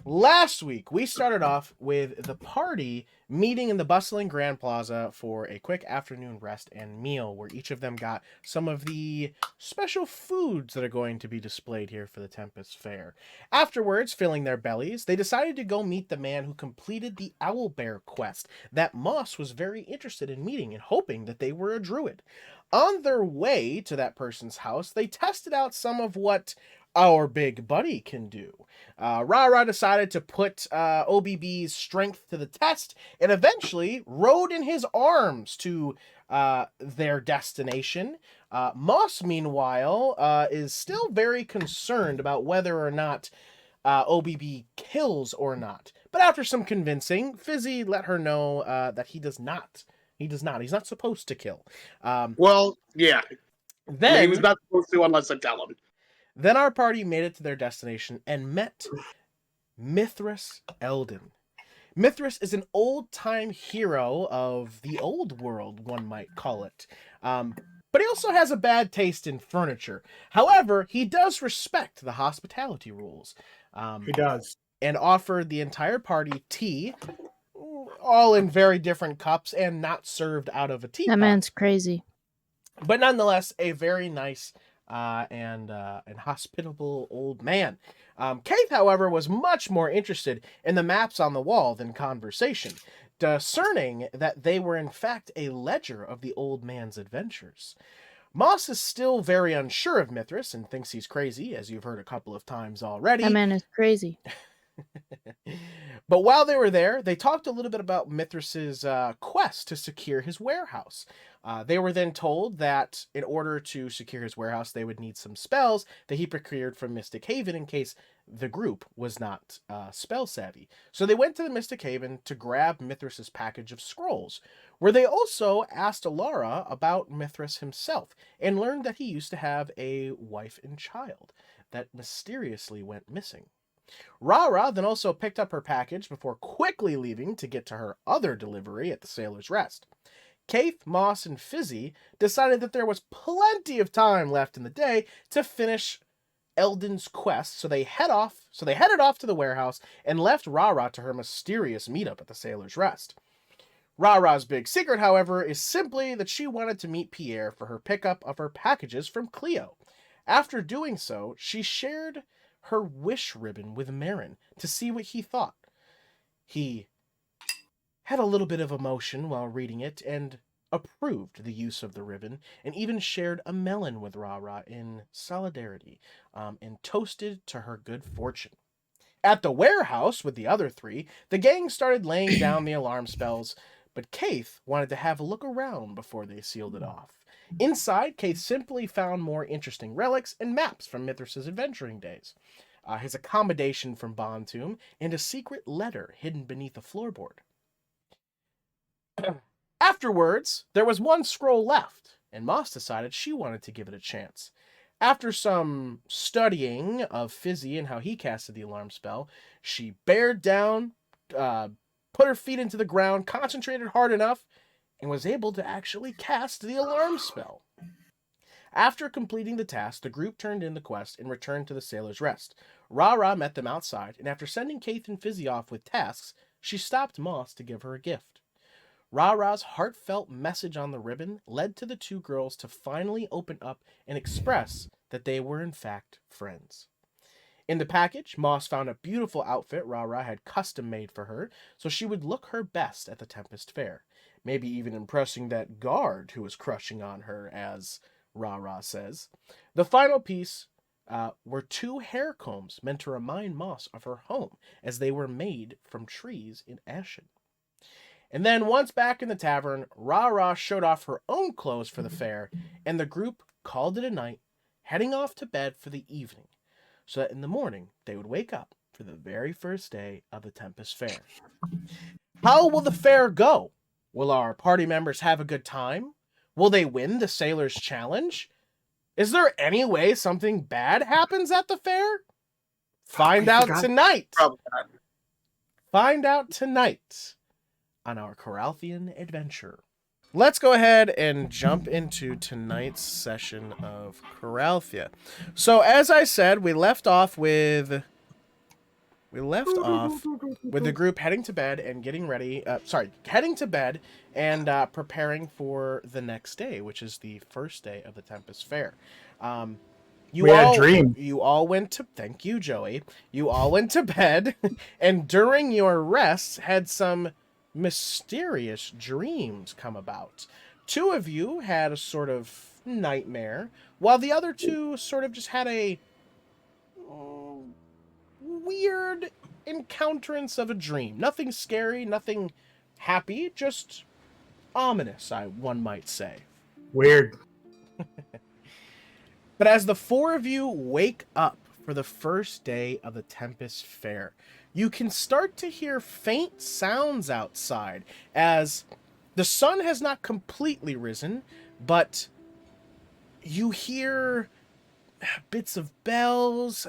Last week, we started off with the party meeting in the bustling Grand Plaza for a quick afternoon rest and meal, where each of them got some of the special foods that are going to be displayed here for the Tempest Fair. Afterwards, filling their bellies, they decided to go meet the man who completed the Owlbear quest that Moss was very interested in meeting and hoping that they were a druid. On their way to that person's house, they tested out some of what our big buddy can do. RaRa decided to put OBB's strength to the test and eventually rode in his arms to their destination. Moss, meanwhile, is still very concerned about whether or not OBB kills or not. But after some convincing, Fizzi let her know that he does not. He does not. He's not supposed to kill. Well, yeah. Then he was not supposed to unless I tell him. Then our party made it to their destination and met Mithras Eldon. Mithras is an old-time hero of the old world, one might call it. But he also has a bad taste in furniture. However, he does respect the hospitality rules. He does. And offered the entire party tea, all in very different cups and not served out of a teapot. That man's crazy. But nonetheless, a very nice and hospitable old man. Kayth, however, was much more interested in the maps on the wall than conversation, discerning that they were in fact a ledger of the old man's adventures. Moss is still very unsure of Mithras and thinks he's crazy, as you've heard a couple of times already. That man is crazy. But while they were there, they talked a little bit about Mithras's quest to secure his warehouse. They were then told that in order to secure his warehouse, they would need some spells that he procured from Mystic Haven in case the group was not spell savvy. So they went to the Mystic Haven to grab Mithras's package of scrolls, where they also asked Alara about Mithras himself and learned that he used to have a wife and child that mysteriously went missing. RaRa then also picked up her package before quickly leaving to get to her other delivery at the Sailor's Rest. Kayth, Moss, and Fizzi decided that there was plenty of time left in the day to finish Eldon's quest, so they headed off to the warehouse and left RaRa to her mysterious meetup at the Sailor's Rest. RaRa's big secret, however, is simply that she wanted to meet Pierre for her pickup of her packages from Cleo. After doing so, she shared her wish ribbon with Marin to see what he thought. He had a little bit of emotion while reading it and approved the use of the ribbon and even shared a melon with RaRa in solidarity and toasted to her good fortune. At the warehouse with the other three, the gang started laying down the alarm spells, but Kayth wanted to have a look around before they sealed it off. Inside, Kayth simply found more interesting relics and maps from Mithras's adventuring days, his accommodation from Bontomb, and a secret letter hidden beneath a floorboard. Afterwards, there was one scroll left, and Moss decided she wanted to give it a chance. After some studying of Fizzi and how he casted the alarm spell, she bared down, put her feet into the ground, concentrated hard enough, and was able to actually cast the alarm spell. After completing the task, the group turned in the quest and returned to the Sailor's Rest. RaRa met them outside, and after sending Kayth and Fizzi off with tasks, she stopped Moss to give her a gift. RaRa's heartfelt message on the ribbon led to the two girls to finally open up and express that they were in fact friends. In the package, Moss found a beautiful outfit RaRa had custom made for her, so she would look her best at the Tempest Fair, maybe even impressing that guard who was crushing on her, as RaRa says. The final piece were two hair combs meant to remind Moss of her home, as they were made from trees in Ashen. And then, once back in the tavern, RaRa showed off her own clothes for the fair, and the group called it a night, heading off to bed for the evening, so that in the morning they would wake up for the very first day of the Tempest Fair. How will the fair go? Will our party members have a good time? Will they win the Sailor's Challenge? Is there any way something bad happens at the fair? Find out tonight. Probably not. Find out tonight on our Coralthean adventure. Let's go ahead and jump into tonight's session of Coralthea. So, as I said, we left off with We left off with the group heading to bed and getting ready. Heading to bed and preparing for the next day, which is the first day of the Tempest Fair. We had a dream. You all went to. Thank you, Joey. You all went to bed, and during your rests, had some mysterious dreams come about. Two of you had a sort of nightmare, while the other two sort of just had a weird encounterance of a dream. Nothing scary, nothing happy, just ominous, one might say. Weird. But as the four of you wake up for the first day of the Tempest Fair, you can start to hear faint sounds outside as the sun has not completely risen, but you hear bits of bells,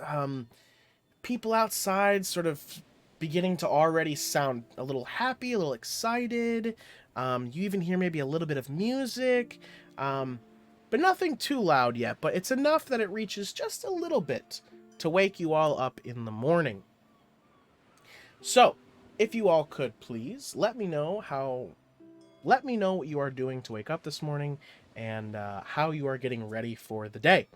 people outside sort of beginning to already sound a little happy, a little excited. You even hear maybe a little bit of music, but nothing too loud yet, but it's enough that it reaches just a little bit to wake you all up in the morning. So, if you all could please, let me know what you are doing to wake up this morning and how you are getting ready for the day.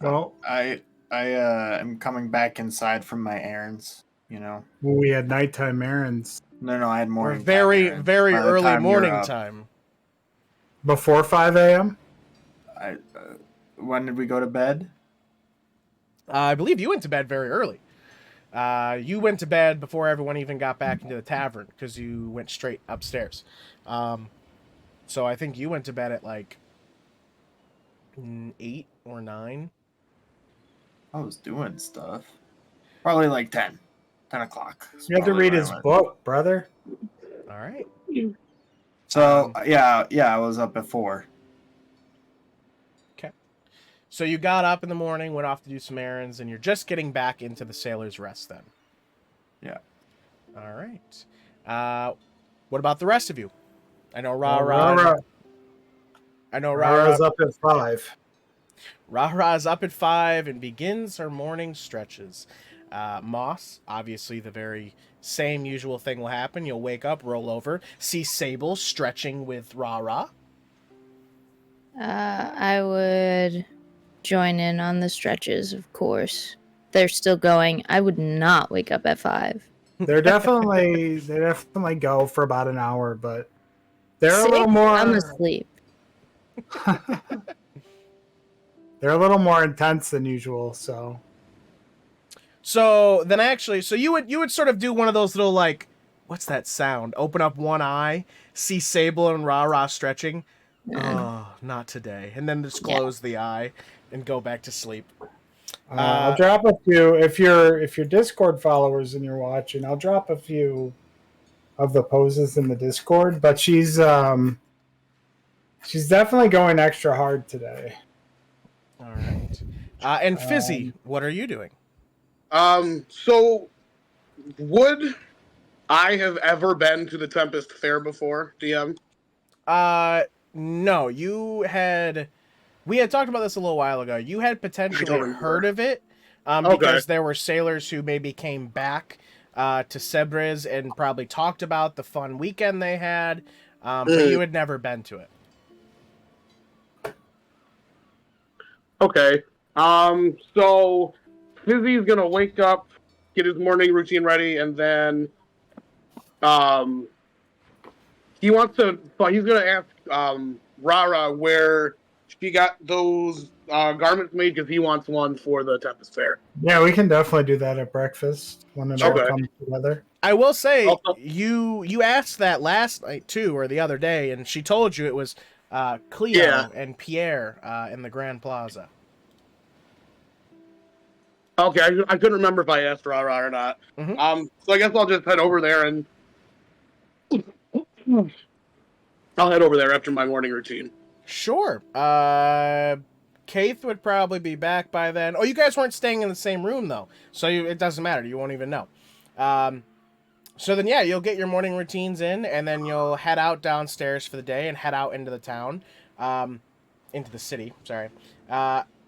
Well, I am coming back inside from my errands, you know. We had nighttime errands. No, I had morning. Very early morning time. Before 5 a.m.? When did we go to bed? I believe you went to bed very early. You went to bed before everyone even got back into the tavern because you went straight upstairs. So I think you went to bed at like 8 or 9. I was doing stuff. Probably like 10 o'clock. You had to read his book, brother. All right. So, yeah, I was up at 4. Okay. So you got up in the morning, went off to do some errands, and you're just getting back into the Sailor's Rest then. Yeah. All right. What about the rest of you? I know RaRa. RaRa's up at 5. RaRa's up at 5 and begins her morning stretches. Moss, obviously the very same usual thing will happen. You'll wake up, roll over, see Sable stretching with RaRa. I would join in on the stretches, of course. They're still going. I would not wake up at 5. They definitely go for about an hour, but they're a little more. I'm asleep. They're a little more intense than usual, so. So then actually, you would sort of do one of those little like, what's that sound? Open up one eye, see Sable and RaRa stretching. Oh, not today. And then just close the eye and go back to sleep. I'll drop a few if you're Discord followers and you're watching. I'll drop a few of the poses in the Discord, but she's definitely going extra hard today. All right. And Fizzi, what are you doing? So would I have ever been to the Tempest Fair before, DM? No, we had talked about this a little while ago. You had potentially heard of it, because there were sailors who maybe came back to Sebriz and probably talked about the fun weekend they had, but you had never been to it. Okay. So Fizzi's gonna wake up, get his morning routine ready, and then he's gonna ask RaRa where she got those garments made because he wants one for the Tempest Fair. Yeah, we can definitely do that at breakfast when it all comes together. I will say, you asked that last night too, or the other day, and she told you it was Cleo and Pierre in the Grand Plaza. Okay, I couldn't remember if I asked RaRa or not. Mm-hmm. So I guess I'll just head over there and I'll head over there after my morning routine. Sure. Kayth would probably be back by then. Oh, you guys weren't staying in the same room though, so it doesn't matter. You won't even know. So then, yeah, you'll get your morning routines in, and then you'll head out downstairs for the day and head out into the town, into the city. Sorry.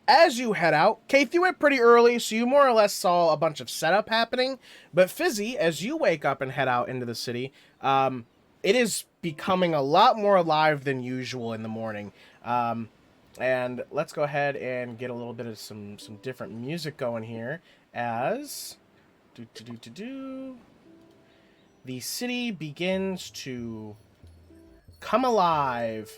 as you head out, Kayth, you went pretty early, so you more or less saw a bunch of setup happening. But Fizzi, as you wake up and head out into the city, it is becoming a lot more alive than usual in the morning. And let's go ahead and get a little bit of some different music going here as the city begins to come alive.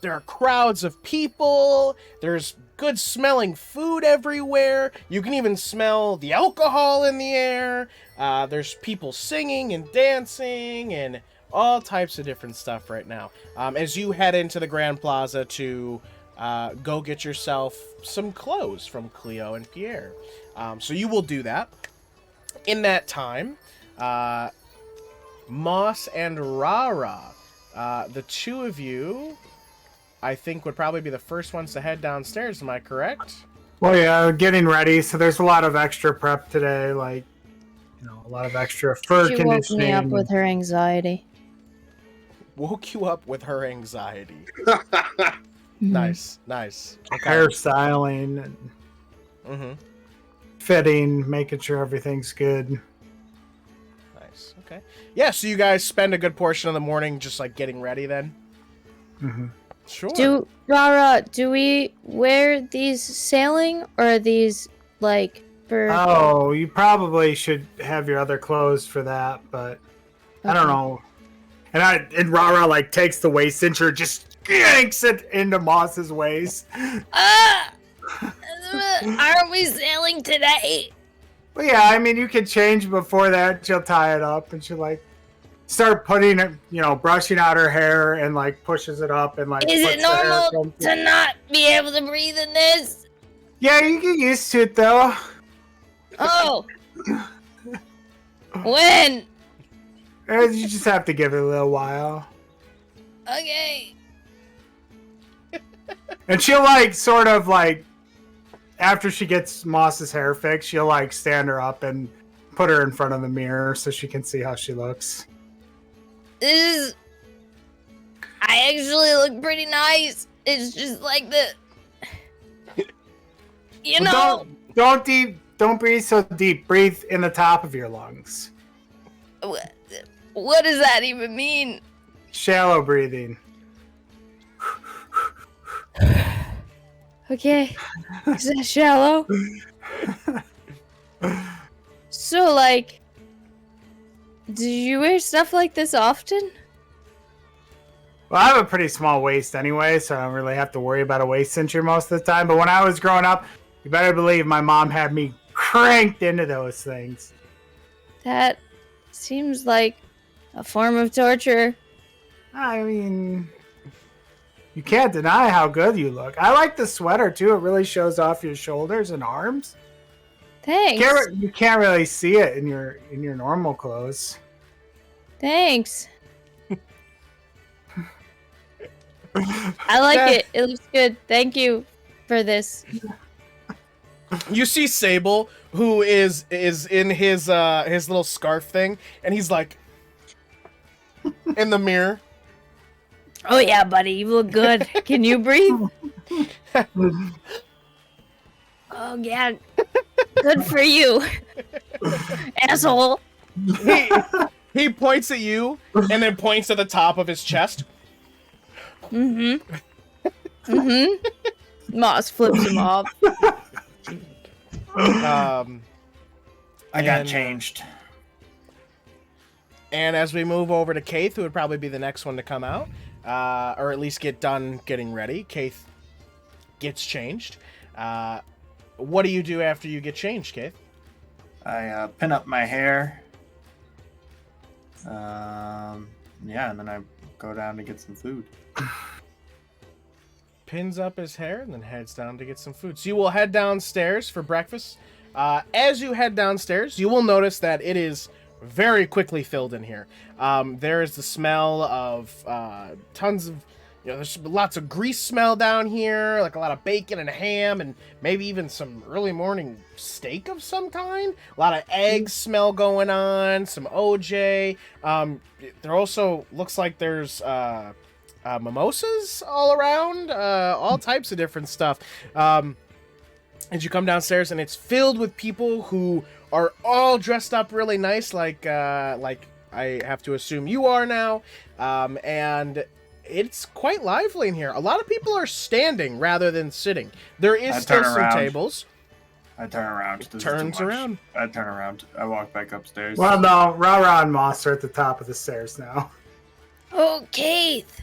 There are crowds of people. There's good smelling food everywhere. You can even smell the alcohol in the air. There's people singing and dancing and all types of different stuff right now. As you head into the Grand Plaza to go get yourself some clothes from Cleo and Pierre. So you will do that. In that time, Moss and RaRa, the two of you, I think, would probably be the first ones to head downstairs. Am I correct? Well, yeah, getting ready. So there's a lot of extra prep today, like, a lot of extra fur She conditioning. woke me up with her anxiety. Woke you up with her anxiety. Mhm. Nice. Okay. Hairstyling and fitting, making sure everything's good. Nice. Okay. Yeah, so you guys spend a good portion of the morning just like getting ready then? Mm-hmm. Sure. RaRa, do we wear these sailing or are these like for? Oh, you probably should have your other clothes for that, but I don't know. And RaRa like takes the waist cincher, just yanks it into Moss's waist. Aren't we sailing today? But yeah, I mean, you can change before that. She'll tie it up and she'll like start putting it, brushing out her hair and like pushes it up and like. Is it puts the hair normal to not be able to breathe in this? Yeah, you get used to it though. Oh. When? You just have to give it a little while. Okay. And she'll like sort of like after she gets Moss's hair fixed, she'll like stand her up and put her in front of the mirror so she can see how she looks. I actually look pretty nice. It's just like Don't breathe so deep. Breathe in the top of your lungs. What does that even mean? Shallow breathing. Okay. Is that shallow? So, like, do you wear stuff like this often? Well, I have a pretty small waist anyway, so I don't really have to worry about a waist cincher most of the time. But when I was growing up, you better believe my mom had me cranked into those things. That seems like a form of torture. I mean, you can't deny how good you look. I like the sweater too. It really shows off your shoulders and arms. Thanks. You can't really see it in your normal clothes. Thanks. I like it. It looks good. Thank you for this. You see Sable, who is in his little scarf thing, and he's like in the mirror. Oh yeah, buddy, you look good. Can you breathe? Oh yeah, good for you, asshole. He points at you and then points at the top of his chest. Moss flips him off. I got changed. And as we move over to Kayth, who would probably be the next one to come out, or at least get done getting ready, Kayth gets changed. What do you do after you get changed, Kayth? I pin up my hair. And then I go down to get some food. Pins up his hair and then heads down to get some food. So you will head downstairs for breakfast. As you head downstairs, you will notice that it is very quickly filled in here. There is the smell of tons of, there's lots of grease smell down here, like a lot of bacon and ham, and maybe even some early morning steak of some kind. A lot of egg smell going on, some OJ. There also looks like there's mimosas all around, all types of different stuff. As you come downstairs, and it's filled with people who are all dressed up really nice, like I have to assume you are now, and it's quite lively in here. A lot of people are standing rather than sitting. There is still some tables. I turn around. Turns around. I turn around. I walk back upstairs. Well, no, RaRa and Moss are at the top of the stairs now. Oh, Kayth.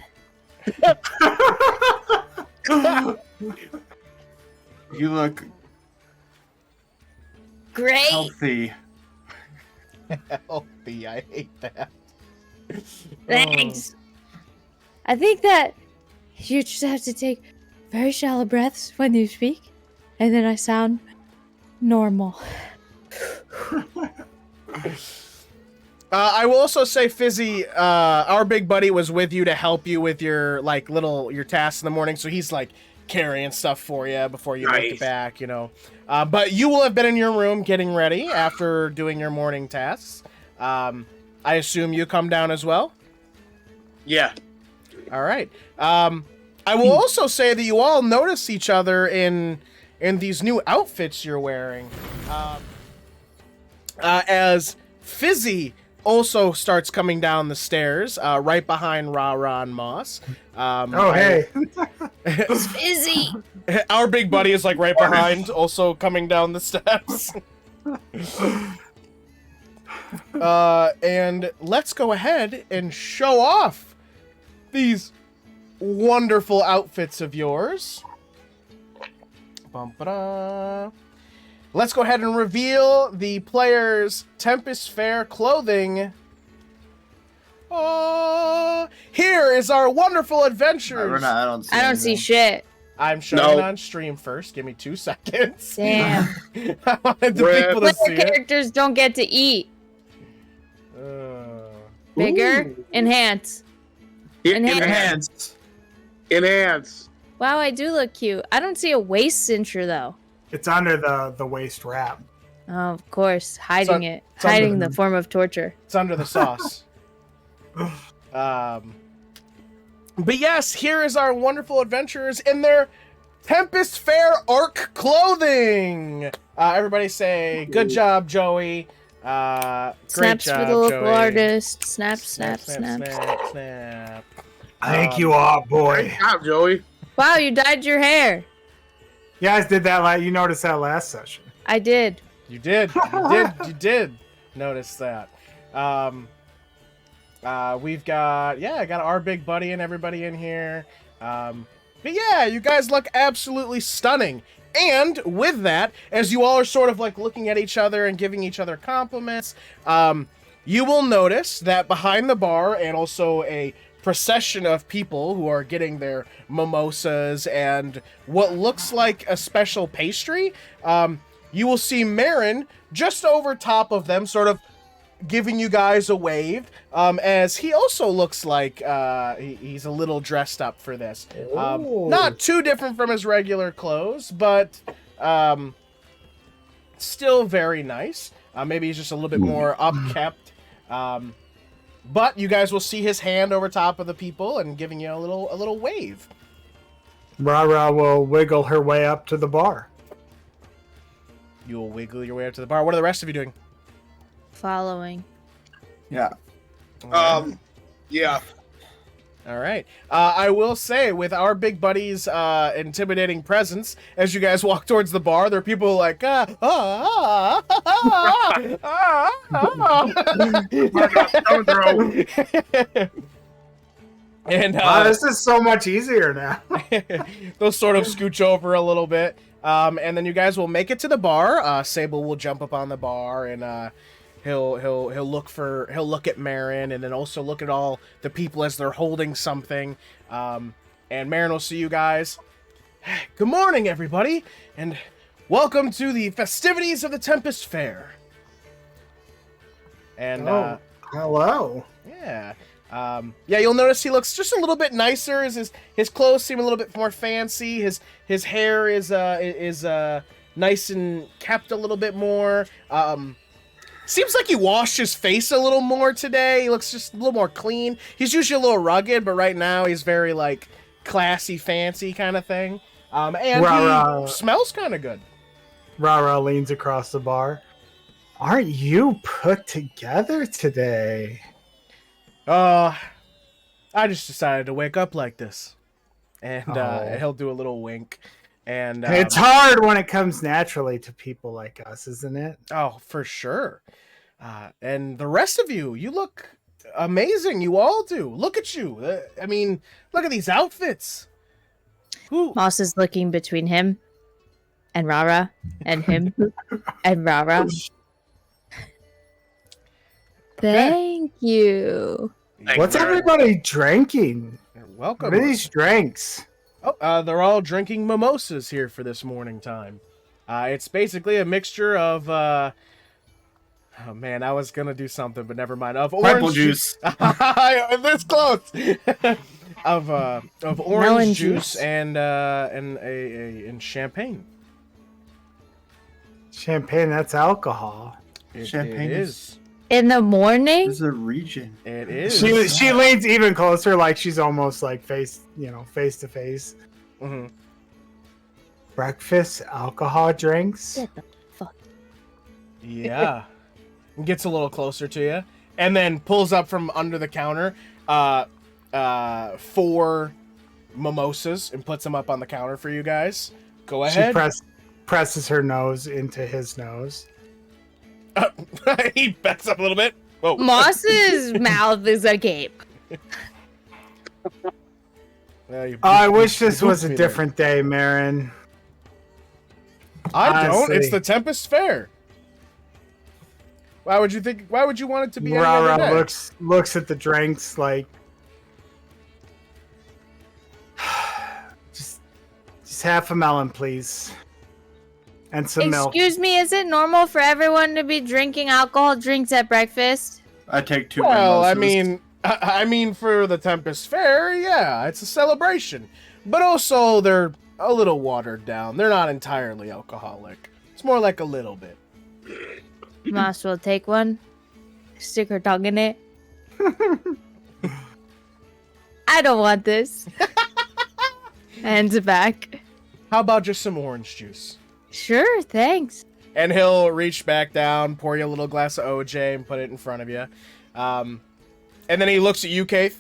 You look Great. healthy. Healthy, I hate that. Thanks. I think that you just have to take very shallow breaths when you speak, and then I sound normal. I will also say, Fizzi, our big buddy was with you to help you with your your tasks in the morning, so he's like carrying stuff for you before you make it back, you know. But you will have been in your room getting ready after doing your morning tasks. I assume you come down as well? Yeah. All right. I will also say that you all notice each other in these new outfits you're wearing. As Fizzi also starts coming down the stairs, right behind RaRa and Moss. Hey. It's Fizzi. Our big buddy is like right behind, also coming down the steps. And let's go ahead and show off these wonderful outfits of yours. Bum-ba-da. Let's go ahead and reveal the player's Tempest Fair clothing. Oh, here is our wonderful adventures. I don't see shit. I'm showing on stream first. Give me 2 seconds. Damn. I wanted the people to see Player characters don't get to eat. Bigger, enhance. Enhance. Wow, I do look cute. I don't see a waist cincher though. It's under the waist wrap. Oh, of course, hiding hiding the form of torture. It's under the sauce. But yes, here is our wonderful adventurers in their Tempest Fair Arc clothing. Everybody say, good job, Joey. Great Snaps job, for the local Joey. artist. Snap, snap, Snap, snap. snap, snap. Thank you all, boy. Good job, Joey. Wow, you dyed your hair. You guys did that. You noticed that last session. I did. You did notice that. We've got, I got our big buddy and everybody in here. But yeah, you guys look absolutely stunning. And with that, as you all are sort of like looking at each other and giving each other compliments, you will notice that behind the bar and also a procession of people who are getting their mimosas and what looks like a special pastry, you will see Marin just over top of them, sort of giving you guys a wave, as he also looks like he's a little dressed up for this. Not too different from his regular clothes, but still very nice. Maybe he's just a little bit more upkept. But you guys will see his hand over top of the people and giving you a little wave. RaRa will wiggle her way up to the bar. You will wiggle your way up to the bar. What are the rest of you doing? Following. Yeah. Yeah. All right. I will say, with our big buddy's intimidating presence, as you guys walk towards the bar, there are people like, And this is so much easier now. they'll sort of scooch over a little bit, and then you guys will make it to the bar. Sable will jump up on the bar, and he'll look at Marin, and then also look at all the people as they're holding something. And Marin will see you guys. Good morning, everybody, and welcome to the festivities of the Tempest Fair. And hello. yeah. You'll notice he looks just a little bit nicer. His clothes seem a little bit more fancy. His hair is nice and kept a little bit more. Seems like he washed his face a little more today. He looks just a little more clean. He's usually a little rugged, but right now he's very like classy, fancy kind of thing. And RaRa. he smells kind of good. RaRa leans across the bar. Aren't you put together today? I just decided to wake up like this. And Oh. he'll do a little wink. And It's hard when it comes naturally to people like us, isn't it? oh, for sure. And the rest of you, you look amazing. You all do. Look at you. I mean, look at these outfits. Who? Moss is looking between him and RaRa and him and RaRa. Thank you. What's everybody drinking? You're welcome. What are these drinks? Oh, they're all drinking mimosas here for this morning time. It's basically a mixture of, oh man, I was gonna do something, but never mind. Of orange Purple juice. This close. of orange Melon juice juice. and champagne. Champagne, that's alcohol. Champagne It is- is. In the morning? This is a region. It is. She leans even closer, like she's almost like face to face. hmm Breakfast alcohol drinks. Get the fuck. Yeah. Gets a little closer to you, and then pulls up from under the counter 4 mimosas and puts them up on the counter for you guys. Go She ahead. presses her nose into his nose. He backs up a little bit. Whoa. Moss's mouth is agape. I wish this you was goofed a me there. different day, Marin. I don't. honestly. It's the Tempest Fair. Why would you think? Why would you want it to be any other RaRa day? looks at the drinks like just half a melon, please. And some milk. Excuse me, is it normal for everyone to be drinking alcohol drinks at breakfast? I take 2 Well, mimosas. I mean, for the Tempest Fair, yeah, it's a celebration. But also, they're a little watered down. They're not entirely alcoholic. It's more like a little bit. Moss will take one, stick her tongue in it. I don't want this. Hands it back. How about just some orange juice? Sure, thanks. And he'll reach back down, pour you a little glass of OJ, and put it in front of you. And then he looks at you, Kayth.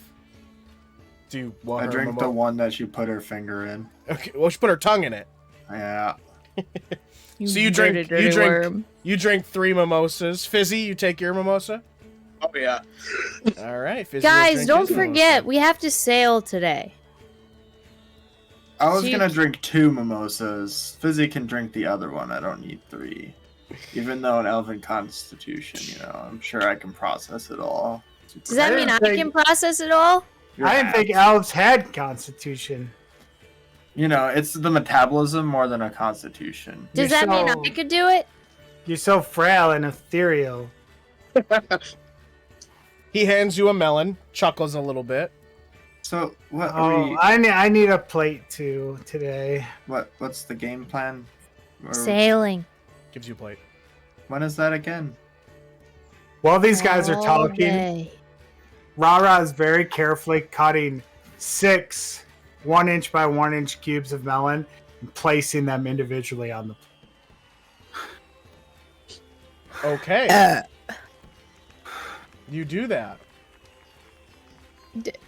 Do you want I her drink the one that she put her finger in. Okay, well, she put her tongue in it. Yeah. So you drink- dirty, dirty you drink- worm. You drink 3 mimosas. Fizzy, you take your mimosa. Oh yeah. All right, Fizzy. will Guys, drink don't his forget, mimosa. we have to sail today. I was So you- gonna drink 2 mimosas. Fizzy can drink the other one. I don't need 3. Even though an elven constitution, I'm sure I can process it all. Does that mean I can process it all? I didn't think elves had constitution. It's the metabolism more than a constitution. Does You're that mean so- I could do it? You're so frail and ethereal. He hands you a melon, chuckles a little bit. So what are Oh, we, I need a plate too today. what's the game plan? Or Sailing. Gives you a plate. when is that again? While these guys are All talking, day. RaRa is very carefully cutting 6 1-inch by 1-inch cubes of melon and placing them individually on the. Okay. You do that.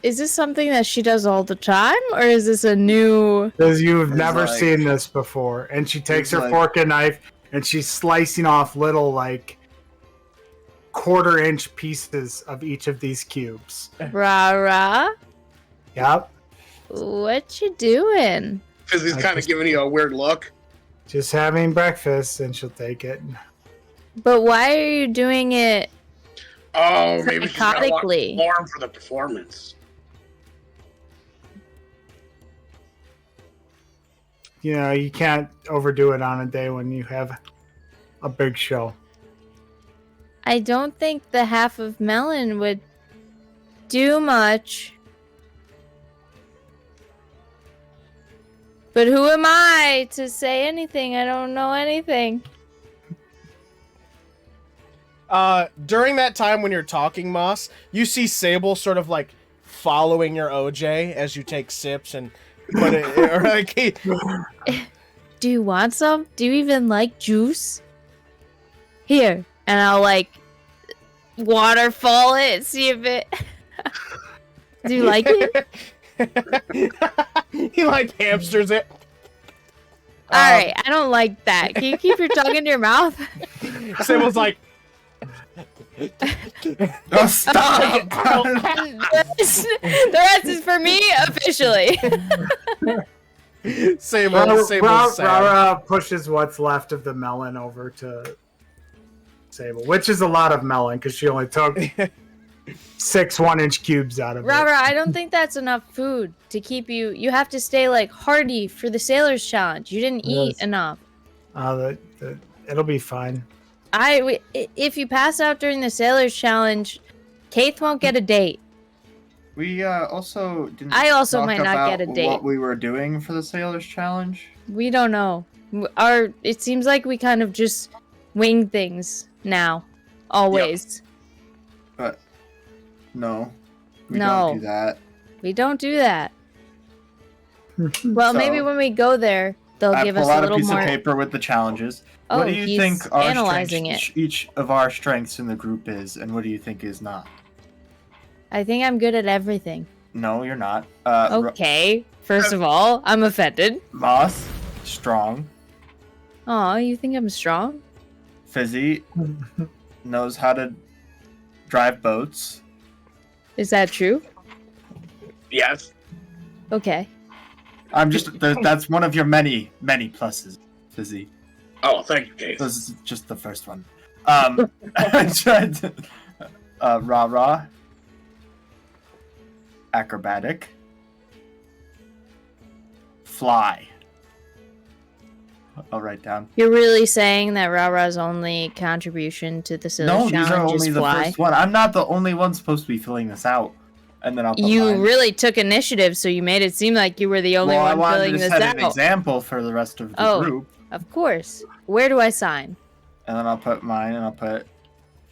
Is this something that she does all the time, or is this a new? Because you've It's never like- seen this before. And she takes It's her like- fork and knife and she's slicing off little, like, 1/4-inch pieces of each of these cubes. RaRa? Yep. What you doing? Fizzy's kind of giving you a weird look. Just having breakfast and she'll take it. But why are you doing it? Oh, maybe she's gonna want Psychotically. more for the performance. You can't overdo it on a day when you have a big show. I don't think the half of melon would do much. But who am I to say anything? I don't know anything. During that time when you're talking, Moss, you see Sable sort of like following your OJ as you take sips and put it, or like Do you want some? Do you even like juice? Here, and I'll like waterfall it, see if it. Do you like it? he like hamsters it. All right, I don't like that. Can you keep your tongue in your mouth? Sable's like, Oh, stop! The rest is for me officially. Sable's sad. RaRa pushes what's left of the melon over to Sable, which is a lot of melon because she only took 6 one-inch cubes out of it. RaRa, I don't think that's enough food to keep you. You have to stay like hardy for the Sailor's Challenge. You didn't eat enough. It'll be fine. If you pass out during the Sailor's Challenge, Kayth won't get a date. We also didn't. I also talk might not about get a date. What we were doing for the Sailor's Challenge? We don't know. It seems like we kind of just wing things now, always. But no, we No. don't do that. We don't do that. Well, So, maybe when we go there, they'll I give pull us out a little piece more. of paper with the challenges. Oh, What do you he's think our analyzing strengths, each of our strengths in the group is, and what do you think is not? I think I'm good at everything. No, you're not. Okay. First of all, I'm offended. Moss, strong. Oh, you think I'm strong? Fizzi knows how to drive boats. Is that true? Yes. Okay. I'm just that's one of your many pluses, Fizzi. Oh, thank you, Kayth. This is just the first one. RaRa. Acrobatic. Fly. I'll write down. You're really saying that RaRa's only contribution to the Sailor's No, these are Challenge only is the fly? first one. I'm not the only one supposed to be filling this out. And then I'll put You mine. really took initiative, so you made it seem like you were the only I one wanted filling to this set an out. example for the rest of the Oh. group. Of course. Where do I sign? And then I'll put mine, and I'll put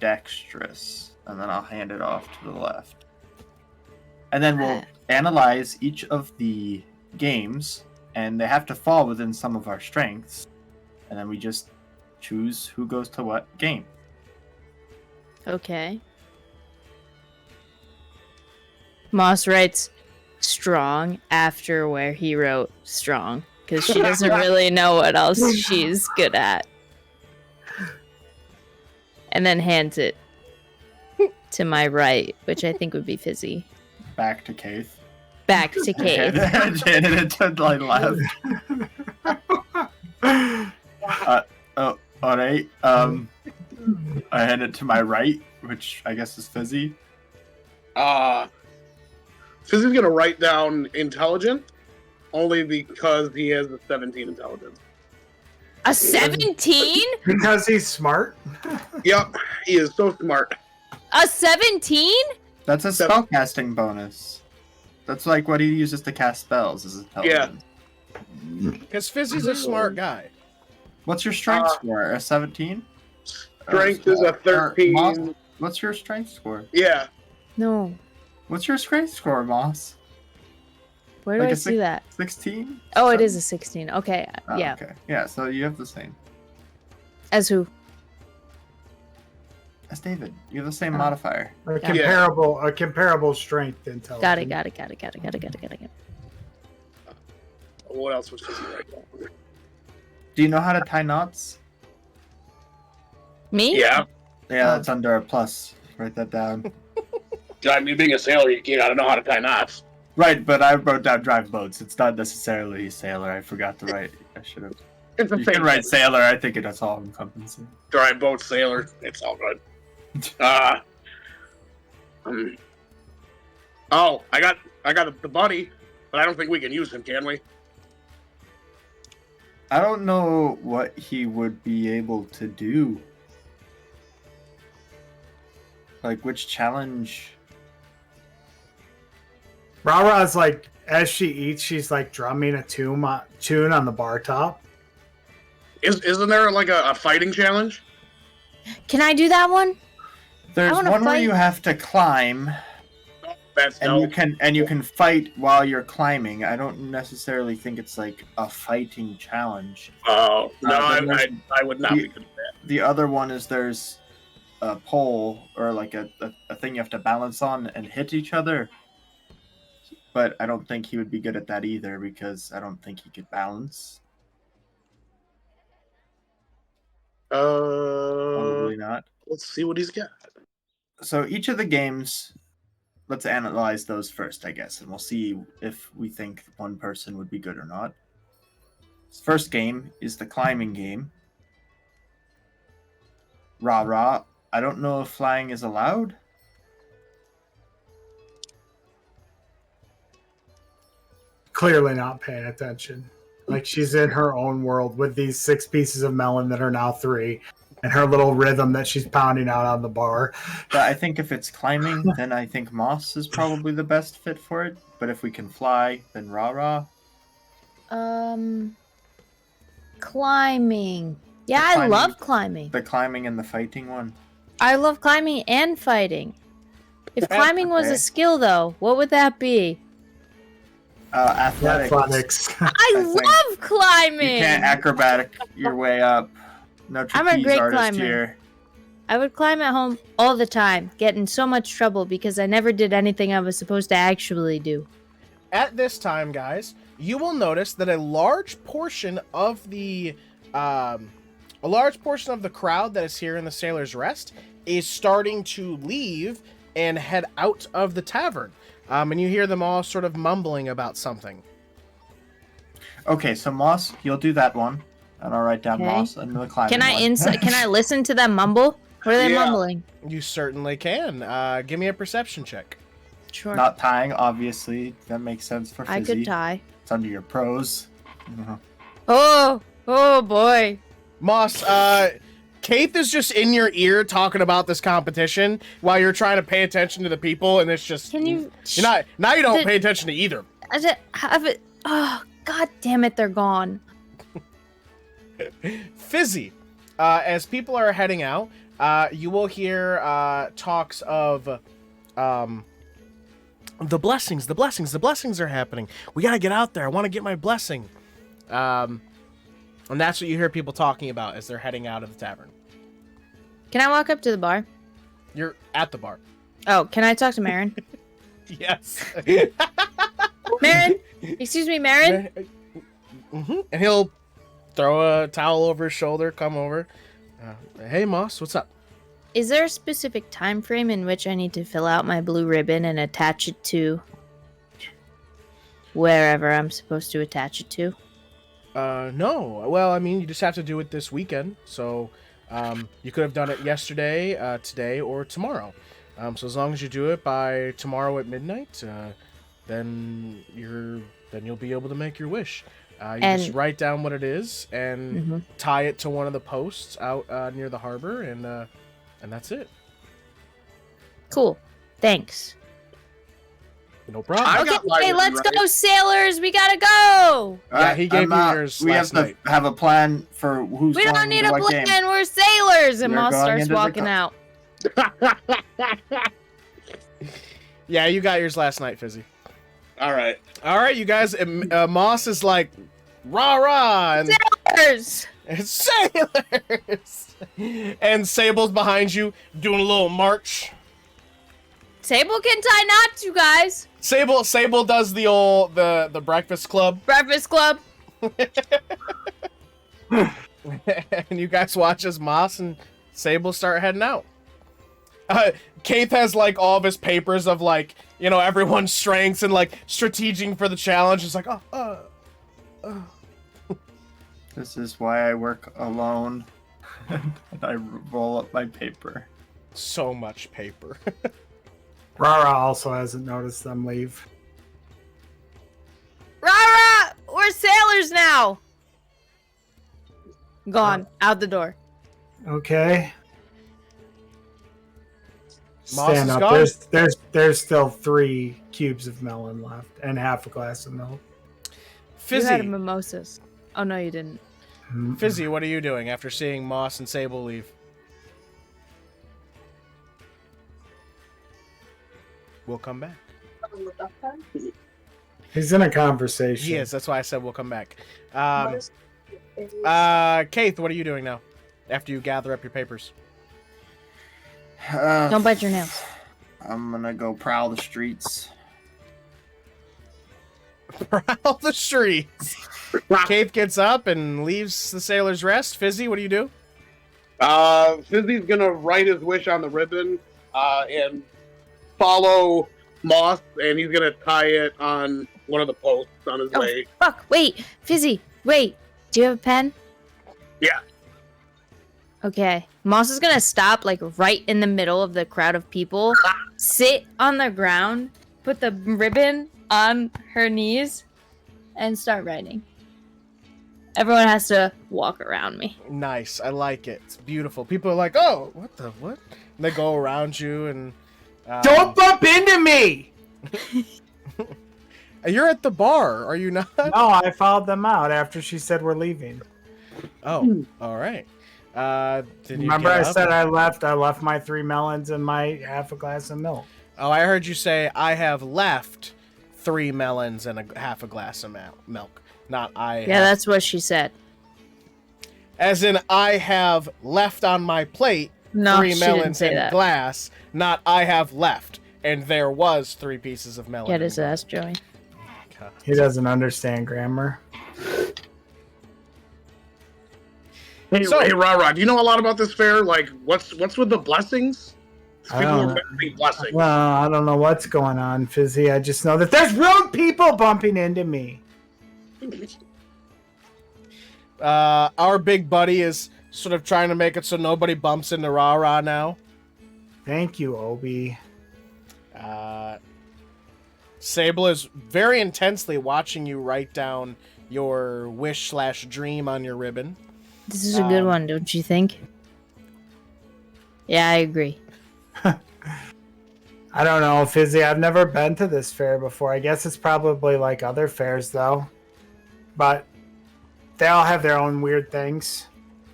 dexterous. And then I'll hand it off to the left. And then we'll analyze each of the games, and they have to fall within some of our strengths. And then we just choose who goes to what game. Okay. Moss writes strong after where he wrote strong, because she doesn't really know what else she's good at. And then hands it to my right, which I think would be Fizzi. Back to Kayth. Back to Kayth. Handed it to my left. Alright. I hand it to my right, which I guess is Fizzi. Fizzi's gonna write down intelligent, only because he has a 17 intelligence. A 17? Because he's smart. Yep, he is so smart. A 17? That's a spellcasting bonus. That's like what he uses to cast spells, is intelligence. Because Fizzy's a smart guy. What's your strength score? A 17? Strength is a 13. Moss, what's your strength score? Yeah, No. What's your strength score, Moss? Where do Like I a see that? 16? Oh, it is a 16. Okay, Oh, yeah. Okay. Yeah, so you have the same. As who? As David. You have the same modifier. A comparable strength intelligence. Got it. what else was Fizzi right now? Do you know how to tie knots? Me? Yeah, Yeah, that's under a plus. Write that down. I mean, being a sailor, you gotta know how to tie knots. Right, but I wrote down drive boats. It's not necessarily sailor. I forgot to write. I should have. It's the You same can write sailor. I think that's all encompassing. Drive boat, sailor, it's all good. Oh, I got the buddy, but I don't think we can use him, can we? I don't know what he would be able to do. Like, which challenge? RaRa's like, as she eats, she's like drumming a tune on the bar top. Isn't there like a fighting challenge? Can I do that one? There's wanna one where fight. you have to climb, That's and no. you can fight while you're climbing. I don't necessarily think it's like a fighting challenge. Oh no, then there's I would not be good at that. The other one is there's a pole or like a thing you have to balance on and hit each other. But I don't think he would be good at that either because I don't think he could balance. Probably not. Let's see what he's got. So each of the games, let's analyze those first, I guess, and we'll see if we think one person would be good or not. First game is the climbing game. RaRa. I don't know if flying is allowed. Clearly not paying attention. Like she's in her own world with these 6 pieces of melon that are now 3, and her little rhythm that she's pounding out on the bar. But I think if it's climbing, then I think Moss is probably the best fit for it. But if we can fly, then RaRa. Climbing. Yeah, The I climbing- love climbing. The climbing and the fighting one. I love climbing and fighting. If climbing was Okay. a skill, though, what would that be? Athletics. Athletics. I think love You climbing. can't acrobatic your way up. No I'm a trapeze great artist climber. here. I would climb at home all the time, get in so much trouble because I never did anything I was supposed to actually do. At this time, guys, you will notice that a large portion of the crowd that is here in the Sailor's Rest is starting to leave and head out of the tavern. And you hear them all sort of mumbling about something. Okay, so Moss, you'll do that one, and I'll write down Okay. Moss and the climbing Can I one. Can I listen to them mumble? What are they Yeah. mumbling? You certainly can. Give me a perception check. Sure. Not tying, obviously. That makes sense for Fizzi. I could tie. It's under your pros. Oh boy. Moss, Kayth is just in your ear talking about this competition while you're trying to pay attention to the people, and it's just Can you? you're not now you don't Did- pay attention to either. I just have it. Oh god damn it! They're gone. Fizzi, as people are heading out, you will hear talks of the blessings. The blessings are happening. We gotta get out there. I want to get my blessing. And that's what you hear people talking about as they're heading out of the tavern. Can I walk up to the bar? You're at the bar. Oh, can I talk to Marin? Yes. Marin, excuse me, Marin. And he'll throw a towel over his shoulder, come over. Hey, Moss, what's up? Is there a specific time frame in which I need to fill out my blue ribbon and attach it to wherever I'm supposed to attach it to? No. Well, I mean, you just have to do it this weekend. So, you could have done it yesterday, today, or tomorrow. So as long as you do it by tomorrow at midnight, then you'll be able to make your wish. You just write down what it is and tie it to one of the posts out near the harbor, and that's it. Cool. Thanks. No problem. I Okay, got mine hey, let's right. go, sailors. We gotta go. Yeah, he gave I'm you not- yours We have last night. to have a plan for who's We going don't need into a what game. plan. We're sailors. And We're Moss going starts into the walking out. Yeah, you got yours last night, Fizzi. All right. All right, you guys. Moss is like, rah, and Sailors. sailors. And Sable's behind you doing a little march. Sable can tie knots, you guys. Sable does the old the Breakfast Club. Breakfast Club. And you guys watch as Moss and Sable start heading out. Kayth has like all of his papers of like, everyone's strengths and like strategizing for the challenge. It's like, This is why I work alone. And I roll up my paper. so much paper. RaRa also hasn't noticed them leave. RaRa, we're sailors now. Gone. Out the door. Okay. Moss Stand is up. gone? There's still 3 cubes of melon left and half a glass of milk. You had a Fizzi, mimosas. Oh no, you didn't. Fizzi, what are you doing after seeing Moss and Sable leave? we'll come back. He's in a conversation. He is. That's why I said we'll come back. Kayth, what are you doing now? After you gather up your papers. Don't bite your nails. I'm gonna go prowl the streets. Prowl the streets. Kayth gets up and leaves the sailor's rest. Fizzi, what do you do? Fizzi's gonna write his wish on the ribbon and follow Moss, and he's gonna tie it on one of the posts on his way. Fuck, wait, Fizzi, wait. Do you have a pen? Yeah. Okay. Moss is gonna stop, like, right in the middle of the crowd of people, sit on the ground, put the ribbon on her knees, and start writing. Everyone has to walk around me. Nice. I like it. It's beautiful. People are like, oh, what the what? And they go around you and... Don't bump into me! You're at the bar, are you not? No, I followed them out after she said we're leaving. Oh, all right. Did you Remember get I up said and- I left my 3 melons and my half a glass of milk. Oh, I heard you say I have left 3 melons and half a glass of milk. Not I. Yeah, that's what she said. As in, I have left on my plate No, 3 she didn't melons say and that. glass. Not I have left, and there was 3 pieces of melon. Get his and ass, Joey. God. He doesn't understand grammar. Hey, So- hey, RaRa, do you know a lot about this fair? Like, what's with the blessings? I People don't are know. meant to be blessings. Well, I don't know what's going on, Fizzi. I just know that there's rude people bumping into me. Our big buddy is sort of trying to make it so nobody bumps into RaRa now. Thank you, Obi. Sable is very intensely watching you write down your wish/dream on your ribbon. This is a good one, don't you think? Yeah, I agree. I don't know, Fizzi. I've never been to this fair before. I guess it's probably like other fairs, though. But they all have their own weird things.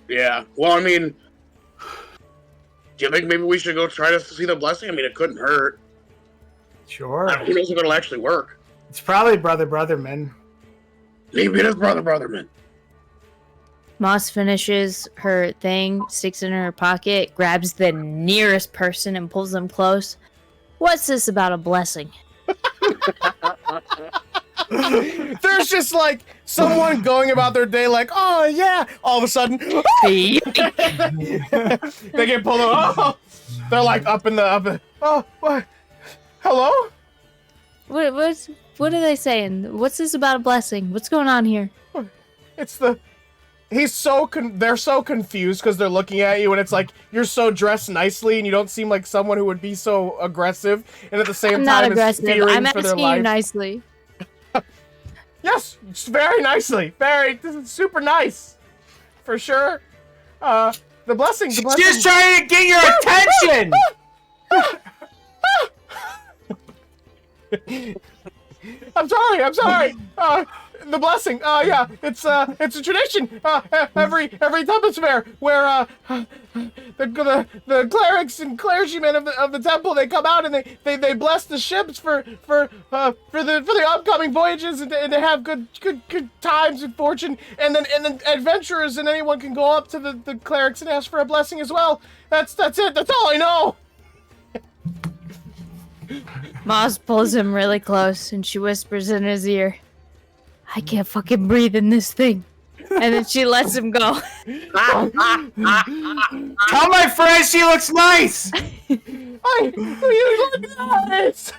Yeah. Well, I mean, do you think maybe we should go try to see the blessing? I mean, it couldn't hurt. Sure. Who knows if it'll actually work? It's probably Brother Brotherman. Maybe it is Brotherman. Moss finishes her thing, sticks it in her pocket, grabs the nearest person and pulls them close. What's this about a blessing? There's just like someone going about their day like, oh yeah, all of a sudden they get pulled over. Oh, they're like up in the oh what? Hello? What are they saying? What's this about a blessing? What's going on here? It's the he's so they're so confused because they're looking at you and it's like you're so dressed nicely and you don't seem like someone who would be so aggressive and at the same I'm not time is aggressive. fearing I'm for their asking you life. nicely. Yes, very nicely. This is super nice. For sure. The blessing. She's just trying to get your attention! I'm sorry. The blessing. Yeah, it's a tradition. Every Tempest Fair where the clerics and clergymen of the temple, they come out and they bless the ships for the upcoming voyages and to have good times and fortune, and then adventurers and anyone can go up to the clerics and ask for a blessing as well. That's it. That's all I know. Moss pulls him really close and she whispers in his ear, I can't fucking breathe in this thing. And then she lets him go. Tell my friend she looks nice! You look nice.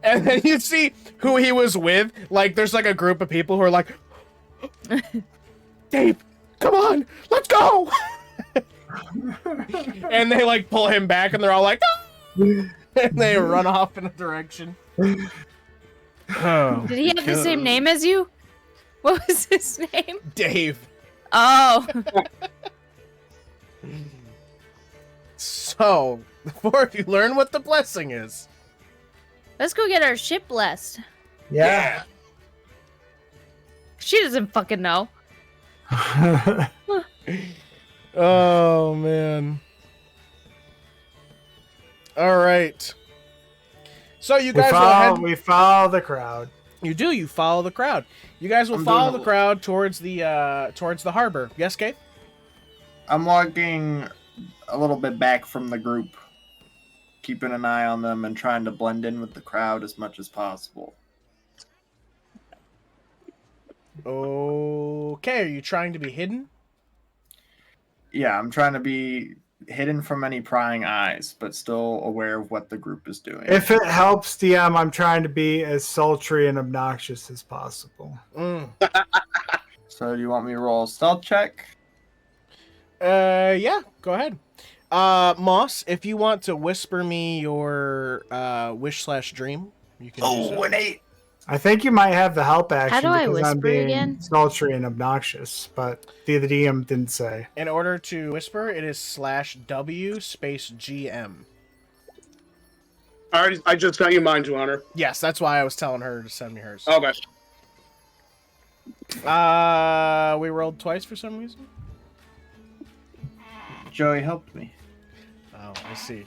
And then you see who he was with. Like, there's like a group of people who are like, Dave, come on, let's go. And they like pull him back and they're all like, ah! And they run off in a direction. Oh, Did he have the same name as you? What was his name? Dave. Oh. So, before you learn what the blessing is. Let's go get our ship blessed. Yeah. She doesn't fucking know. Oh, man. All right. So you We guys will follow, head. we follow the crowd. You do. You follow the crowd. You guys will I'm follow doing the crowd towards the harbor. Yes, Kayth? I'm walking a little bit back from the group, keeping an eye on them and trying to blend in with the crowd as much as possible. Okay. Are you trying to be hidden? Yeah, I'm trying to be hidden from any prying eyes, but still aware of what the group is doing. If it helps, DM, I'm trying to be as sultry and obnoxious as possible. Mm. So do you want me to roll a stealth check? Yeah. Go ahead. Moss, if you want to whisper me your wish/dream, you can do so. An 8. I think you might have the help action do I because I'm whisper being again? sultry and obnoxious, but the DM didn't say. In order to whisper, it is /W space GM. I just sent you mine, 200. Yes, that's why I was telling her to send me hers. Okay. We rolled twice for some reason. Joey helped me. Oh, I see.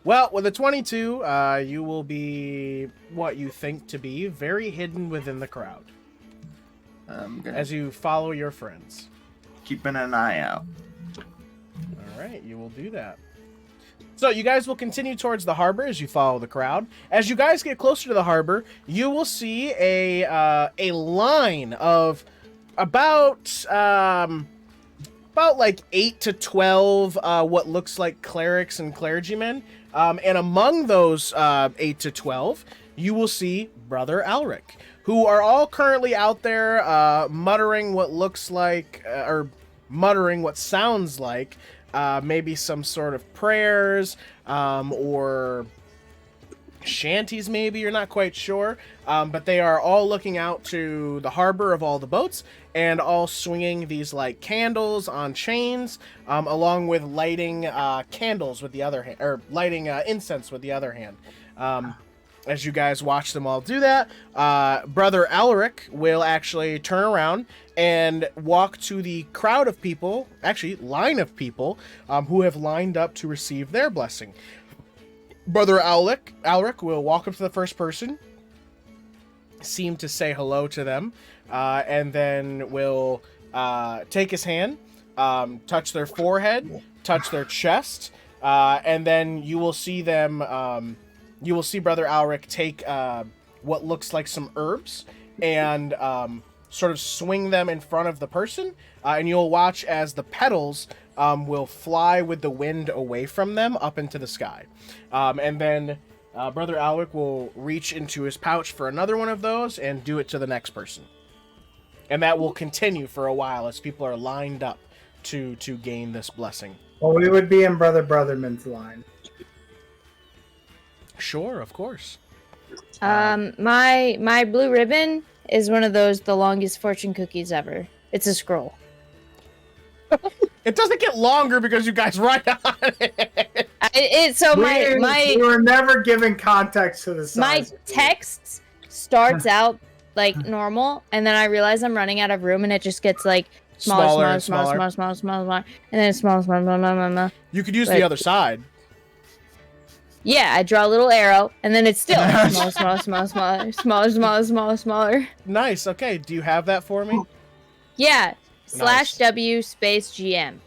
Well, with a 22, you will be what you think to be very hidden within the crowd I'm gonna as you follow your friends. keeping an eye out. All right, you will do that. So you guys will continue towards the harbor as you follow the crowd. As you guys get closer to the harbor, you will see a line of about like 8 to 12 what looks like clerics and clergymen. And among those 8 to 12, you will see Brother Alric, who are all currently out there muttering what looks like, or muttering what sounds like, maybe some sort of prayers or shanties, maybe, you're not quite sure. But they are all looking out to the harbor of all the boats and all swinging these like candles on chains, along with lighting candles with the other hand, or lighting incense with the other hand. As you guys watch them all do that, Brother Alaric will actually turn around and walk to the crowd of people, actually line of people, who have lined up to receive their blessing. Brother Alaric will walk up to the first person, seem to say hello to them, and then will take his hand, touch their forehead, touch their chest, and then you will see them. You will see Brother Alaric take what looks like some herbs and sort of swing them in front of the person, and you'll watch as the petals will fly with the wind away from them up into the sky. And then Brother Alaric will reach into his pouch for another one of those and do it to the next person. And that will continue for a while as people are lined up to gain this blessing. Well, we would be in Brother Brotherman's line. Sure, of course. My blue ribbon is one of those the longest fortune cookies ever. It's a scroll. It doesn't get longer because you guys write on it. We were never given context to the size. My text starts out like normal, and then I realize I'm running out of room, and it just gets like smaller, and then smaller. You could use Like- the other side. Yeah, I draw a little arrow, and then it's still smaller. Nice. Okay. Do you have that for me? Yeah, Nice. /W space GM.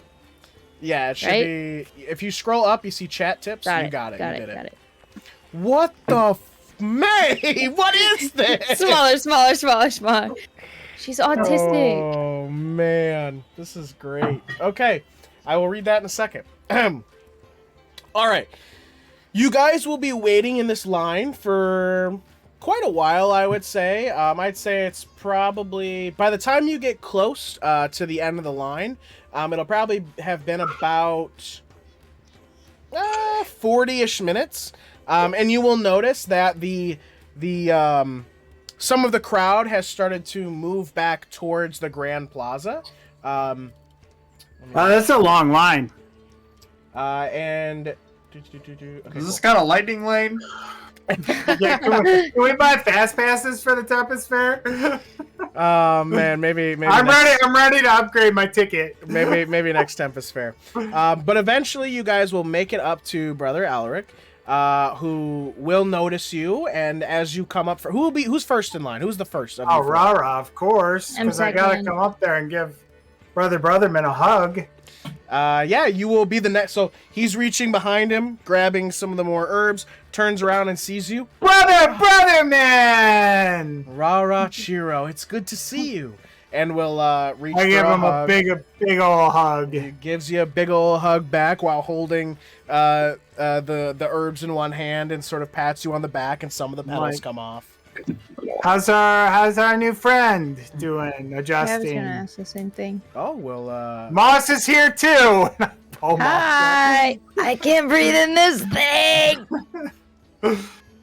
Yeah, it should Right? be. If you scroll up, you see chat tips. You got it. You did Got it. What the May? What is this? Smaller. She's autistic. Oh man, this is great. Okay, I will read that in a second. All right, you guys will be waiting in this line for quite a while, I would say. I'd say it's probably by the time you get close to the end of the line, it'll probably have been about 40-ish minutes. And you will notice that the some of the crowd has started to move back towards the Grand Plaza. That's a long line. And okay, Has this cool. got a lightning lane? Yeah, can we buy fast passes for the Tempest Fair? Oh man, maybe I'm ready to upgrade my ticket. maybe next Tempest Fair. But eventually you guys will make it up to Brother Alaric, who will notice you, and as you come up who's first in line? Who's the first? Of you four? RaRa, of course, I'm because I gotta second. come up there and give Brotherman a hug. Yeah, you will be the next. So he's reaching behind him, grabbing some of the more herbs, turns around and sees you. Brotherman! RaRa, Chiro, it's good to see you. And will reach I for give him hug. a big old hug. He gives you a big old hug back while holding the herbs in one hand and sort of pats you on the back, and some of the petals Right. come off. How's our new friend doing? I was Adjusting. gonna ask the same thing. Oh, well, Moss is here too. Oh, Hi! I can't breathe in this thing!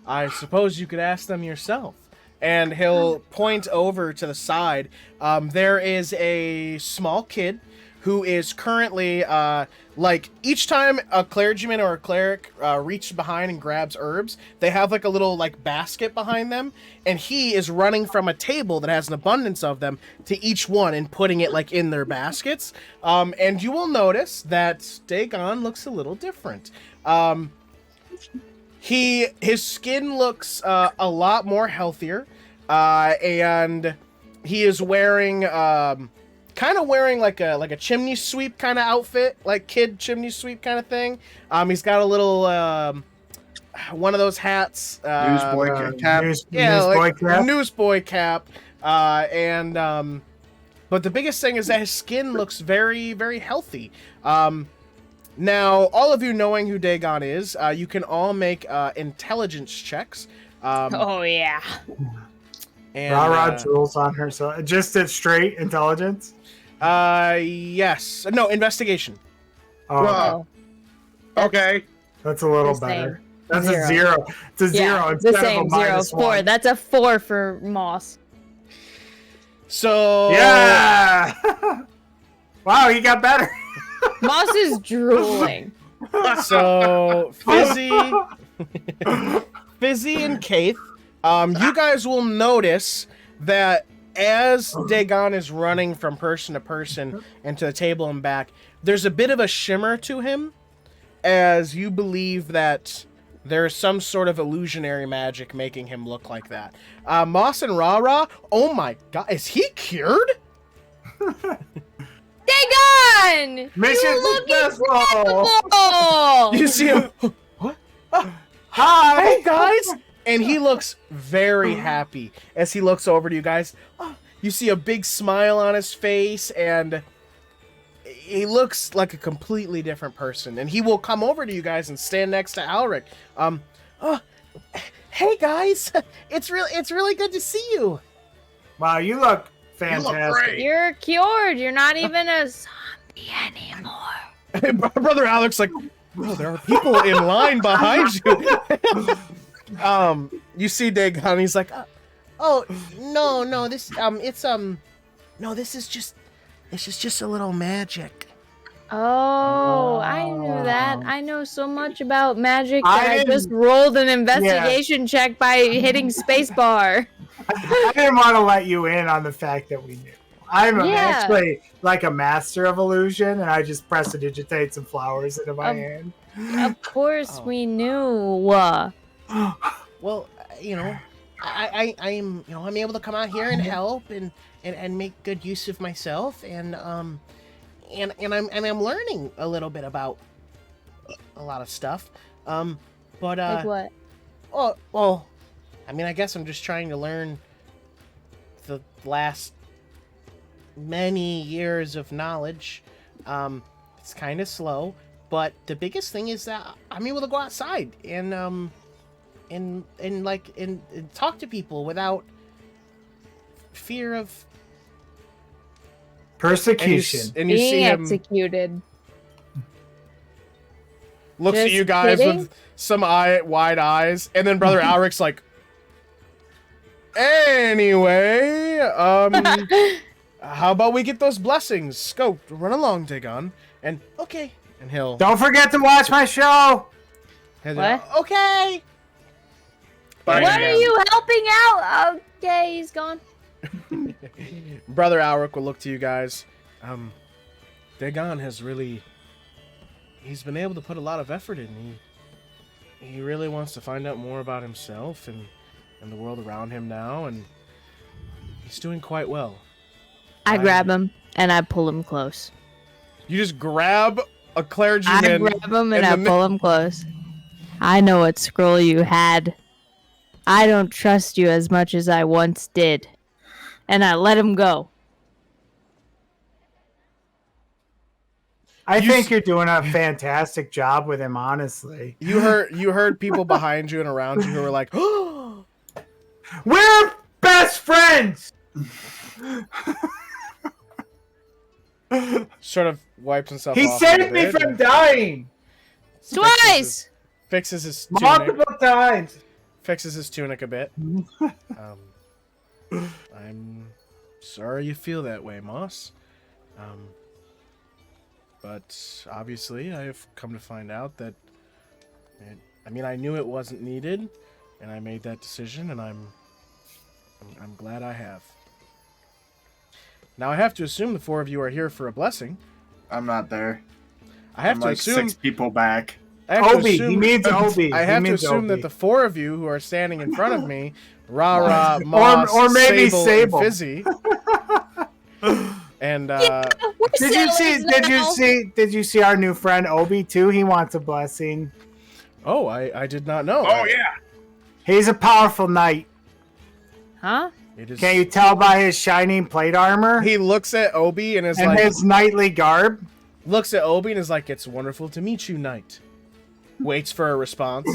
I suppose you could ask them yourself. And he'll point over to the side. There is a small kid who is currently, like, each time a clergyman or a cleric reaches behind and grabs herbs, they have, like, a little, like, basket behind them, and he is running from a table that has an abundance of them to each one and putting it, like, in their baskets. And you will notice that Dagon looks a little different. His skin looks a lot more healthier, and he is wearing kind of wearing like a chimney sweep kind of outfit, like kid chimney sweep kind of thing. He's got a little one of those hats, Newsboy cap. Newsboy cap. newsboy cap, and but the biggest thing is that his skin looks very, very healthy. Now, all of you knowing who Dagon is, you can all make intelligence checks. Oh, yeah. And, RaRa drools on her, so just at straight intelligence. yes. No, investigation. Oh, Wow. Okay. that's a little The better. same. That's Zero. a 0. It's a 0 Yeah, instead the same of a minus 4. 1. That's a 4 for Moss. So Yeah. Wow, he got better. Moss is drooling. So Fizzi and Kayth, you guys will notice that as Dagon is running from person to person and to the table and back, there's a bit of a shimmer to him, as you believe that there is some sort of illusionary magic making him look like that. Moss and RaRa, oh my god, is he cured? Dagon! Mission You look successful! incredible! You see him, what? Hi. Hey guys! And he looks very happy as he looks over to you guys. Oh, you see a big smile on his face, and he looks like a completely different person. And he will come over to you guys and stand next to Alaric. Oh, hey guys! It's really good to see you. Wow, you look fantastic. great. You're cured. You're not even a zombie anymore. Brother Alec's like, bro, there are people in line behind you. You see Dagon, he's like, oh, no, this is just a little magic. Oh, I knew that. I know so much about magic I that I didn't- just rolled an investigation check by hitting spacebar. I didn't want to let you in on the fact that we knew. I'm Yeah. actually like a master of illusion, and I just prestidigitate some flowers into my hand. Of course Oh. we knew. Well, I'm able to come out here and help and make good use of myself, and I'm learning a little bit about a lot of stuff. But Like what? oh, well, I mean, I guess I'm just trying to learn the last many years of knowledge. It's kind of slow, but the biggest thing is that I'm able to go outside and talk to people without fear of Persecution. And you see Being him executed. looks at Just you guys kidding? with some wide eyes, and then Brother Alaric's like, anyway, how about we get those blessings? Go, run along, Dagon. And okay, and he'll Don't forget to watch my show. he'll- What? Okay. Fine. What are you helping out? Okay, he's gone. Brother Alric will look to you guys. Dagon has really... He's been able to put a lot of effort in. He really wants to find out more about himself and the world around him now, and he's doing quite well. I grab him and I pull him close. You just grab a clergyman. I grab him and I pull him close. I know what scroll you had. I don't trust you as much as I once did. And I let him go. I think you're doing a fantastic job with him, honestly. You heard people behind you and around you who were like, "Oh, we're best friends!" Sort of wipes himself He off. saved me from dying! Twice! Fixes his tunic. Multiple times! Fixes his tunic a bit. I'm sorry you feel that way, Moss. But obviously I have come to find out that... I knew it wasn't needed, and I made that decision, and I'm glad I have. Now I have to assume the four of you are here for a blessing. I'm not there. I have I'm to like assume... 6 people back. Obi, he means Obi. I have to assume that the four of you who are standing in front of me, RaRa, Moss, or maybe Sable, Sable. and Fizzi, and Did you see our new friend Obi too? He wants a blessing. oh, I did not know. Oh yeah. He's a powerful knight. Huh? It is... Can you tell by his shining plate armor He looks at Obi and is and like, his knightly garb? looks at Obi and is like, "It's wonderful to meet you, knight." Waits for a response.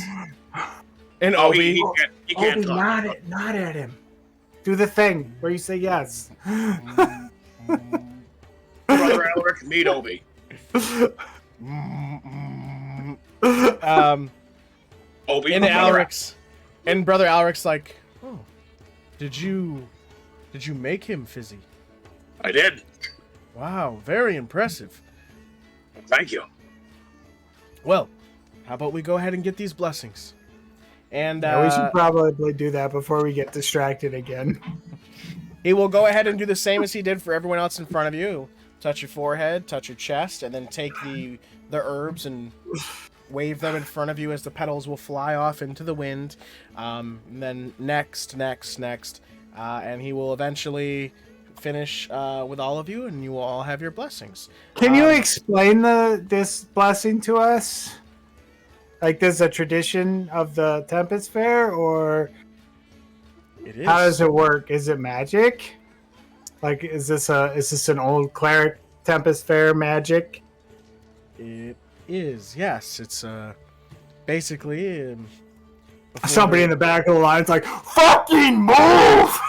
And Oh, Obi, he can't Obi, talk. nod at him. Do the thing where you say yes. Brother Alric, meet Obi. Obi. and Alric's, and Brother Alric's like, "Oh, did you make him, Fizzi? I did. Wow, very impressive. Thank you. Well, how about we go ahead and get these blessings?" And Yeah, we should probably do that before we get distracted again. he will go ahead and do the same as he did for everyone else in front of you. Touch your forehead, touch your chest, and then take the herbs and wave them in front of you as the petals will fly off into the wind. And then next, and he will eventually finish with all of you, and you will all have your blessings. Can you explain this blessing to us? Like, this is a tradition of the Tempest Fair, or It is. how does it work? Is it magic? Like, is this an old cleric Tempest Fair magic? It is. Yes, it's basically. Somebody in the back of the line's like, "Fucking move!"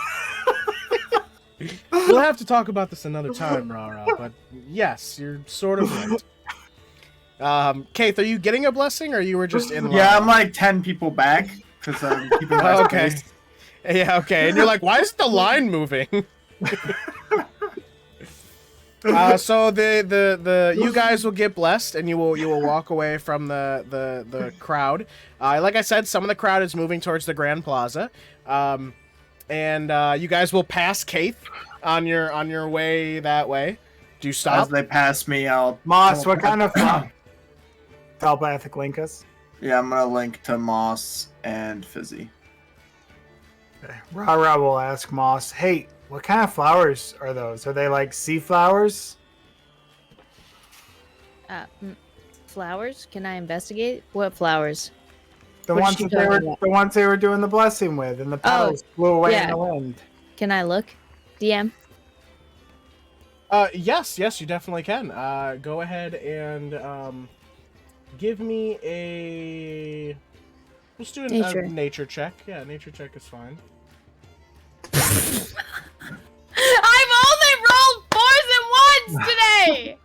We'll have to talk about this another time, RaRa. But yes, you're sort of right. Kayth, are you getting a blessing, or you were just in line? Yeah, I'm like 10 people back because I'm keeping my Okay. space. Yeah, okay. And you're like, why is the line moving? So the you guys will get blessed, and you will walk away from the crowd. Like I said, some of the crowd is moving towards the Grand Plaza, and you guys will pass Kayth on your way that way. Do you stop? As they pass me, I'll... Moss, what kind of telepathic link us? Yeah, I'm gonna link to Moss and Fizzi. Okay. RaRa will ask Moss, "Hey, what kind of flowers are those? Are they like sea flowers?" Flowers? Can I investigate? What flowers? The What ones is she that they talking were about? the ones they were doing the blessing with, and the petals blew away yeah. in the wind. Can I look? DM? Yes, you definitely can. Go ahead and give me a. Let's do Nature. a nature check. Yeah, nature check is fine. I've only rolled 4s and 1s today!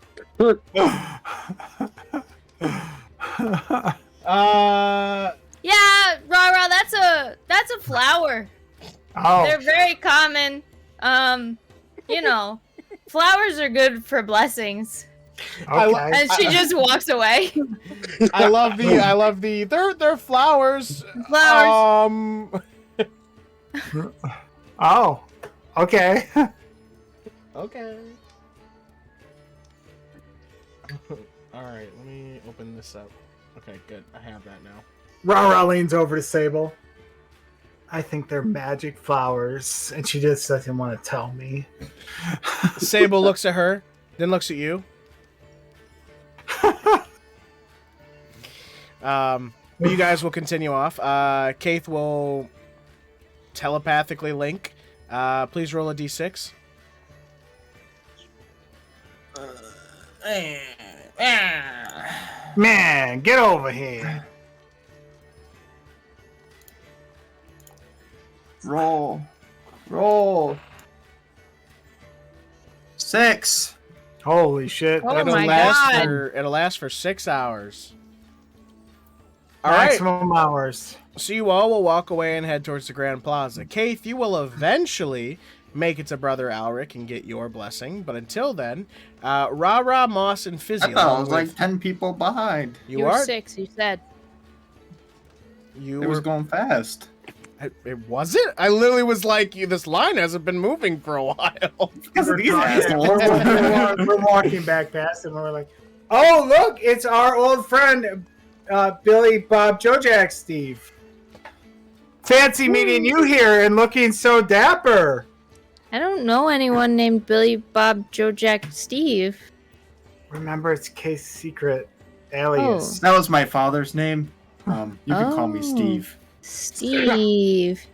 Yeah, RaRa, that's a flower. Oh, They're very common. You know, flowers are good for blessings. okay. And she just walks away. I love the. They're flowers. Flowers. Oh, okay. Okay. All right, let me open this up. Okay, good. I have that now. RaRa leans over to Sable. I think they're magic flowers, and she just doesn't want to tell me. Sable looks at her, then looks at you. But you guys will continue off. Kayth will telepathically link. Please roll a d6. Man, get over here. Roll. 6. Holy shit. Oh my God. It'll last for 6 hours. All right. Maximum hours. So you all will walk away and head towards the Grand Plaza. Kayth, you will eventually make it to Brother Alric and get your blessing. But until then, RaRa, Moss, and Fizzi. I thought I was like 10 people behind. You were 6, you said. You It was going fast. It wasn't? I literally was like, this line hasn't been moving for a while. Because of these assholes. We're walking back past him and we're like, oh, look, it's our old friend, Billy Bob Jojak Steve. Fancy meeting you here and looking so dapper. I don't know anyone named Billy Bob Jojak Steve. Remember, it's Kayth's secret alias. That was my father's name. You can call me Steve. Steve.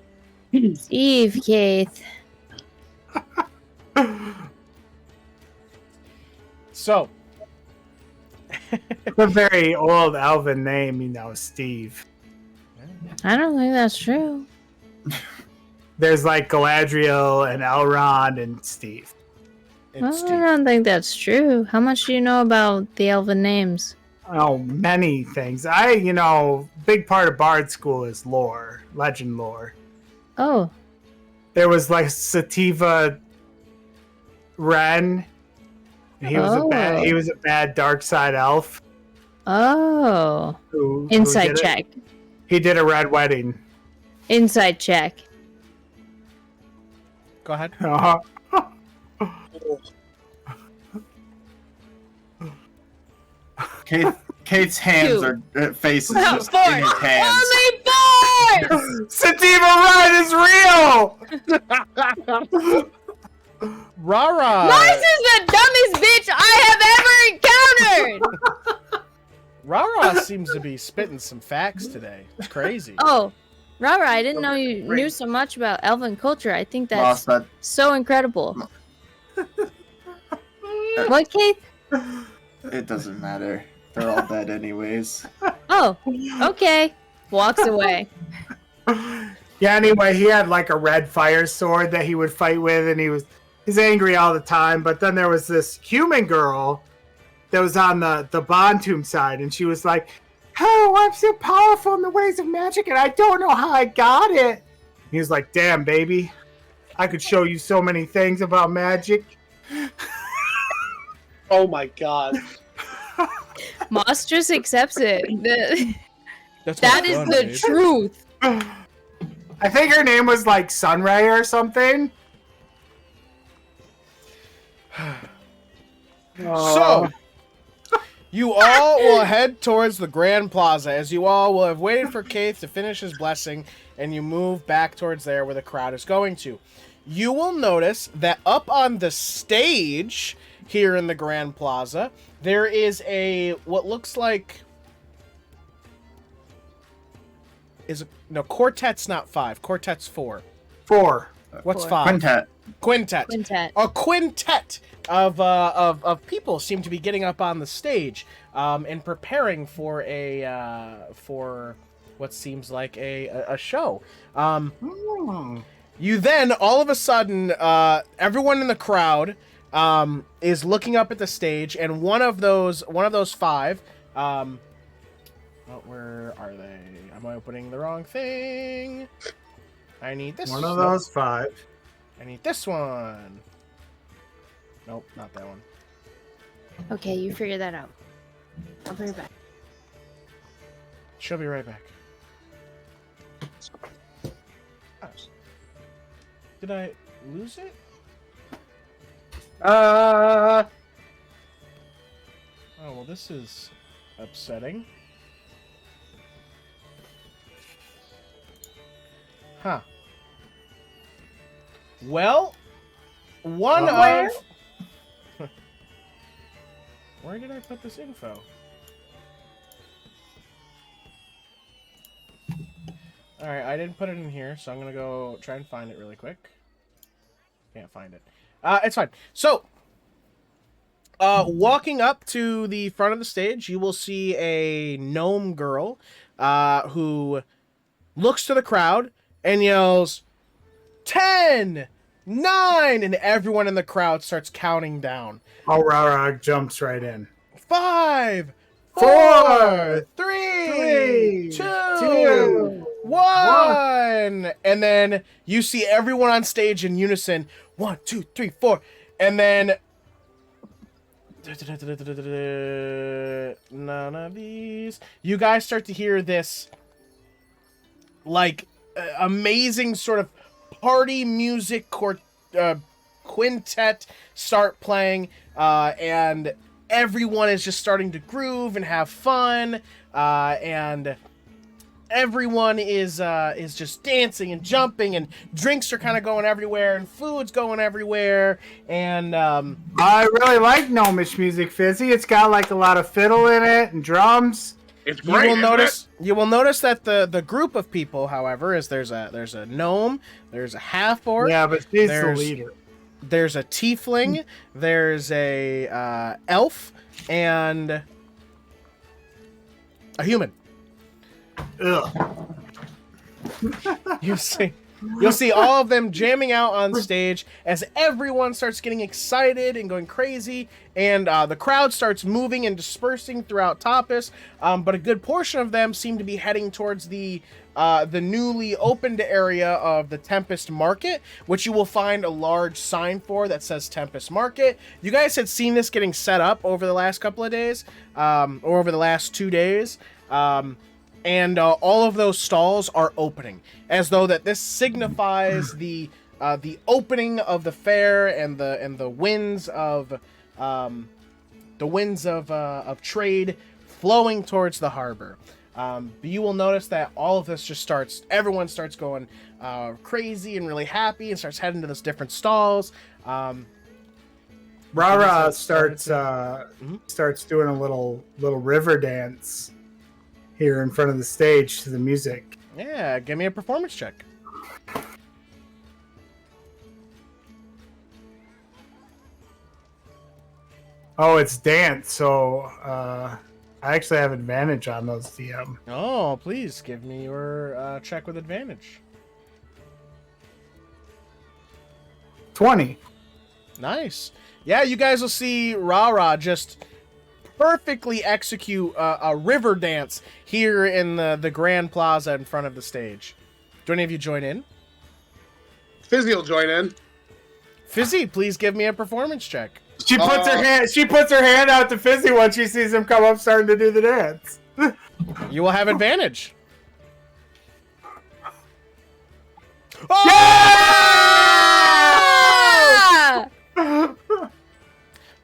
Steve Kayth. So. It's a very old elven name, you know, Steve. I don't think that's true. There's like Galadriel and Elrond and Steve. And I Steve. don't think that's true. How much do you know about the elven names? Oh, many things. Big part of Bard School is lore, legend lore. Oh. There was like Sativa Ren. He was a bad dark side elf. Oh. Who Inside did it. check. He did a red wedding. Inside check. Go ahead. Kate's hands face is just Four. in his hands. Only 4! Sativa Ren is real! RaRa! Mars is the dumbest bitch I have ever encountered! RaRa seems to be spitting some facts today. It's crazy. Oh, RaRa, I didn't know you knew so much about elven culture. I think that's Lost that. so incredible. What, Kayth? It doesn't matter. They're all dead anyways. Oh, okay. Walks away. Yeah, anyway, he had like a red fire sword that he would fight with, and he's angry all the time. But then there was this human girl that was on the Bontomb side, and she was like, oh, I'm so powerful in the ways of magic, and I don't know how I got it. He was like, damn, baby, I could show you so many things about magic. Oh my god. Moss just accepts it. That's That what's is fun, the dude. truth. I think her name was like Sunray or something. So, you all will head towards the Grand Plaza as you all will have waited for Kayth to finish his blessing, and you move back towards there where the crowd is going to. You will notice that up on the stage here in the Grand Plaza, there is what looks like quartet's not 5, quartet's 4. 4. What's 4. 5? Quintet. Quintet. A quintet of people seem to be getting up on the stage and preparing for for what seems like a show. You then all of a sudden everyone in the crowd is looking up at the stage, and one of those 5 where are they? Am I opening the wrong thing? I need this One of those 5. I need this one. Nope, not that one. Okay, you figure that out. I'll bring it back. She'll be right back. Did I lose it? Uh, Oh, well, this is upsetting. Huh. Well, one Where? of... Where did I put this info? Alright, I didn't put it in here, so I'm gonna go try and find it really quick. Can't find it. It's fine. So, walking up to the front of the stage, you will see a gnome girl who looks to the crowd and yells, 10, 9, and everyone in the crowd starts counting down. Oh, RaRa jumps right in. 5, 4, Four, 3, 2, two, 1. And then you see everyone on stage in unison. 1, 2, 3, 4. And then none of these. You guys start to hear this like amazing sort of party music quintet start playing, and everyone is just starting to groove and have fun, and everyone is just dancing and jumping, and drinks are kind of going everywhere, and food's going everywhere, and I really like gnomish music, Fizzy. It's got like a lot of fiddle in it and drums. it's you great. will isn't notice that the group of people, however, is there's a gnome, there's a half orc, Yeah, but she's the there's- leader. there's a tiefling, there's a elf, and a human. Ugh. You'll see all of them jamming out on stage as everyone starts getting excited and going crazy, and the crowd starts moving and dispersing throughout Tapas. But a good portion of them seem to be heading towards the newly opened area of the Tempest Market, which you will find a large sign for that says Tempest Market. You guys had seen this getting set up over the last couple of days, or over the last 2 days. And all of those stalls are opening, as though that this signifies the opening of the fair and the winds of trade flowing towards the harbor. But you will notice that all of this just everyone starts going crazy and really happy and starts heading to those different stalls. RaRa started starts doing a little river dance here in front of the stage to the music. Yeah, give me a performance check. Oh, it's dance, so I actually have advantage on those, DM. Oh, please give me your check with advantage. 20. Nice. Yeah, you guys will see RaRa just perfectly execute a river dance here in the Grand Plaza in front of the stage. Do any of you join in? Fizzi will join in. Fizzi, please give me a performance check. She puts her hand out to Fizzy when she sees him come up starting to do the dance. You will have advantage. Ah!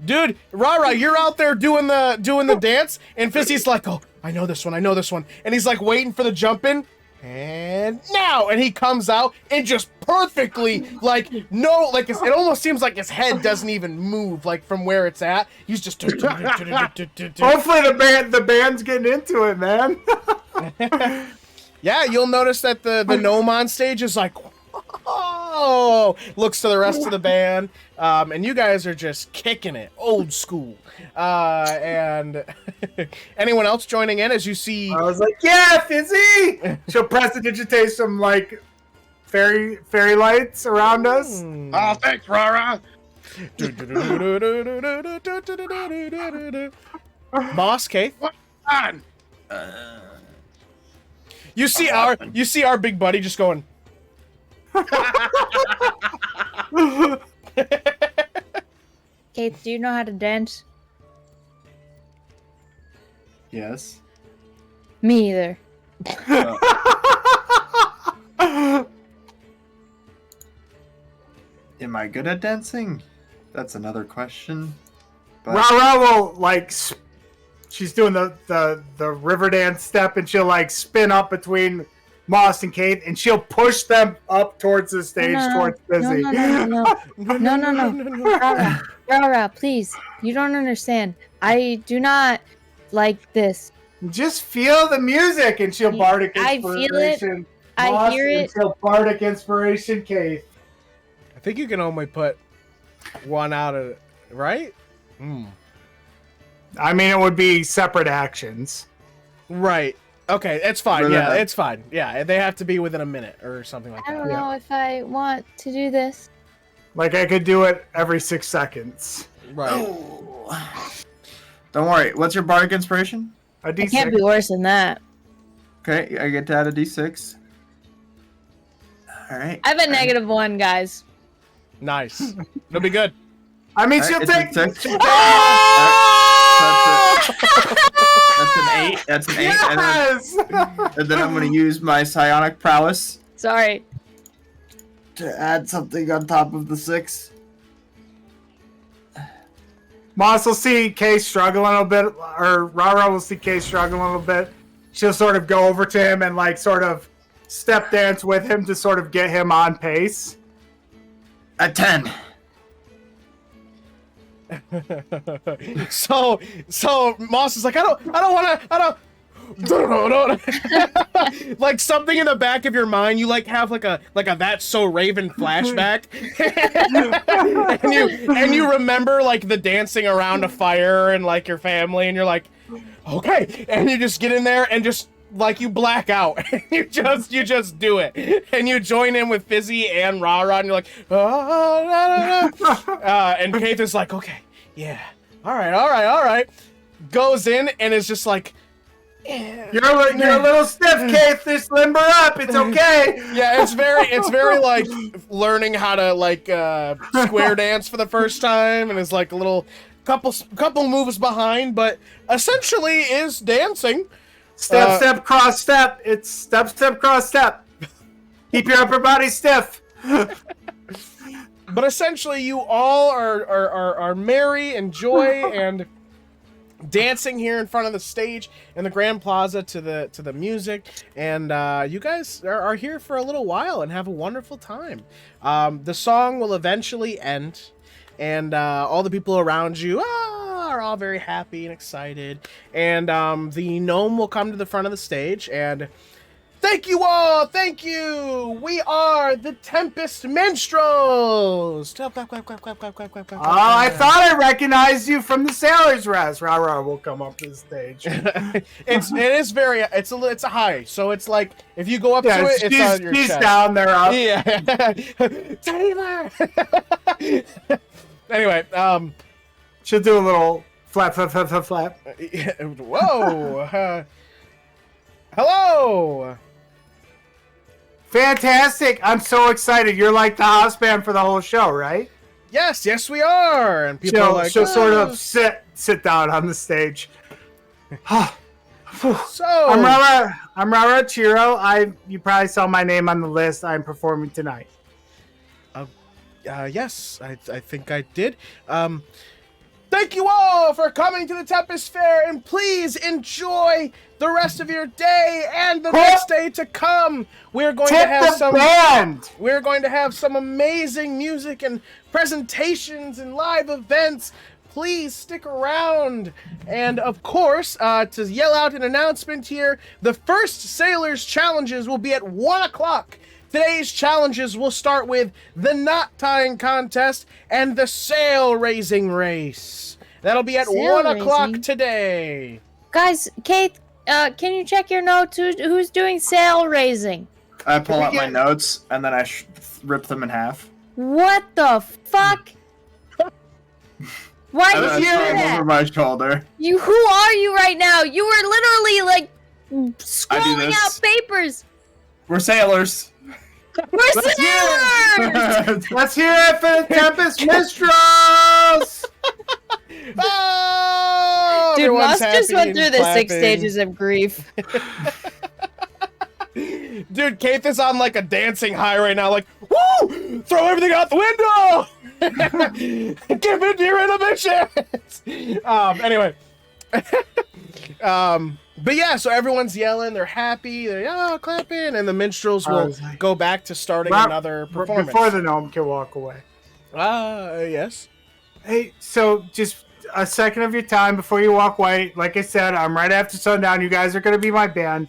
Dude, RaRa, you're out there doing the dance, and Fizzy's like, oh, I know this one, and he's like waiting for the jump in, and now, and he comes out and just perfectly, it almost seems like his head doesn't even move, like from where it's at. He's just. Hopefully the band's getting into it, man. Yeah, you'll notice that the gnome on stage is like, oh, looks to the rest of the band, and you guys are just kicking it, old school. And anyone else joining in as you see? I was like, yeah, Fizzy! She'll prestidigitate some, like, fairy lights around us. Oh, thanks, RaRa. Boss, Kayth. What on? You see our big buddy just going. Kayth, do you know how to dance? Yes. Me either. Am I good at dancing? That's another question. But RaRa will like she's doing the river dance step, and she'll like spin up between Moss and Kayth, and she'll push them up towards the stage towards Fizzi. No. RaRa, please. You don't understand. I do not like this. Just feel the music, and she'll bardic I inspiration. feel it. I Moss, hear and it. she'll bardic inspiration, Kayth. I think you can only put one out of right. I mean, it would be separate actions. Right. Okay, it's fine. Really? Yeah, it's fine. Yeah, they have to be within a minute or something like I that. don't know if I want to do this. Like I could do it every 6 seconds. Right. don't worry. What's your bardic inspiration? A It D6. can't be worse than that. Okay, I get to add a d6. All right. I have a -1, guys. Nice. It'll be good. I mean, All she'll right, take. it's a six. she'll That's an 8. That's an 8. Yes! And then I'm going to use my psionic prowess Sorry. to add something on top of the 6. Moss will see Kay struggling a bit, or RaRa will see Kay struggling a little bit. She'll sort of go over to him and like sort of step dance with him to sort of get him on pace. A 10. so Moss is like, I don't like something in the back of your mind, you like have like a That's So Raven flashback. and you remember like the dancing around a fire and like your family, and you're like, okay, and you just get in there and just like you black out. you just do it, and you join in with Fizzi and RaRa, and you're like, and Kayth is like, okay, yeah, all right, goes in and is just like, You're a little stiff, Kayth. Just limber up. It's okay. yeah, it's very like learning how to like square dance for the first time, and is like a little couple moves behind, but essentially is dancing. Step, step, cross, step. It's step, step, cross, step. Keep your upper body stiff. But essentially, you all are merry and joy and dancing here in front of the stage in the Grand Plaza to the music, and you guys are here for a little while and have a wonderful time. The song will eventually end, and all the people around you are all very happy and excited, and the gnome will come to the front of the stage and thank you all, thank you. We are the Tempest Minstrels. Clap, clap, clap, clap, clap, clap, clap, clap, clap. Oh, I thought I recognized you from the Sailor's Rest. RaRa will come up to the stage. It's a high, so it's like if you go up to it, it's on your she's chest. down there up. Yeah. Taylor. Anyway, She'll do a little flap, flap, flap, flap, flap. whoa. Hello. Fantastic. I'm so excited. You're like the house band for the whole show, right? Yes, we are. And people are like, she'll sort "Oh." of sit down on the stage. So I'm RaRa Chiro. You probably saw my name on the list. I'm performing tonight. Yes, I think I did. Thank you all for coming to the Tempest Fair, and please enjoy the rest of your day and the next day to come. We're going to have some band. We're going to have some amazing music and presentations and live events. Please stick around. And of course, to yell out an announcement here, the first Sailors Challenges will be at 1 o'clock. Today's challenges will start with the knot tying contest and the sail raising race. That'll be at Sail 1 o'clock raising? today. Guys, Kayth, can you check your notes? Who's doing sail raising? I pull out my notes and then I rip them in half. What the fuck? Why I did you do throw them over that? my shoulder. Who are you right now? You were literally like scrolling this. out papers. We're sailors. We're sailors! Let's hear it for the Tempest Minstrels. Oh, Dude, everyone's Moss just happy went and through the 6 clapping. stages of grief. Dude, Kayth is on like a dancing high right now, like, Woo! Throw everything out the window! Give in to your inhibitions! Anyway. But yeah, so everyone's yelling, they're happy, they're clapping, and the minstrels will go back to starting another performance. Before the gnome can walk away. Yes. Hey, so just a second of your time before you walk away. Like I said, I'm right after sundown. You guys are going to be my band.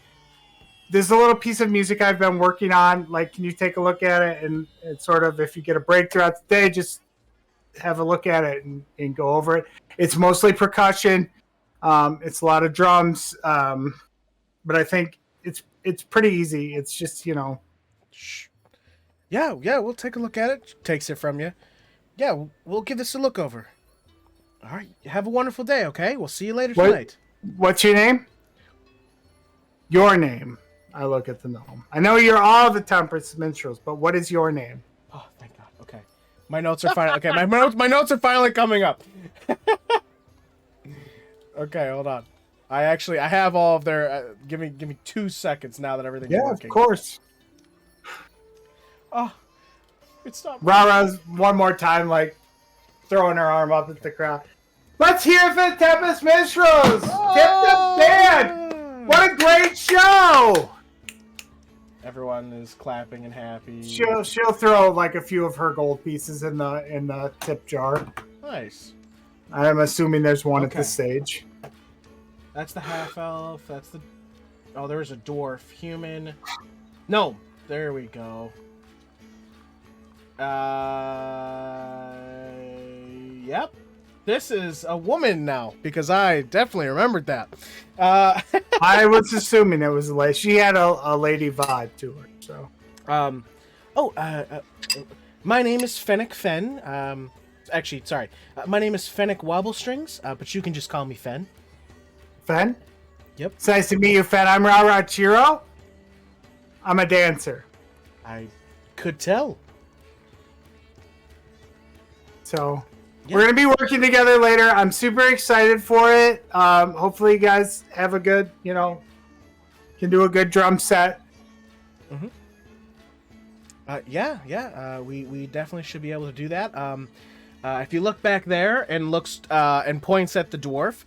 There's a little piece of music I've been working on. Like, can you take a look at it? And sort of, if you get a break throughout the day, just have a look at it and go over it. It's mostly percussion. It's a lot of drums. But I think it's pretty easy. It's just, Yeah, we'll take a look at it. Takes it from you. Yeah, we'll give this a look over. All right, have a wonderful day, okay? We'll see you later tonight. What's your name? Your name. I look at the gnome. I know you're all the Tempest minstrels, but what is your name? Oh, thank God. Okay, my notes are finally my notes are finally coming up. Okay, hold on. I have all of their. Give me 2 seconds now that everything's working. Of course. Oh, it's not. RaRa's one more time, like throwing her arm up at the crowd. Let's hear it for the Tempest Minstrels! Get the band! What a great show! Everyone is clapping and happy. She'll throw like a few of her gold pieces in the tip jar. Nice. I'm assuming there's one at the stage. That's the half elf. That's the. Oh, there's a dwarf. Human. No. There we go. Yep. This is a woman now because I definitely remembered that. I was assuming it was a lady. She had a lady vibe to her. So. My name is Fennec Fen. Actually, sorry. My name is Fennec Wobblestrings, but you can just call me Fen. Fen? Yep. It's nice to meet you, Fen. I'm RaRa Chiro. I'm a dancer. I could tell. So, we're going to be working together later. I'm super excited for it. Hopefully you guys have a good, can do a good drum set. Mm-hmm. We definitely should be able to do that. If you look back there and and points at the dwarf,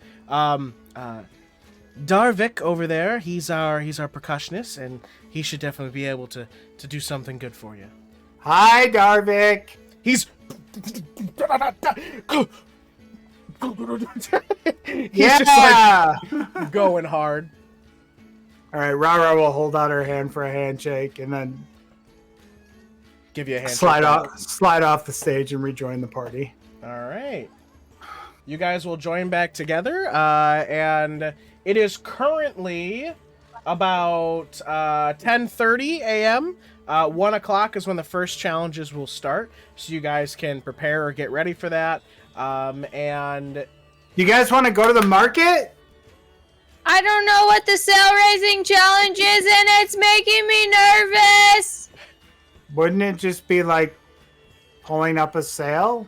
Darvik over there, he's our percussionist, and he should definitely be able to do something good for you. Hi, Darvik. He's just like going hard. All right, RaRa will hold out her hand for a handshake, and then give you a handshake. Slide off the stage and rejoin the party. All right. You guys will join back together, and it is currently about 10:30 a.m. 1 o'clock is when the first challenges will start, so you guys can prepare or get ready for that. And you guys want to go to the market? I don't know what the sale raising challenge is, and it's making me nervous. Wouldn't it just be like pulling up a sale?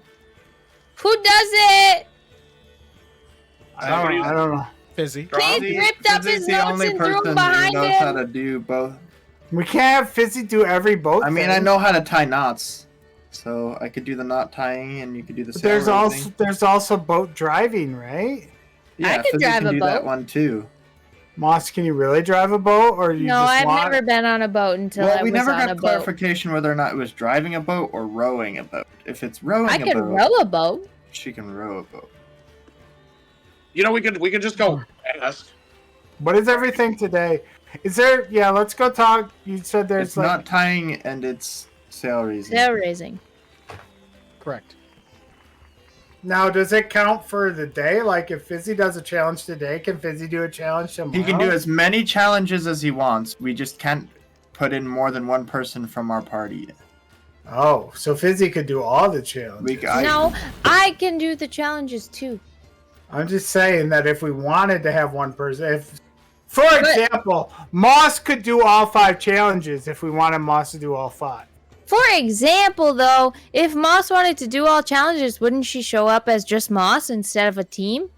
Who does it? I don't know. Fizzi. Kayth ripped up his notes and threw them behind knows him. how to do both. We can't have Fizzi do every boat. I mean, I know how to tie knots, so I could do the knot tying, and you could do the. There's also boat driving, right? Yeah, I could Fizzi drive can a do that boat. one too. Moss, can you really drive a boat, or you No, just I've want... never been on a boat until I we was never on got a boat. clarification whether or not it was driving a boat or rowing a boat. If it's rowing I a can boat, row a boat. she can row a boat. We could just go ask. What is everything today? Is there? Yeah, let's go talk. You said there's It's like not tying, and it's sail raising. Sail raising. Correct. now. Does it count for the day? Like if Fizzi does a challenge today, can Fizzi do a challenge tomorrow? He can do as many challenges as he wants. We just can't put in more than one person from our party. Oh, so Fizzi could do all the challenges. No, I can do the challenges too. I'm just saying that if we wanted to have one person, for example, Moss could do all 5 challenges if we wanted Moss to do all 5. For example, though, if Moss wanted to do all challenges, wouldn't she show up as just Moss instead of a team?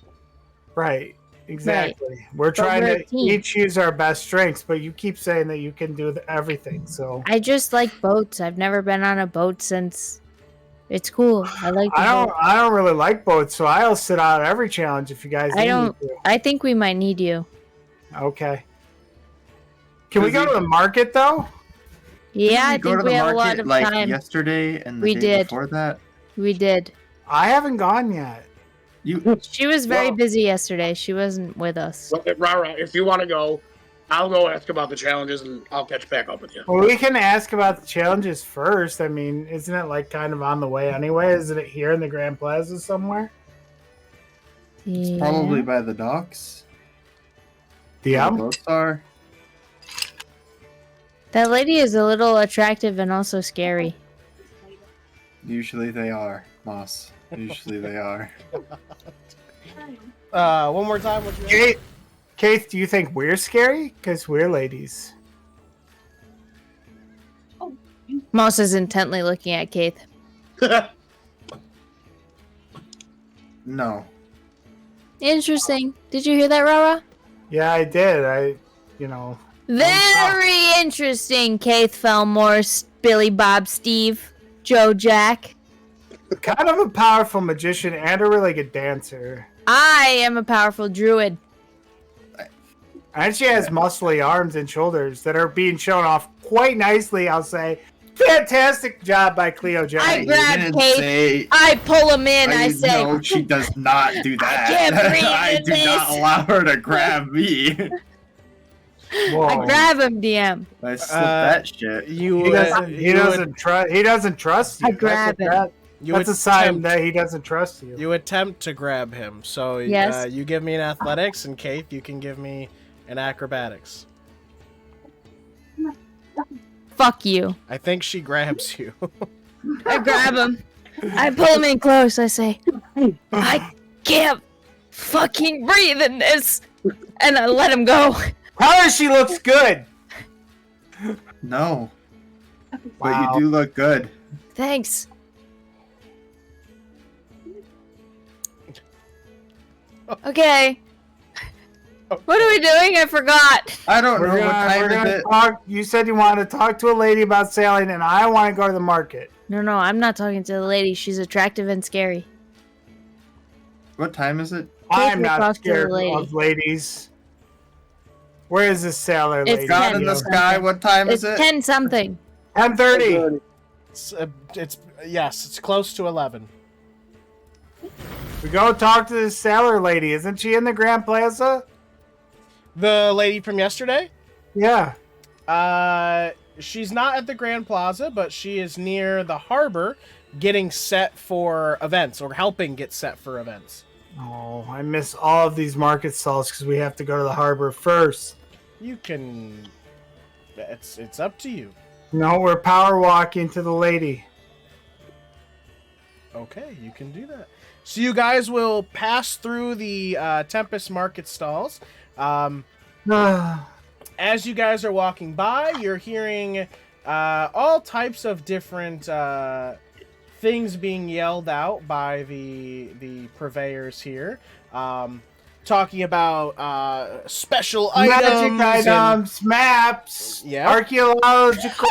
Right. Exactly. We're trying to each use our best strengths, but you keep saying that you can do everything. So I just like boats. I've never been on a boat since. It's cool. I like. I don't really like boats, so I'll sit out every challenge if you guys need me to. I think we might need you. Okay. Can we go to the market though? Yeah, I think we have a lot of time. Yesterday and the day before that. We did. I haven't gone yet. She was very busy yesterday. She wasn't with us. Well, RaRa, if you want to go, I'll go ask about the challenges and I'll catch back up with you. Well, we can ask about the challenges first. I mean, isn't it like kind of on the way anyway? Isn't it here in the Grand Plaza somewhere? It's probably by the docks. The boats are. That lady is a little attractive and also scary. Usually they are, Moss. Usually they are. One more time. Kayth, do you think we're scary? Because we're ladies. Moss is intently looking at Kayth. No. Interesting. Did you hear that, RaRa? Yeah, I did. Very interesting, Kayth, Felmor, Billy Bob Steve, Joe Jack. Kind of a powerful magician and a really good dancer. I am a powerful druid. And she has muscly arms and shoulders that are being shown off quite nicely, I'll say. Fantastic job by Cleo Jones. I grab Kayth. I pull him in. I say, no, she does not do that. I can't breathe I in do this. not allow her to grab me. Whoa. I grab him, DM. I slip that shit. He doesn't trust you. I grab him. That's a sign that he doesn't trust you. You attempt to grab him. So Yes. you give me an athletics, and Kayth, you can give me an acrobatics. Fuck you. I think she grabs you. I grab him. I pull him in close. I say, I can't fucking breathe in this. And I let him go. Tell her she looks good. No. Wow. But you do look good. Thanks. Okay. What are we doing? I forgot. I don't know what time is it. You said you wanted to talk to a lady about sailing, and I want to go to the market. No, I'm not talking to the lady. She's attractive and scary. What time is it? I'm will not talk to the scared lady. of ladies. Where is this sailor It's lady? God in the sky. What time It's is it? 10 something. 10:30. It's close to 11. We go talk to this sailor lady. Isn't she in the Grand Plaza? The lady from yesterday? Yeah. She's not at the Grand Plaza, but she is near the harbor getting set for events, or helping get set for events. Oh, I miss all of these market stalls because we have to go to the harbor first. You can... It's up to you. No, we're power walking to the lady. Okay, you can do that. So you guys will pass through the Tempest Market stalls. As you guys are walking by, you're hearing all types of different things being yelled out by the purveyors here. Talking about special Magic items, maps, archaeological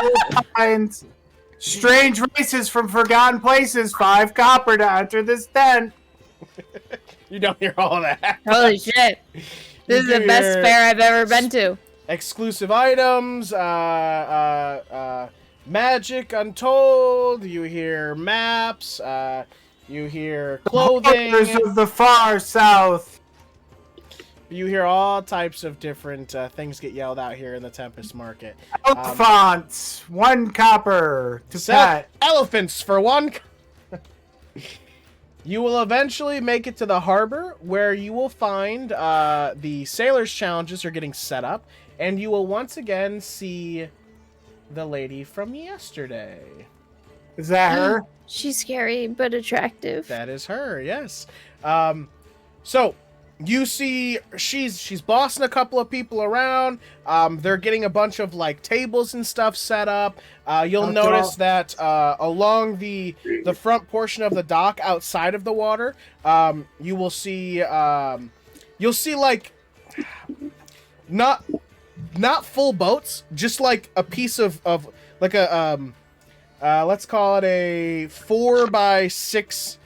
finds, strange races from forgotten places, 5 copper to enter this tent. You don't hear all that. Holy shit. This is the best fair I've ever been to. Exclusive items, magic untold, you hear maps, you hear clothing. Wonders of the far south. You hear all types of different things get yelled out here in the Tempest Market. Elephants, 1 copper to pet. Elephants for 1. You will eventually make it to the harbor, where you will find the sailors' challenges are getting set up, and you will once again see the lady from yesterday. Is that her? She's scary but attractive. That is her, yes. So you see she's bossing a couple of people around. They're getting a bunch of like tables and stuff set up. You'll notice that along the front portion of the dock outside of the water, you will see you'll see like not full boats, just like a piece of like a let's call it a 4x6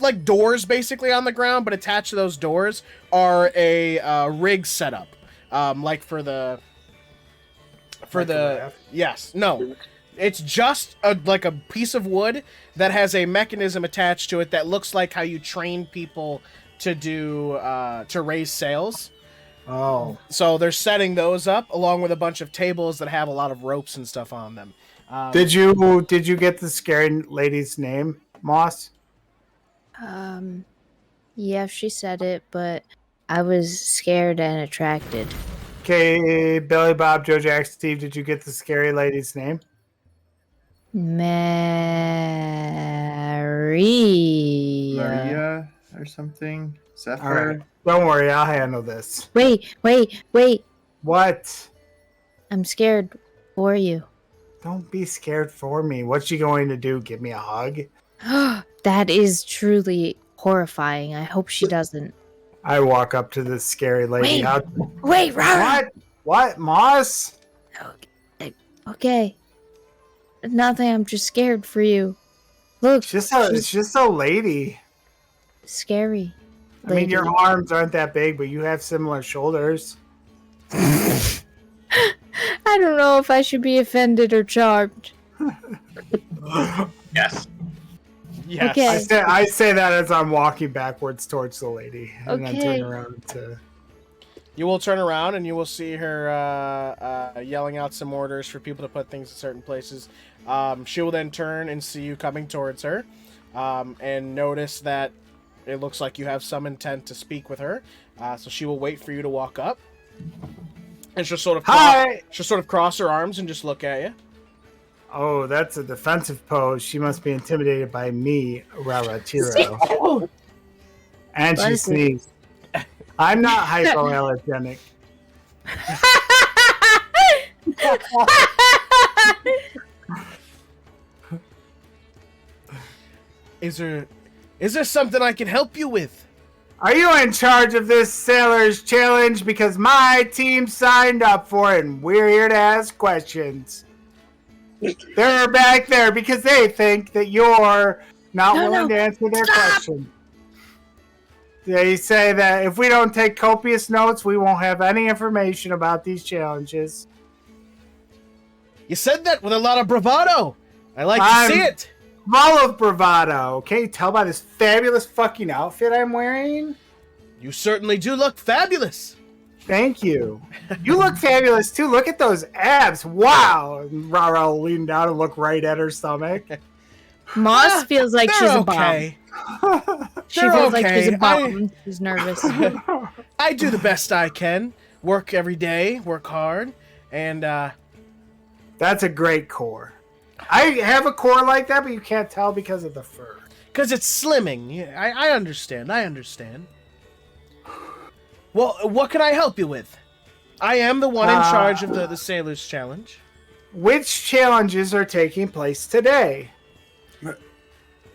like doors basically on the ground, but attached to those doors are a rig setup, like for the yes, no, it's just like a piece of wood that has a mechanism attached to it that looks like how you train people to do to raise sails. Oh. So they're setting those up along with a bunch of tables that have a lot of ropes and stuff on them. Did you get the scary lady's name, Moss? Yeah, she said it, but I was scared and attracted. Okay, Billy Bob, Joe Jack, Steve, did you get the scary lady's name? Maria or something. Zephyr. All right. Don't worry, I'll handle this. Wait. What? I'm scared for you. Don't be scared for me. What's she going to do? Give me a hug? That is truly horrifying. I hope she doesn't. I walk up to this scary lady. Wait, RaRa! What, Moss? Okay. Nothing, I'm just scared for you. Look, It's just a lady. scary. I mean, your arms aren't that big, but you have similar shoulders. I don't know if I should be offended or charmed. Yes. Yes. Okay. I say that as I'm walking backwards towards the lady, and then Okay. turn around to. You will turn around and you will see her yelling out some orders for people to put things in certain places. She will then turn and see you coming towards her, and notice that it looks like you have some intent to speak with her. So she will wait for you to walk up, and she'll sort of cross her arms and just look at you. Oh, that's a defensive pose. She must be intimidated by me, RaRa Chiro. And she sneezed. I'm not hypoallergenic. Is there something I can help you with? Are you in charge of this Sailor's Challenge? Because my team signed up for it, and we're here to ask questions. They're back there because they think that you're not willing to answer their question. They say that if we don't take copious notes, we won't have any information about these challenges. You said that with a lot of bravado. I like to see it. Full of bravado. Can you tell by this fabulous fucking outfit I'm wearing? You certainly do look fabulous. Thank you. You look fabulous too. Look at those abs. Wow. And RaRa will lean down and look right at her stomach. Moss feels like she's a okay. bomb. She They're feels like she's okay. a bomb. She's nervous. I do the best I can. Work every day, work hard, and That's a great core. I have a core like that, but you can't tell because of the fur. because it's slimming. Yeah, I understand. I understand. Well, what can I help you with? I am the one in charge of the Sailor's Challenge. Which challenges are taking place today?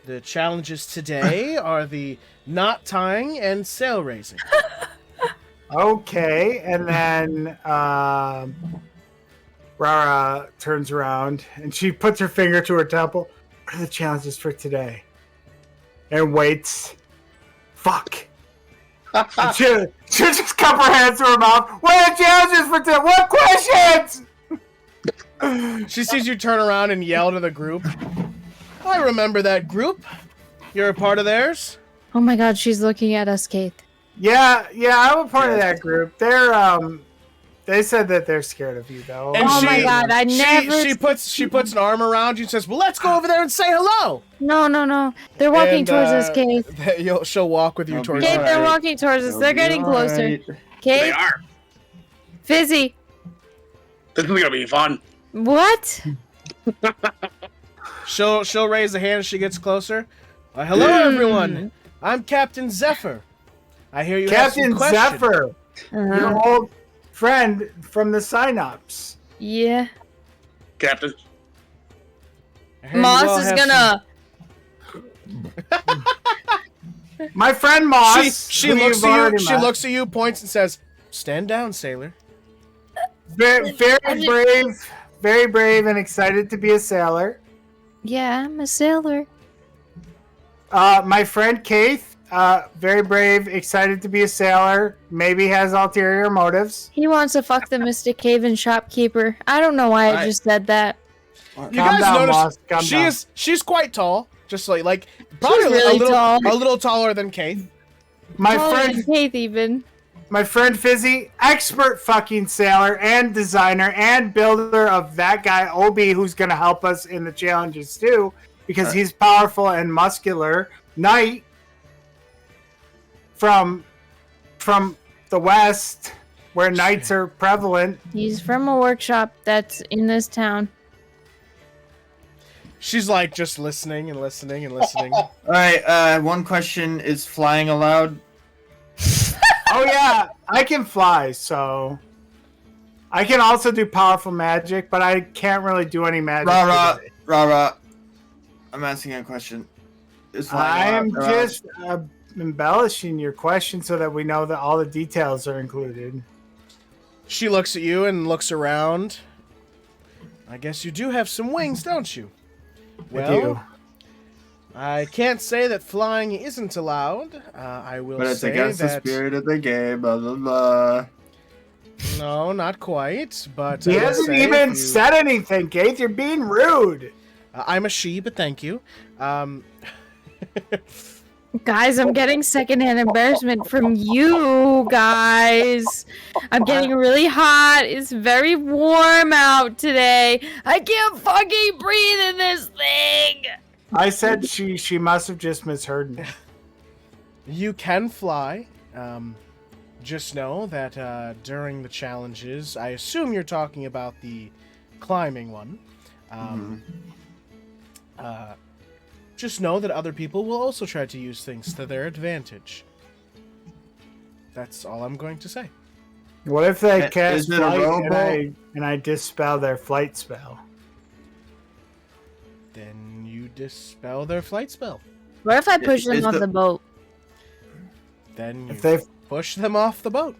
The challenges today are the knot tying and sail raising. Okay, and then RaRa turns around and she puts her finger to her temple. What are the challenges for today? And waits. Fuck. And she'll just cup her hands to her mouth. What are the challenges for today? What questions? She sees you turn around and yell to the group. I remember that group. You're a part of theirs? Oh my god, she's looking at us, Kayth. Yeah, I'm a part of that group. They said that they're scared of you though. And Oh my god, I never... She puts an arm around you and says, well, let's go over there and say hello. No. They're walking towards us, Kayth. She'll walk with you towards Kayth, her. they're walking towards us. They're getting closer. They Kayth, are. Fizzi. This is gonna be fun. What? She'll raise a hand as she gets closer. Hello, everyone. I'm Captain Zephyr. I hear you have some Captain questions. Zephyr, your old friend from the sign-ups. Yeah. Captain. I hear you all Moss is have gonna... My friend Moss. She who looks you've at you. already She met. looks at you, points, and says, "Stand down, sailor." Very brave, and excited to be a sailor. Yeah, I'm a sailor. My friend Kayth, very brave, excited to be a sailor. Maybe has ulterior motives. He wants to fuck the Mystic Haven shopkeeper. I don't know why I just said that. You Calm guys down, notice Moss. Calm down. she's quite tall, just like probably She's really tall. a little taller than Kayth. My Taller friend than Kayth even. My friend Fizzi, expert fucking sailor and designer and builder of that guy Obi, who's going to help us in the challenges too, because he's powerful and muscular. Knight from the West, where knights are prevalent. He's from a workshop that's in this town. She's like just listening and listening and listening. All right. One question: is flying allowed? Oh yeah, I can fly, so I can also do powerful magic, but I can't really do any magic. RaRa. I'm asking a question. Is flying I'm allowed? just embellishing your question so that we know that all the details are included. She looks at you and looks around. I guess you do have some wings, don't you? I do. I can't say that flying isn't allowed. I will But it's say against the that spirit of the game. Blah blah blah. no, not quite. But He I will hasn't say even if you- said anything, Kayth. You're being rude. I'm a she, but thank you. Guys, I'm getting secondhand embarrassment from you guys. I'm getting really hot. It's very warm out today. I can't fucking breathe in this thing. I said she must have just misheard me. You can fly. Just know that during the challenges, I assume you're talking about the climbing one. Just know that other people will also try to use things to their advantage. That's all I'm going to say. What if they Is cast it a flight rowboat? and I dispel their flight spell? Then you dispel their flight spell. What if I push Is them off the- the boat? Then you If they push them off the boat.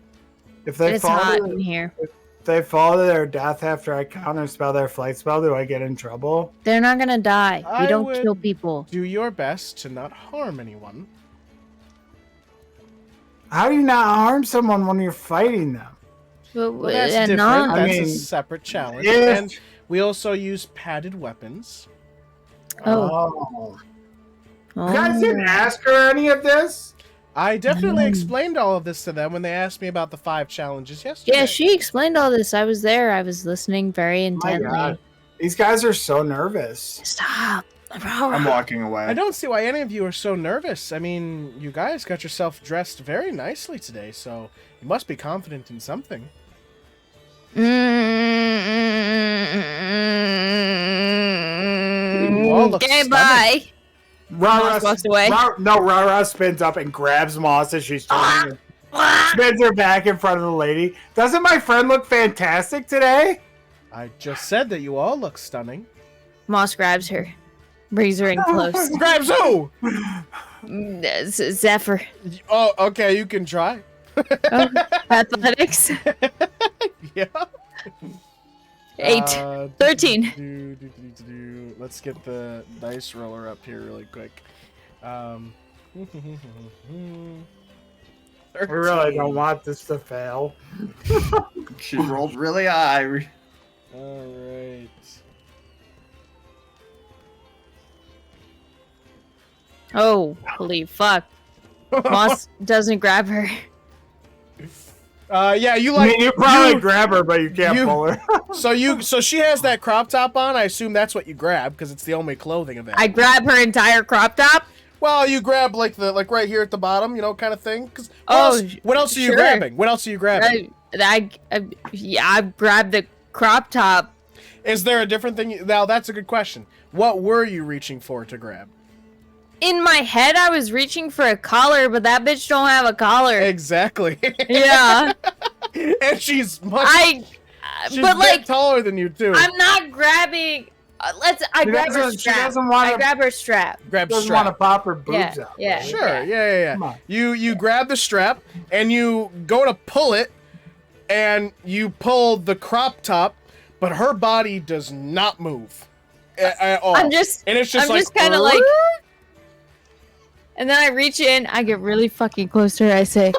if they It's fall hot to, in here. if they fall to their death after I counterspell their flight spell, do I get in trouble? They're not gonna die. I We don't would- kill people. Do your best to not harm anyone. How do you not harm someone when you're fighting them? But, Well, that's and different. not- I That's a mean, separate challenge. if- And we also use padded weapons. Oh. You guys didn't ask her any of this? I definitely Mm. explained all of this to them when they asked me about the 5 challenges yesterday. Yeah, she explained all this. I was there. I was listening very My intently. God. These guys are so nervous. Stop. I'm walking away. I don't see why any of you are so nervous. I mean, you guys got yourself dressed very nicely today, so you must be confident in something. all look Okay, stunning. bye. RaRa walks away. RaRa spins up and grabs Moss as she's turning. Spins her back in front of the lady. Doesn't my friend look fantastic today? I just said that you all look stunning. Moss grabs her, brings her in close. Grabs who? Zephyr. Oh, okay, you can try. Oh, athletics. Yeah. 8. 13. Let's get the dice roller up here really quick. We really don't want this to fail. She rolled really high. Alright. Oh, holy fuck. Moss doesn't grab her. Yeah, you I like mean, you probably grab her, but you can't you- pull her. so she has that crop top on. I assume that's what you grab because it's the only clothing available. I grab her entire crop top. Well, you grab like right here at the bottom, you know, kind of thing. 'Cause Oh, what else are you sure. grabbing? What else are you grabbing? I grabbed the crop top. Is there a different thing? Now that's a good question. What were you reaching for to grab? In my head, I was reaching for a collar, but that bitch don't have a collar. Exactly. Yeah, And she's much. I. She's But a bit like, taller than you too. I'm not grabbing. I grab her She strap. doesn't want I to. grab her strap. Grab Doesn't strap. want to pop her boobs Yeah, out. yeah. right? Sure. Yeah. Come on. You grab the strap and you go to pull it, and you pull the crop top, but her body does not move at all. I'm just and it's just kind of like. And then I reach in. I get really fucking close to her. I say,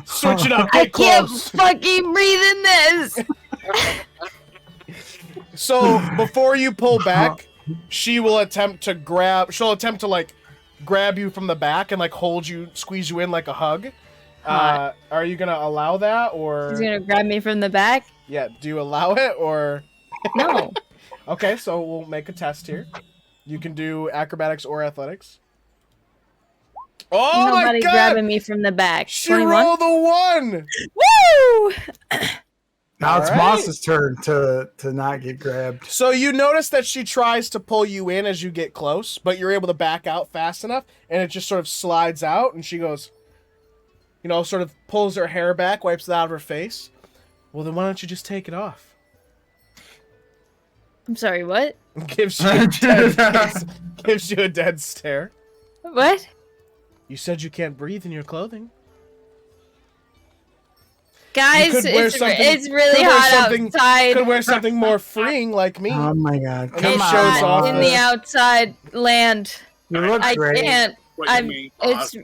switch it up. I Get can't close. fucking breathe in this. So before you pull back, she will attempt to grab. She'll attempt to like grab you from the back and like hold you, squeeze you in like a hug. Hot. Are you gonna allow that, or She's gonna grab me from the back. yeah? Do you allow it, or No. okay? So we'll make a test here. You can do acrobatics or athletics. Oh Nobody my god! grabbing me from the back. She 21? rolled a 1. Woo! Now it's All right. Moss's turn to not get grabbed. So you notice that she tries to pull you in as you get close, but you're able to back out fast enough, and it just sort of slides out, and she goes, you know, sort of pulls her hair back, wipes it out of her face. Well, then why don't you just take it off? I'm sorry, what? gives you a dead stare. What? You said you can't breathe in your clothing. Guys, could wear it's something- really could wear hot something- outside. Could wear something more freeing like me. Oh my god! It Come It's on, shows hot off in the- the outside land. You look I great. can't. What do you I'm. mean, It's.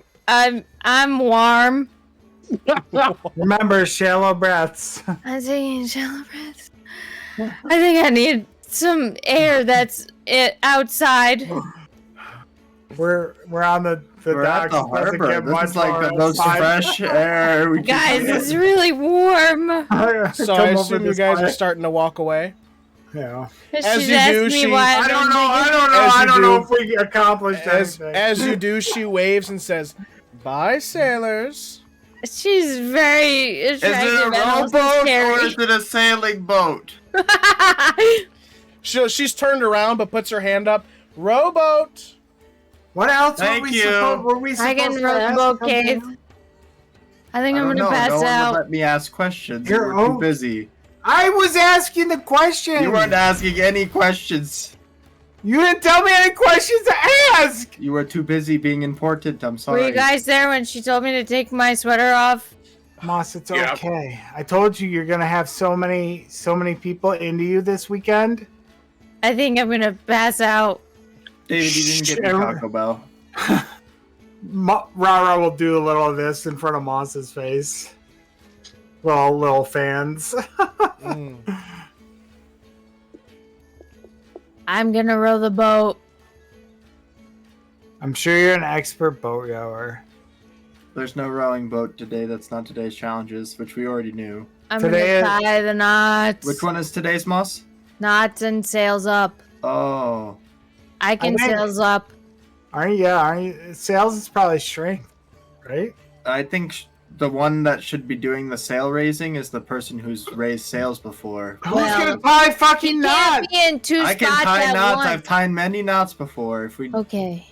I'm warm. Remember, shallow breaths. I'm taking shallow breaths. I think I need some air that's outside. We're on the We're at docks. the It doesn't harbor. get This much is like the more most outside. fresh air we can Guys, get. it's really warm. So Come I over assume you this guys are way. starting to walk away. Yeah. As She's you asked do, me she- why I don't know. As I you don't know do- if we accomplished As anything. you do, she waves and says, "Bye, sailors." She's very Is it a attractive and also rowboat or scary. is it a sailing boat? She's turned around but puts her hand up. Rowboat. What else Thank were we you. supposed I can to row the ask boat, something? Kayth. I think I I'm don't gonna know. pass No one out. would let me ask questions. You're You were too old. busy. I was asking the question. You weren't asking any questions. You didn't tell me any questions to ask. You were too busy being important. I'm sorry. Were you guys there when she told me to take my sweater off? Moss, it's Yeah. okay. I told you you're gonna have so many people into you this weekend. I think I'm gonna pass out. David, you didn't get me Taco Bell. RaRa will do a little of this in front of Moss's face. Little fans. Mm. I'm gonna row the boat. I'm sure you're an expert boat rower. There's no rowing boat today. That's not today's challenges, which we already knew. I'm Today gonna tie the knots. Which one is today's, Moss? Knots and sails up. Oh. I can I think- sails up. Aren't you? Sales is probably strength, right? I think the one that should be doing the sail raising is the person who's raised sails before. Who's Well, gonna tie fucking You knots? can't be in two I can spots tie at knots. once. I've tied many knots before. If we Okay.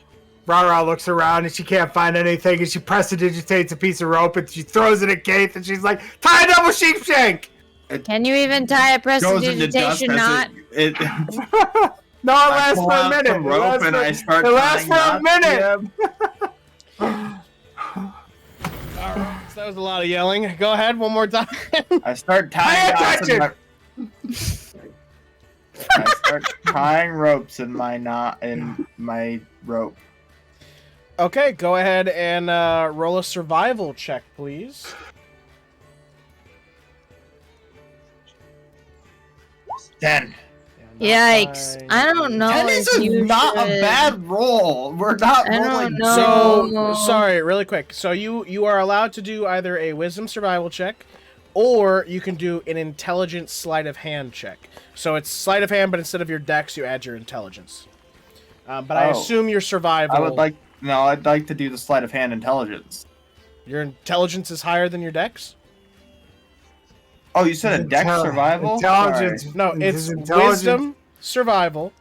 RaRa looks around and she can't find anything, and she prestidigitates a piece of rope and she throws it at Kayth, and she's like, "Tie a double sheep shank." Can you even tie a goes into dust prestidigitation knot? it No, it I lasts pull for a out minute. some rope and I start it lasts tying for a knots. minute. All right, so that was a lot of yelling. Go ahead, one more time. I start tying Pay knots in I start tying ropes in my knot in my rope. Okay, go ahead and roll a survival check, please. 10. Yikes. I don't know. 10 if is you not a should- bad roll. We're not I don't rolling. know. So, No. sorry, really quick. So you are allowed to do either a wisdom survival check, or you can do an intelligence sleight of hand check. So it's sleight of hand, but instead of your dex, you add your intelligence. But I Oh. assume your survival. I'd like to do the sleight of hand intelligence. Your intelligence is higher than your dex. Oh, you said a dex survival? Intelligence. Sorry. No, His it's intelligence- wisdom survival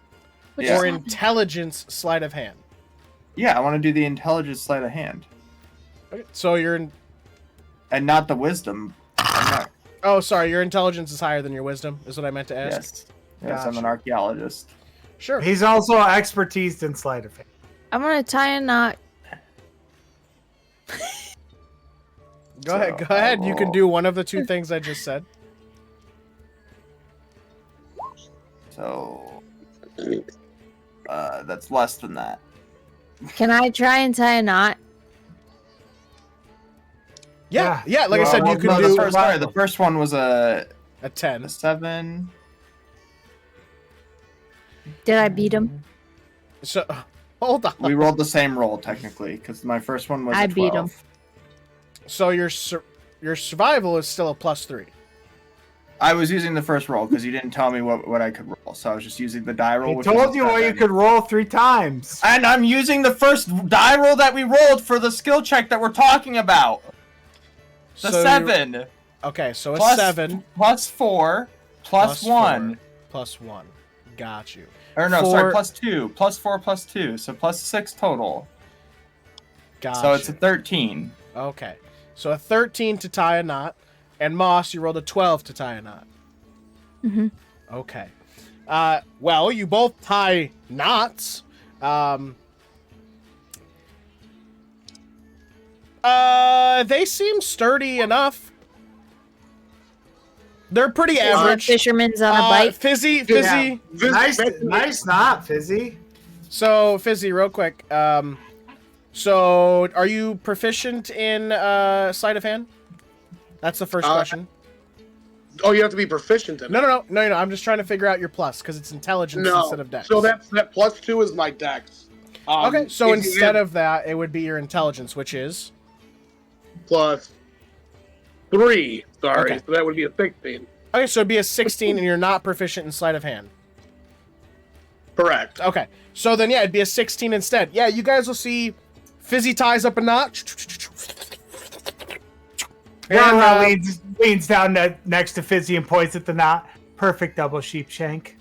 Which Yeah. is or not- intelligence sleight of hand. Yeah, I want to do the intelligence sleight of hand. Okay, so you're in. And not the wisdom. I'm not, Oh, sorry. Your intelligence is higher than your wisdom. Is what I meant to ask. yes. Yes, I'm an Gotcha. archaeologist. Sure. He's also expertised in sleight of hand. I'm gonna tie a knot. Go ahead. So Go ahead. I You can will- do one of the two things I just said. So that's less than that. Can I try and tie a knot? Yeah. Yeah. Like I Well, said, you well, can no, do The first one was a a 10. 7. Did I beat him? So hold on. We rolled the same roll technically because my first one was I a beat 12. him. So your survival is still a +3. I was using the first roll because you didn't tell me what I could roll, so I was just using the die roll. He which told was a you what you 7. could roll 3 times. And I'm using the first die roll that we rolled for the skill check that we're talking about. The So 7 Okay, so a Plus- 7 plus 4 plus 1. 4 +1. Got you. Or no, 4 sorry, plus 2. Plus 4 plus 2. So plus 6 total. Got So it's a you. 13. Okay. So a 13 to tie a knot. And Moss, you rolled a 12 to tie a knot. Mm-hmm. Okay. Well, you both tie knots. They seem sturdy enough. They're pretty average. Fisherman's on a bite. Fizzy. Yeah. Nice knot, Fizzy. So, Fizzy, real quick. So are you proficient in sleight of hand? That's the first question. Oh, you have to be proficient in it. No. I'm just trying to figure out your plus because it's intelligence instead of dex. So that +2 is my dex. Okay, so if you instead add of that, it would be your intelligence, which is +3. Sorry, Okay. so that would be a 16. okay. So it'd be a 16, and you're not proficient in sleight of hand. Correct. Okay, so then yeah, it'd be a 16 instead. Yeah, you guys will see Fizzy ties up a knot. RaRa leans down next to Fizzy and points at the knot. Perfect double sheep shank.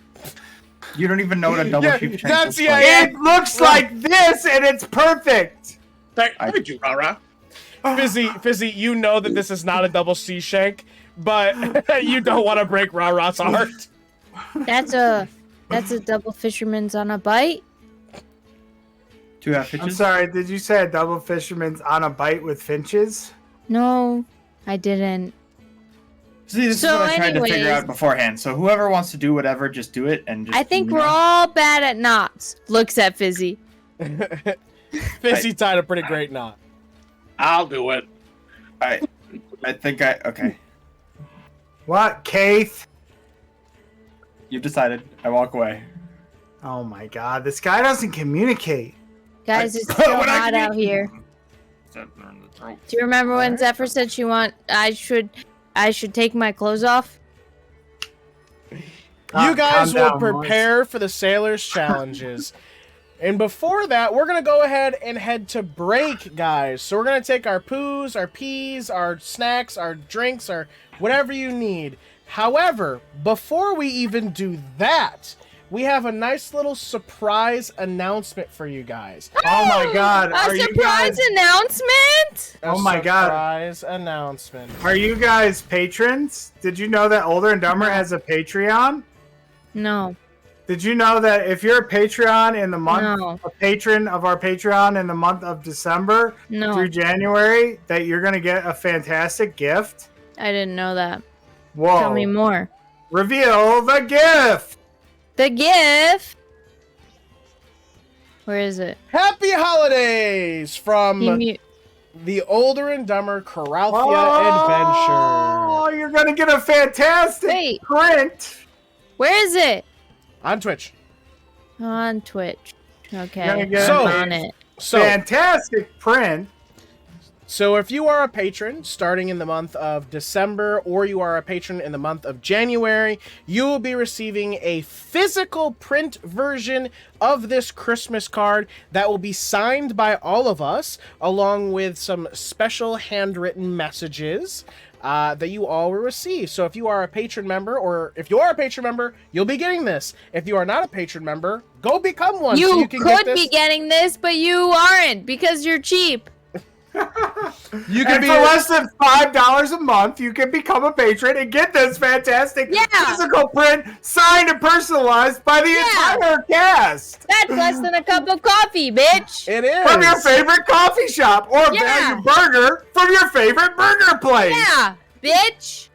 You don't even know what a double Yeah, sheep shank that's- looks yeah, like. yeah. It looks like this, and it's perfect. Thank you, RaRa. Fizzy, you know that this is not a double C shank, but you don't want to break RaRa's heart. That's a double fisherman's on a bite. 2 half I'm hitches. sorry, did you say a double fisherman's on a bite with finches? No, I didn't. See, this So is what I tried to anyways- figure out beforehand. So whoever wants to do whatever, just do it and just. I think you we're know. all bad at knots. Looks at Fizzy. Fizzy tied a pretty great knot. I'll do it. I think okay. What, Kayth? You've decided. I walk away. Oh my god, this guy doesn't communicate. Guys, it's so When I hot out here. Do you remember when Zephyr said I should take my clothes off? You guys calm will down, prepare for the Sailor's Challenges. And before that, we're going to go ahead and head to break, guys. So we're going to take our poos, our peas, our snacks, our drinks, our whatever you need. However, before we even do that, we have a nice little surprise announcement for you guys. Oh my god, A are you surprise guys, announcement? A Oh my God. Surprise announcement. are you guys patrons? Did you know that Older and Dumber has a Patreon? No. Did you know that if you're a Patreon in the month, No. a patron of our Patreon in the month of December No. through January, that you're gonna get a fantastic gift? I didn't know that. Whoa! Tell me more. Reveal the gift. The gift. Where is it? Happy holidays from He mu- the Older and Dumber Coralthea Adventure. Oh, you're gonna get a fantastic Wait. print. Where is it? On Twitch. On Twitch. Okay. Gotta get So- I'm on it. So, Fantastic print. So if you are a patron starting in the month of December or you are a patron in the month of January, you will be receiving a physical print version of this Christmas card that will be signed by all of us, along with some special handwritten messages that you all will receive. So if you are a patron member, or if you are a patron member, you'll be getting this. If you are not a patron member, go become one. so You you can get could this. be getting this, but you aren't because you're cheap. You can And be for less than $5 a month, you can become a patron and get this fantastic physical print signed and personalized by the entire cast. That's less than a cup of coffee, bitch. It is From your favorite coffee shop or a value burger from your favorite burger place. Yeah, bitch.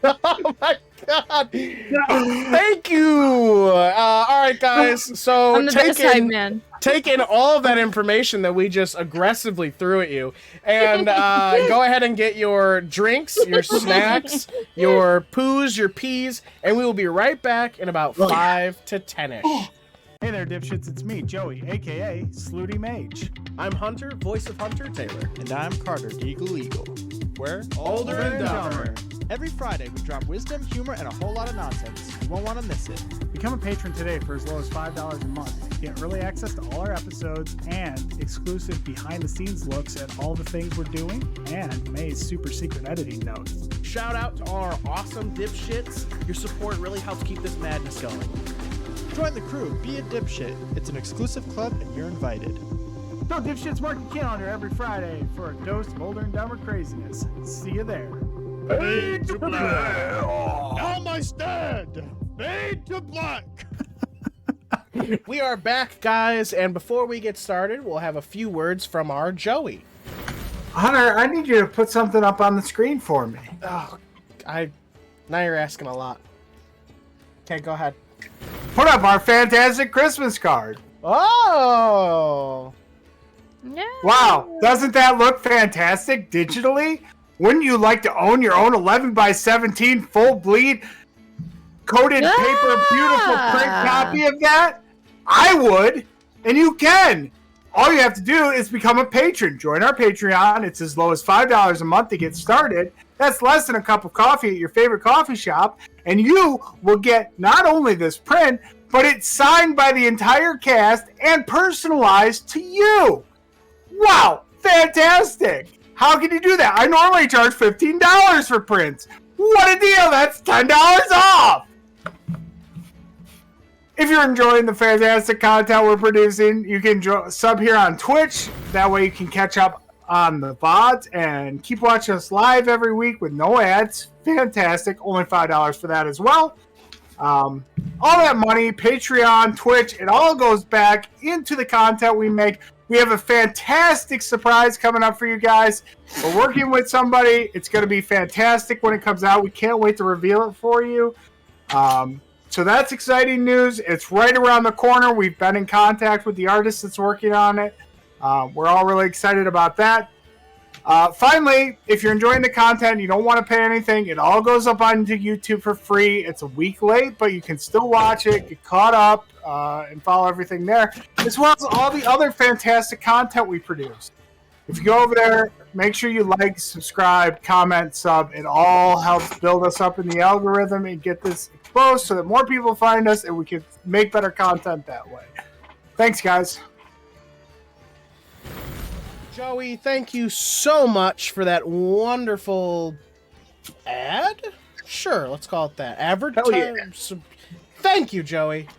Oh my god! Thank you. All right, guys. So I'm the best hype man. taking all of that information that we just aggressively threw at you, and go ahead and get your drinks, your snacks, your poos, your peas, and we will be right back in about 5 to 10ish. Hey there, dipshits. It's me, Joey, a.k.a. Slooty Mage. I'm Hunter, voice of Hunter Taylor. And I'm Carter, Deagle Eagle. We're Older and Dumber. Every Friday, we drop wisdom, humor, and a whole lot of nonsense. You won't want to miss it. Become a patron today for as low as $5 a month. Get early access to all our episodes and exclusive behind-the-scenes looks at all the things we're doing and May's super secret editing notes. Shout out to all our awesome dipshits. Your support really helps keep this madness going. Join the crew, be a dipshit. It's an exclusive club, and you're invited. So Dipshits mark your calendar every Friday for a dose of older and dumber craziness. See you there. Fade to black. On my stand. Fade to black. We are back, guys, and before we get started, we'll have a few words from our Joey. Hunter, I need you to put something up on the screen for me. Oh, now you're asking a lot. Okay, go ahead. Put up our fantastic Christmas card. Oh! Yeah. Wow, doesn't that look fantastic digitally? Wouldn't you like to own your own 11 by 17 full bleed coated paper beautiful print copy of that? I would, and you can. All you have to do is become a patron. Join our Patreon. It's as low as $5 a month to get started. That's less than a cup of coffee at your favorite coffee shop, and you will get not only this print, but it's signed by the entire cast and personalized to you. Wow, fantastic! How can you do that? I normally charge $15 for prints. What a deal! That's $10 off! If you're enjoying the fantastic content we're producing, you can sub here on Twitch. That way you can catch up on the VODs and keep watching us live every week with no ads. Fantastic. Only $5 for that as well. All that money, Patreon, Twitch, it all goes back into the content we make. We have a fantastic surprise coming up for you guys. We're working with somebody. It's going to be fantastic when it comes out. We can't wait to reveal it for you. So that's exciting news. It's right around the corner. We've been in contact with the artist that's working on it. We're all really excited about that. Finally, if you're enjoying the content, you don't want to pay anything, it all goes up onto YouTube for free. It's a week late, but you can still watch it, get caught up, and follow everything there, as well as all the other fantastic content we produce. If you go over there, make sure you like, subscribe, comment, sub. It all helps build us up in the algorithm and get this exposed so that more people find us and we can make better content that way. Thanks, guys. Joey, thank you so much for that wonderful ad? Sure, let's call it that. Advertise. Thank you, Joey.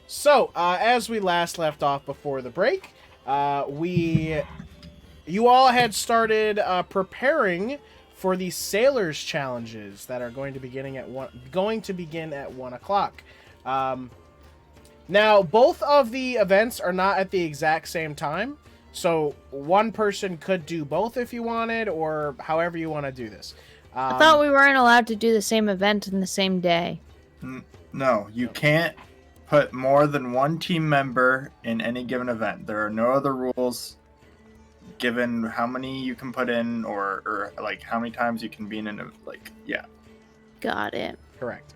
So, as we last left off before the break, you all had started preparing for the Sailors Challenges that are going to begin at 1 o'clock. Now, both of the events are not at the exact same time, so one person could do both if you wanted, or however you want to do this. I thought we weren't allowed to do the same event in the same day. No, you can't put more than one team member in any given event. There are no other rules given how many you can put in or like how many times you can be in an yeah. Got it. Correct.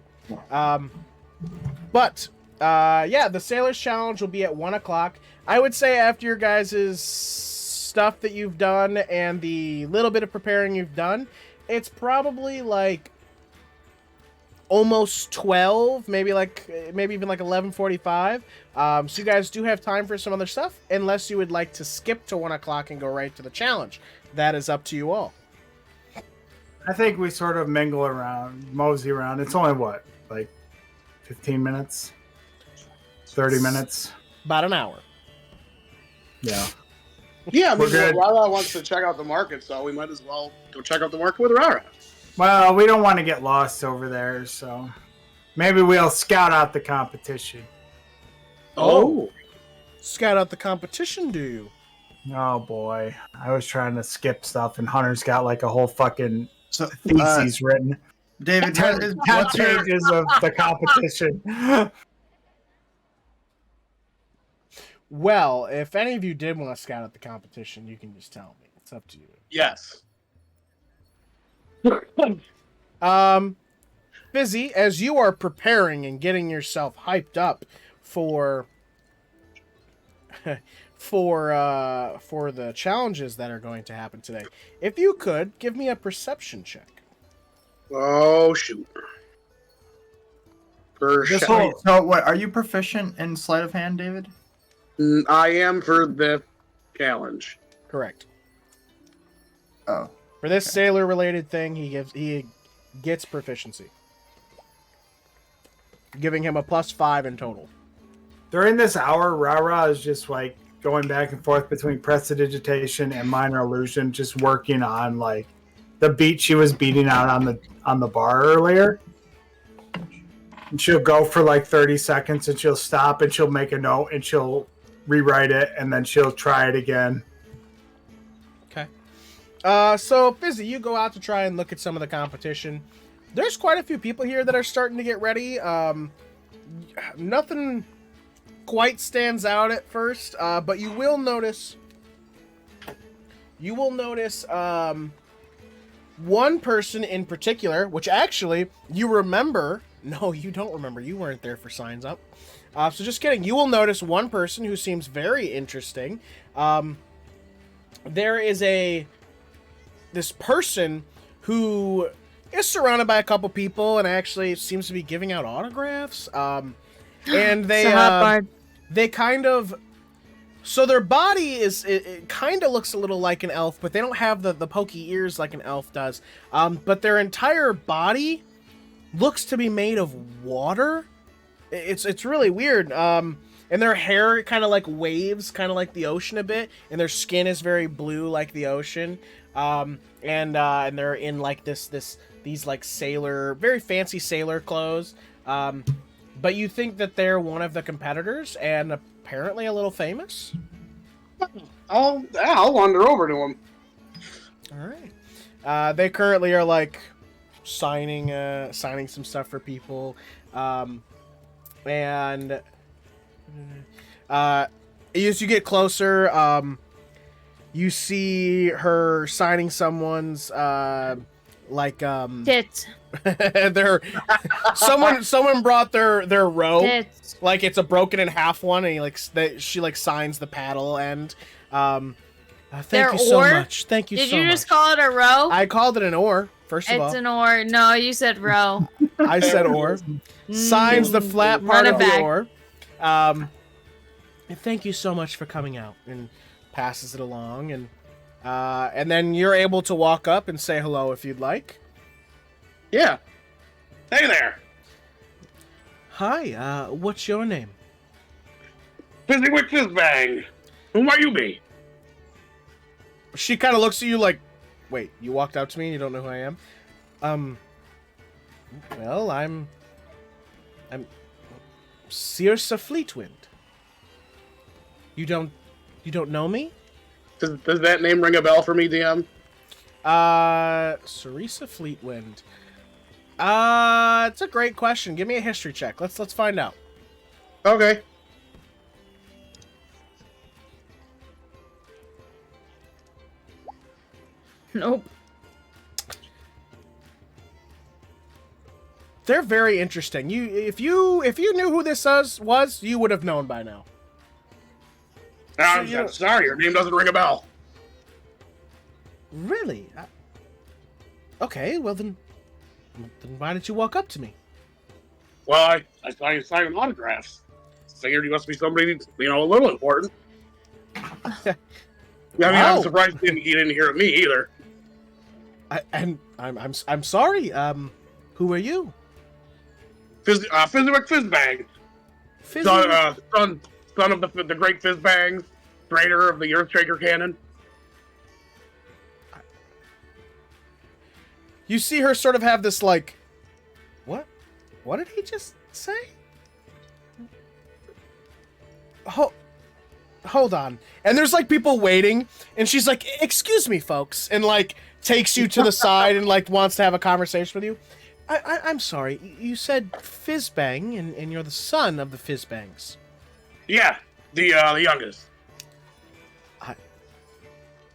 But the Sailors Challenge will be at 1 o'clock. I would say after your guys' stuff that you've done and the little bit of preparing you've done, it's probably like almost 12, maybe even like 11:45. So you guys do have time for some other stuff, unless you would like to skip to 1 o'clock and go right to the challenge. That is up to you all. I think we sort of mingle around, mosey around. It's only what, like 15 minutes? 30 minutes? About an hour. Yeah. Yeah, I We're mean, good. RaRa wants to check out the market, so we might as well go check out the market with RaRa. Well, we don't want to get lost over there, so maybe we'll scout out the competition. Oh. Scout out the competition, do you? Oh boy, I was trying to skip stuff, and Hunter's got like a whole fucking So, thesis written. David, 10 what's your pages of the competition. Well, if any of you did want to scout out the competition, you can just tell me. It's up to you. Yes. Fizzi, as you are preparing and getting yourself hyped up for for the challenges that are going to happen today, if you could give me a perception check. Oh, shoot. This whole so what? Are you proficient in sleight of hand, David? I am for this challenge. Correct. Oh, For this sailor related thing, he gets proficiency, giving him a +5 in total. during this hour, RaRa is just like going back and forth between prestidigitation and minor illusion, just working on like the beat she was beating out on the bar earlier. And she'll go for like 30 seconds and she'll stop and she'll make a note and she'll rewrite it and then she'll try it again. Okay. So Fizzi, you go out to try and look at some of the competition. There's quite a few people here that are starting to get ready. Nothing quite stands out at first, but you will notice one person in particular, which actually you remember. No, you don't remember. You weren't there for Signs Up. So just kidding. You will notice one person who seems very interesting. There is this person who is surrounded by a couple people and actually seems to be giving out autographs. And they kind of, so their body it kind of looks a little like an elf, but they don't have the pokey ears like an elf does. But their entire body looks to be made of water. It's really weird. And their hair kind of like waves, kind of like the ocean a bit, and their skin is very blue like the ocean. And they're in like these like very fancy sailor clothes. But you think that they're one of the competitors and apparently a little famous? I'll wander over to him. All right. They currently are like signing some stuff for people. And as you get closer, you see her signing someone's Tits. someone brought their rope. Tits. Like it's a broken in half one, and she signs the paddle end. Thank you so much. Thank you so much. Did you just call it a row? I called it an oar. First of all, It's an oar. No, you said row. I said oar. Signs the flat part of the oar. And thank you so much for coming out, and passes it along, and then you're able to walk up and say hello if you'd like. Yeah. Hey there. Hi. What's your name? Fizziwick Fizzbang. Who might you be? She kind of looks at you like, wait, you walked out to me and you don't know who I am? Well, I'm Circe Fleetwind. You don't know me? Does that name ring a bell for me, DM? Circe Fleetwind. It's a great question. Give me a history check. Let's find out. Okay. Nope. They're very interesting. If you knew who this was, you would have known by now. I'm sorry, your name doesn't ring a bell. Really? Okay, well then why did you walk up to me? Well, I saw you signing autographs. Figured you must be somebody, a little important. I'm surprised he didn't hear of me either. I'm sorry. Who are you? Fizziwick Fizzbang. Son of the great Fizzbangs. Trader of the Earthshaker Cannon. You see her sort of have this like, what? What did he just say? Hold on. And there's like people waiting, and she's like, "Excuse me, folks," and like takes you to the side and like wants to have a conversation with you. I'm sorry. You said Fizzbang, and you're the son of the Fizzbangs. Yeah, the youngest.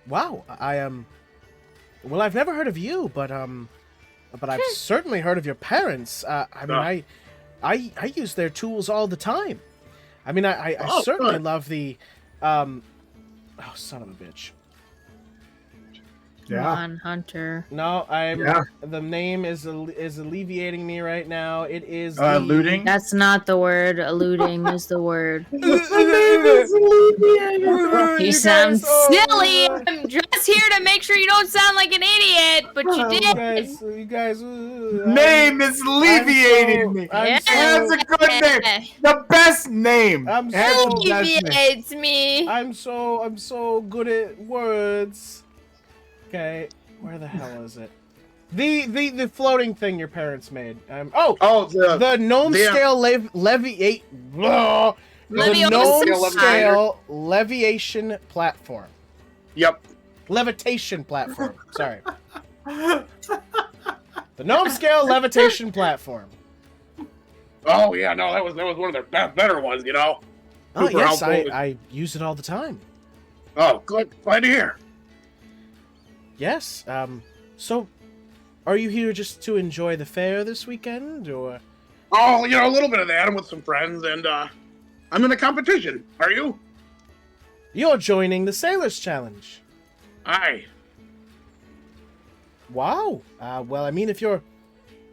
Wow, well, I've never heard of you, but I've certainly heard of your parents. I use their tools all the time. I mean, I certainly good. love the, oh, son of a bitch. Come on, Hunter. No, Yeah. the name is alleviating me right now. It is Looting? That's not the word. Alluding is the word. You sound silly. I'm just here to make sure you don't sound like an idiot, but you did. You guys. Name is alleviating me. I'm That's a good name. The best name. I'm That's so- the best name. Alleviates me. I'm so good at words. Okay, where the hell is it? The floating thing your parents made. The gnome scale leviate. The gnome scale leviation platform. Yep. Levitation platform. Sorry. The gnome scale levitation platform. Oh yeah, no, that was one of their better ones, you know. Oh Super yes, helpful. I use it all the time. Oh, good, glad to hear. Yes. So, are you here just to enjoy the fair this weekend, or? Oh, you know, a little bit of that. I'm with some friends, and I'm in a competition. Are you? You're joining the Sailors Challenge. Aye. Wow. Well, I mean, if you're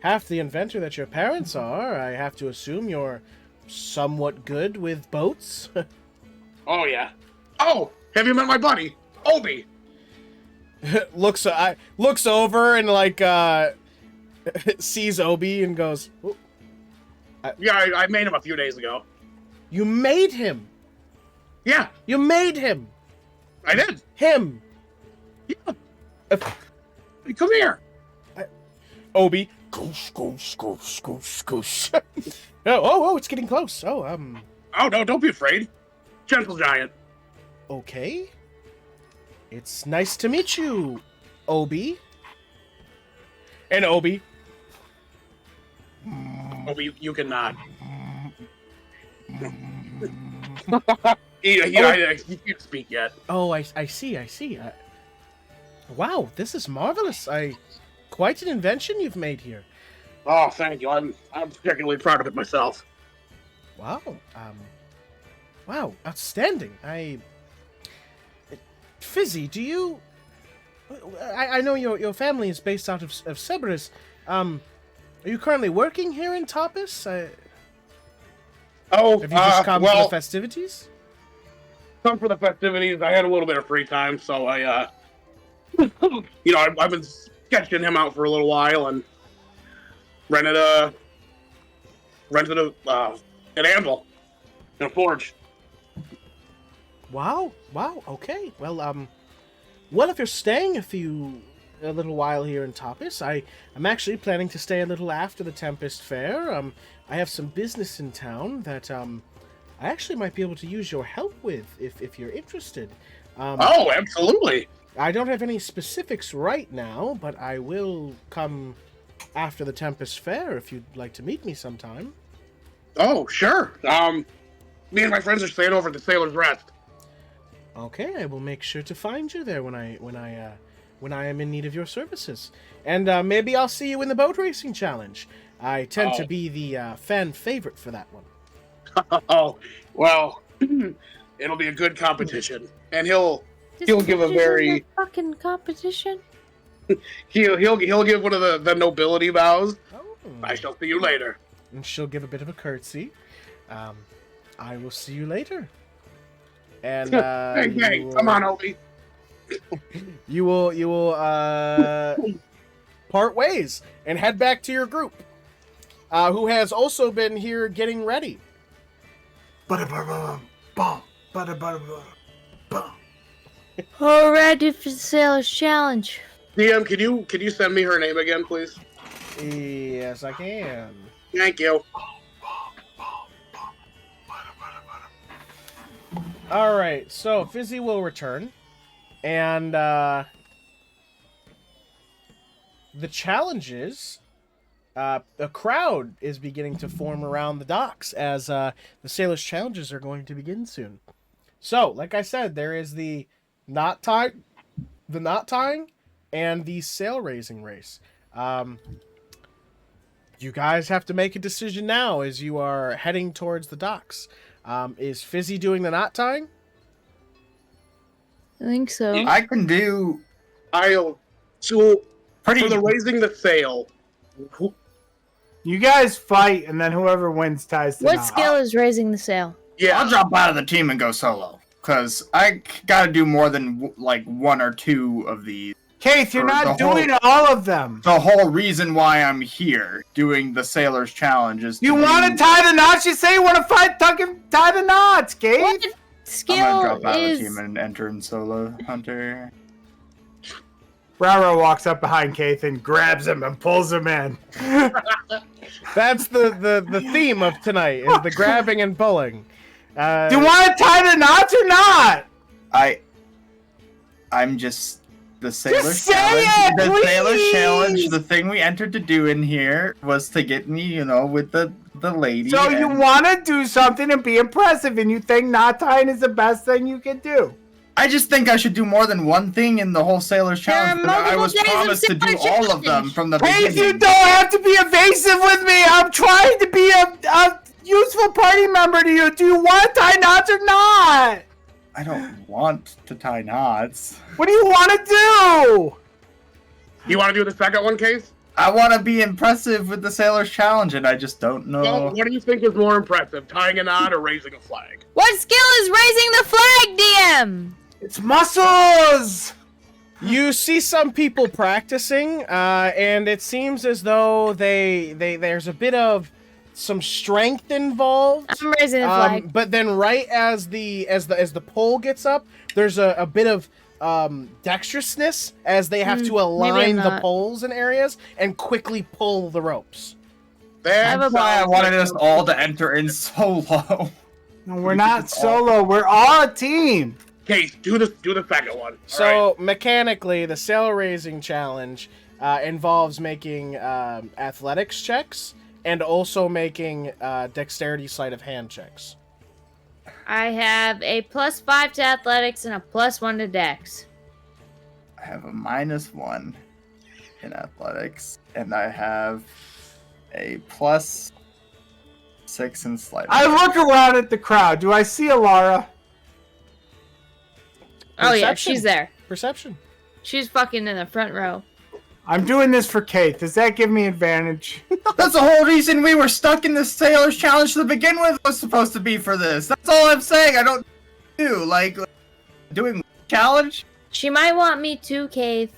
half the inventor that your parents are, I have to assume you're somewhat good with boats. Oh yeah. Oh, have you met my buddy, Obi? looks over and like sees Obi and goes, "Oh, Yeah, I made him a few days ago. you made him. Yeah, You made him. I did. Him." Yeah. Hey, come here. Obi. Goosh, goosh, goosh, goosh, goosh. Oh, it's getting close. Oh no, don't be afraid. Gentle giant. Okay. It's nice to meet you, Obi. And Obi. Obi, you cannot. He can't speak yet. Oh, I see. Wow, this is marvelous. Quite an invention you've made here. Oh, thank you. I'm particularly proud of it myself. Wow. Wow, outstanding. Fizzi, do you? I know your family is based out of Cerberus. Are you currently working here in Topis? Have you just come for the festivities? Come for the festivities. I had a little bit of free time, so I, I've been sketching him out for a little while and rented an anvil and a forge. Wow. Okay. Well, if you're staying a little while here in Topis, I'm actually planning to stay a little after the Tempest Fair. I have some business in town that I actually might be able to use your help with if you're interested. Oh, absolutely. I don't have any specifics right now, but I will come after the Tempest Fair if you'd like to meet me sometime. Oh, sure. Me and my friends are staying over at the Sailor's Rest. Okay, I will make sure to find you there when I am in need of your services. And maybe I'll see you in the boat racing challenge. I tend to be the fan favorite for that one. Oh, well, it'll be a good competition, and he'll give a very fucking competition. he'll give one of the nobility bows. Oh. I shall see you later. And she'll give a bit of a curtsy. I will see you later. And Hey, come on, Obi. You will part ways and head back to your group, who has also been here getting ready. All ready for the Sailor's Challenge. DM, can you send me her name again, please? Yes, I can. Thank you. All right, so Fizzi will return, and the challenges. A crowd is beginning to form around the docks as the sailors' challenges are going to begin soon. So, like I said, there is the knot tying, and the sail raising race. You guys have to make a decision now as you are heading towards the docks. Is Fizzi doing the knot tying? I think so. I can do I'll so pretty. for the raising the sail. You guys fight, and then whoever wins ties the What knot. skill is raising the sail? Yeah, I'll drop out of the team and go solo because I gotta do more than like one or two of these. Kayth, you're For not the whole- doing all of them. The whole reason why I'm here doing the Sailor's Challenge is You to want to do- tie the knots? You say you want to fight, tie the knots, Kayth. What I'm skill gonna drop out of the is... team and enter in solo hunter. RaRa walks up behind Kayth and grabs him and pulls him in. That's the theme of tonight, is the grabbing and pulling. Do you want to tie the knots or not? I'm just the Sailor's say Challenge. it, The Sailor's please! Challenge. The thing we entered to do in here was to get me, with the lady. So you and want to do something and be impressive, and you think knot tying is the best thing you can do. I just think I should do more than one thing in the whole Sailor's There are Challenge. But I multiple was days of promised to do Sailor's all of them Challenge. from the Kayth, you beginning. don't have to be evasive with me. I'm trying to be a useful party member to you. Do you want to tie knots or not? I don't want to tie knots. What do you want to do? you want to do the second one, Case? I want to be impressive with the Sailor's Challenge, and I just don't know. Well, what do you think is more impressive, tying a knot or raising a flag? What skill is raising the flag, DM? It's muscles. You see some people practicing, and it seems as though there's a bit of some strength involved. I'm raising the flag. But then, right as the pole gets up, there's a bit of dexterousness as they have to maybe I'm align the not. poles in areas and quickly pull the ropes. That's have a- Why I wanted us all to enter in solo. No, we're not solo. We're all a team. Case, do the second one. So mechanically, the sail raising challenge involves making athletics checks and also making dexterity sleight of hand checks. I have a +5 to athletics and a +1 to dex. I have a -1 in athletics, and I have a +6 in sleight. I look around at the crowd. Do I see Alara? Oh yeah, Perception. she's there. Perception. She's fucking in the front row. I'm doing this for Kayth. Does that give me advantage? That's the whole reason we were stuck in this Sailor's Challenge to begin with. Was supposed to be for this. That's all I'm saying. I don't do like doing challenge. She might want me too, Kayth.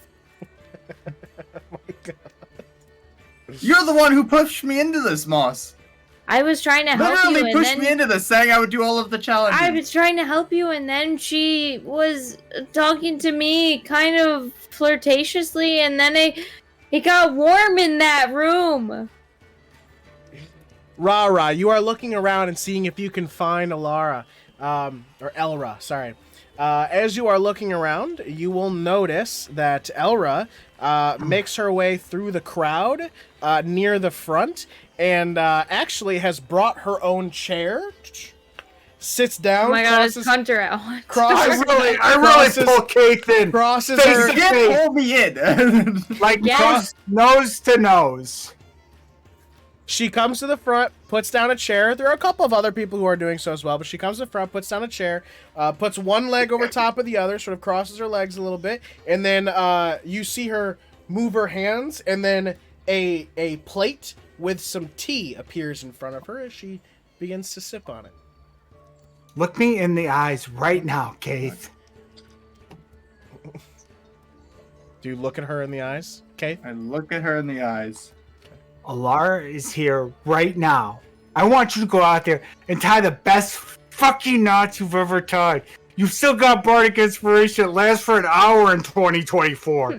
You're the one who pushed me into this, Moss. I was trying to help you, Literally and pushed then me into this, saying I would do all of the challenges. I was trying to help you, and then she was talking to me kind of flirtatiously, and then it got warm in that room. RaRa, you are looking around and seeing if you can find Alara, or Elra, sorry. As you are looking around, you will notice that Elra makes her way through the crowd near the front and actually has brought her own chair, sits down, Oh my god, crosses, it's Hunter out. I crosses, really pull Kayth in. crosses Face her, to You can't pull me in. Like Yes. nose to nose. she comes to the front, puts down a chair. There are a couple of other people who are doing so as well, but she comes to the front, puts down a chair, puts one leg over top of the other, sort of crosses her legs a little bit, and then you see her move her hands, and then a plate with some tea appears in front of her as she begins to sip on it. Look me in the eyes right now, Kayth. Do you look at her in the eyes, Kayth? I look at her in the eyes. Alara is here right now. I want you to go out there and tie the best fucking knots you've ever tied. You've still got bardic inspiration. It lasts for an hour in 2024. I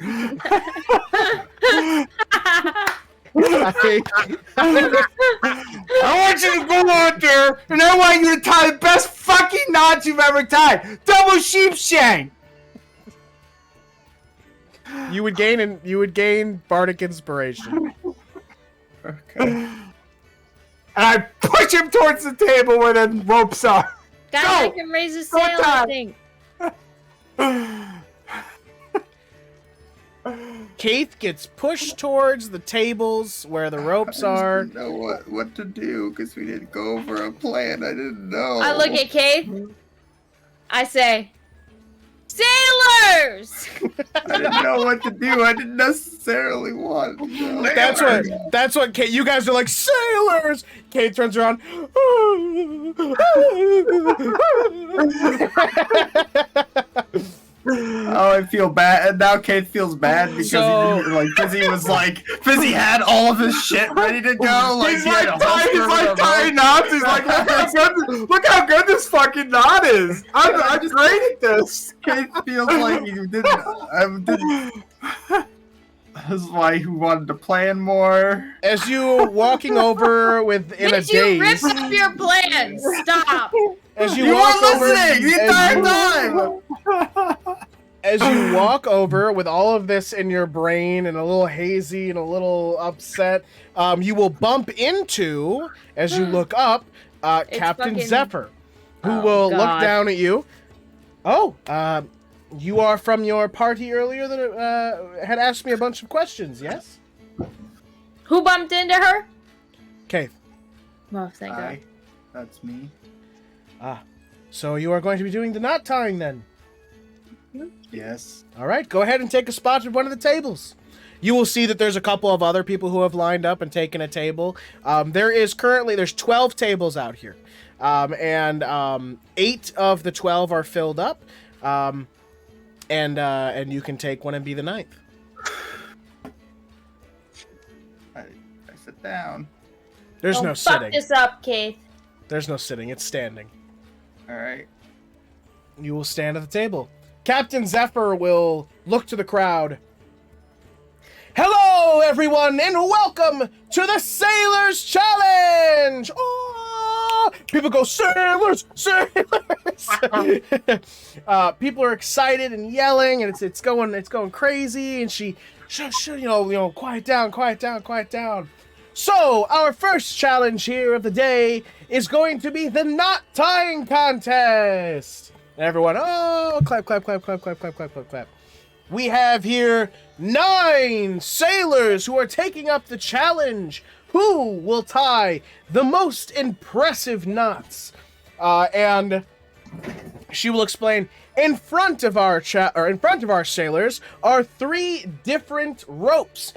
want you to go out there, and I want you to tie the best fucking knots you've ever tied. Double sheepshank. You would gain bardic inspiration. Okay. And I push him towards the table where the ropes are. Guys, Go! I can raise a sail, I time. think. Kayth gets pushed towards the tables where the ropes are. I didn't know what to do because we didn't go over a plan. I didn't know. I look at Kayth. I say, sailors! I didn't know what to do. I didn't necessarily want to know. That's what Kayth, you guys are like, sailors! Kayth turns around. Oh, I feel bad. And now Kayth feels bad because Fizzi had all of his shit ready to go. Like, He's like tying knots. He's like, look how good this fucking knot is. I'm just great at this. Kayth feels like he didn't. This is why he wanted to plan more. As you walking over in a Did you rip daze. up your plans? Stop! As you You walk weren't over, listening the entire time. as you walk over with all of this in your brain and a little hazy and a little upset, you will bump into, as you look up, Captain fucking- Zephyr, who Oh, will look God. down at you. Oh, you are from your party earlier that had asked me a bunch of questions, yes? Who bumped into her? Kayth. Oh, thank God. Hi, that's me. So you are going to be doing the knot tying then? Yes. All right, go ahead and take a spot at one of the tables. You will see that there's a couple of other people who have lined up and taken a table. There's 12 tables out here, and 8 of the 12 are filled up, and you can take one and be the 9th. I sit down. There's Don't no fuck sitting. this up, Kayth. There's no sitting. It's standing. All right. You will stand at the table. Captain Zephyr will look to the crowd. Hello, everyone, and welcome to the Sailors Challenge! Oh! People go, Sailors! Sailors! People are excited and yelling, and it's going crazy, and she, quiet down, quiet down, quiet down. So, our first challenge here of the day is going to be the knot tying contest. And everyone, oh, clap, clap, clap, clap, clap, clap, clap, clap, clap. We have here 9 sailors who are taking up the challenge. Who will tie the most impressive knots? And she will explain. In front of our sailors are 3 different ropes.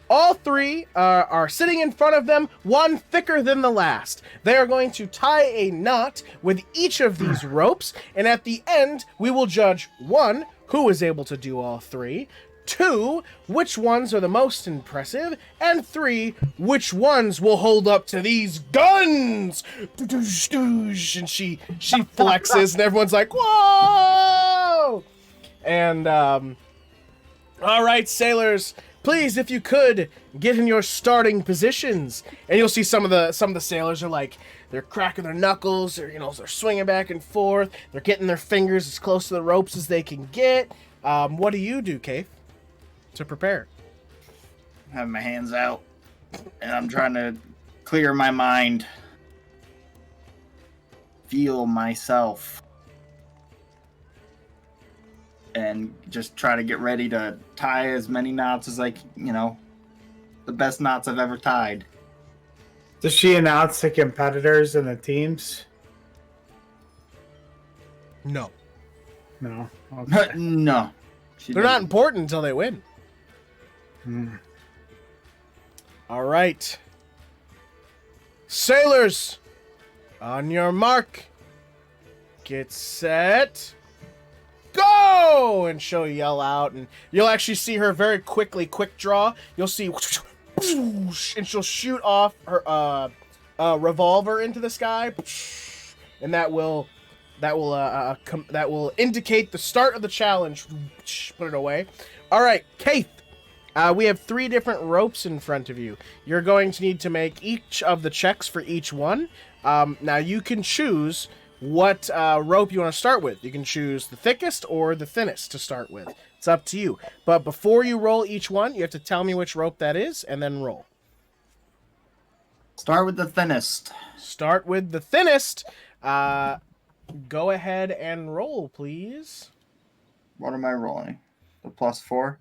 All 3 are sitting in front of them, one thicker than the last. They are going to tie a knot with each of these ropes, and at the end, we will judge 1, who is able to do all 3, 2, which ones are the most impressive, and 3, which ones will hold up to these guns. And she flexes, and everyone's like, whoa! And, all right, sailors, please, if you could, get in your starting positions. And you'll see some of the sailors are like, they're cracking their knuckles, they're swinging back and forth, they're getting their fingers as close to the ropes as they can get. What do you do, Kayth, to prepare? I have my hands out, and I'm trying to clear my mind. Feel myself. And just try to get ready to tie as many knots as the best knots I've ever tied. Does she announce the competitors and the teams? No. No. Okay. No. They're not important until they win. All right. Sailors, on your mark, get set, go! And she'll yell out, and you'll actually see her very quick draw. You'll see, and she'll shoot off her revolver into the sky. and that will indicate the start of the challenge. Put it away. All right, Kayth. We have 3 different ropes in front of you. You're going to need to make each of the checks for each one. Now you can choose what rope you want to start with. You can choose the thickest or the thinnest to start with. It's up to you. But before you roll each one, you have to tell me which rope that is and then roll. Start with the thinnest. Start with the thinnest. Go ahead and roll, please. What am I rolling? The +4?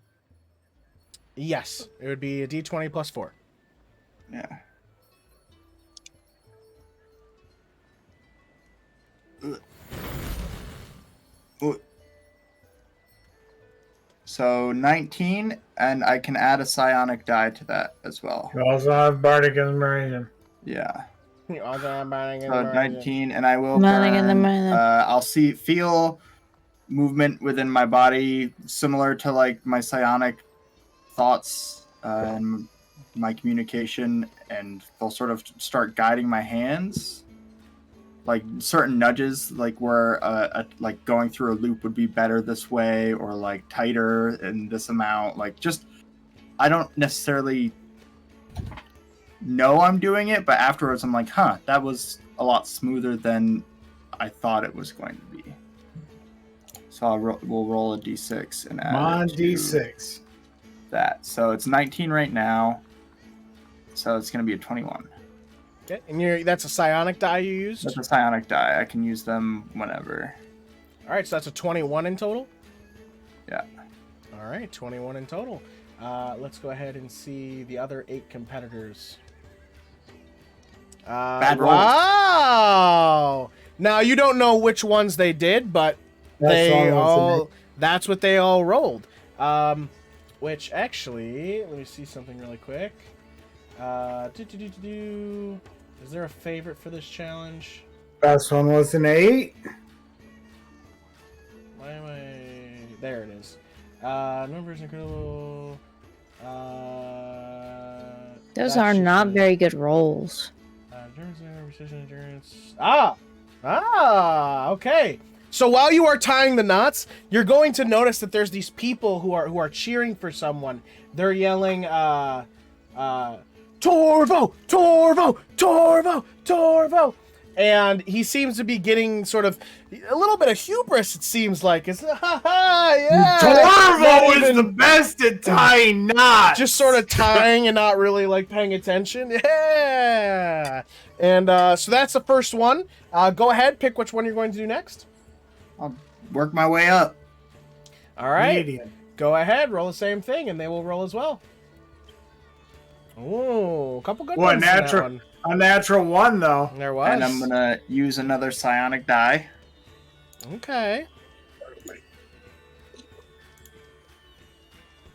Yes, it would be a d20 plus 4. Yeah. So 19, and I can add a psionic die to that as well. You also have Bardic Inspiration. Yeah. So So 19, and I will Burning in the burn, morning. I'll feel movement within my body similar to like my psionic thoughts and my communication, and they'll sort of start guiding my hands. Like certain nudges, like where like going through a loop would be better this way, or like tighter in this amount. Like just, I don't necessarily know I'm doing it, but afterwards I'm like, huh, that was a lot smoother than I thought it was going to be. So we'll roll a d6 and add On it to D6. that. So it's 19 right now. So it's going to be a 21. Okay, and that's a psionic die you used? That's a psionic die. I can use them whenever. All right, so that's a 21 in total? Yeah. All right, 21 in total. Let's go ahead and see the other 8 competitors. Bad rolls. Wow! Now, you don't know which ones they did, but that's what they all rolled. Which actually, let me see something really quick. Is there a favorite for this challenge? Best one was an 8. Why am I... There it is. Numbers incredible. Those that are should not be- very good rolls. Precision, endurance. Okay. So while you are tying the knots, you're going to notice that there's these people who are cheering for someone. They're yelling, Torvo, Torvo, Torvo, Torvo. And he seems to be getting sort of a little bit of hubris, it seems like. It's, yeah. Torvo is the best at tying knots. Just sort of tying and not really like paying attention. Yeah. And so that's the first one. Go ahead, pick which one you're going to do next. I'll work my way up. All right. Medium. Go ahead, roll the same thing, and they will roll as well. Ooh, a couple good What, ones in that natural- one. A natural 1, though. There was. And I'm going to use another psionic die. Okay.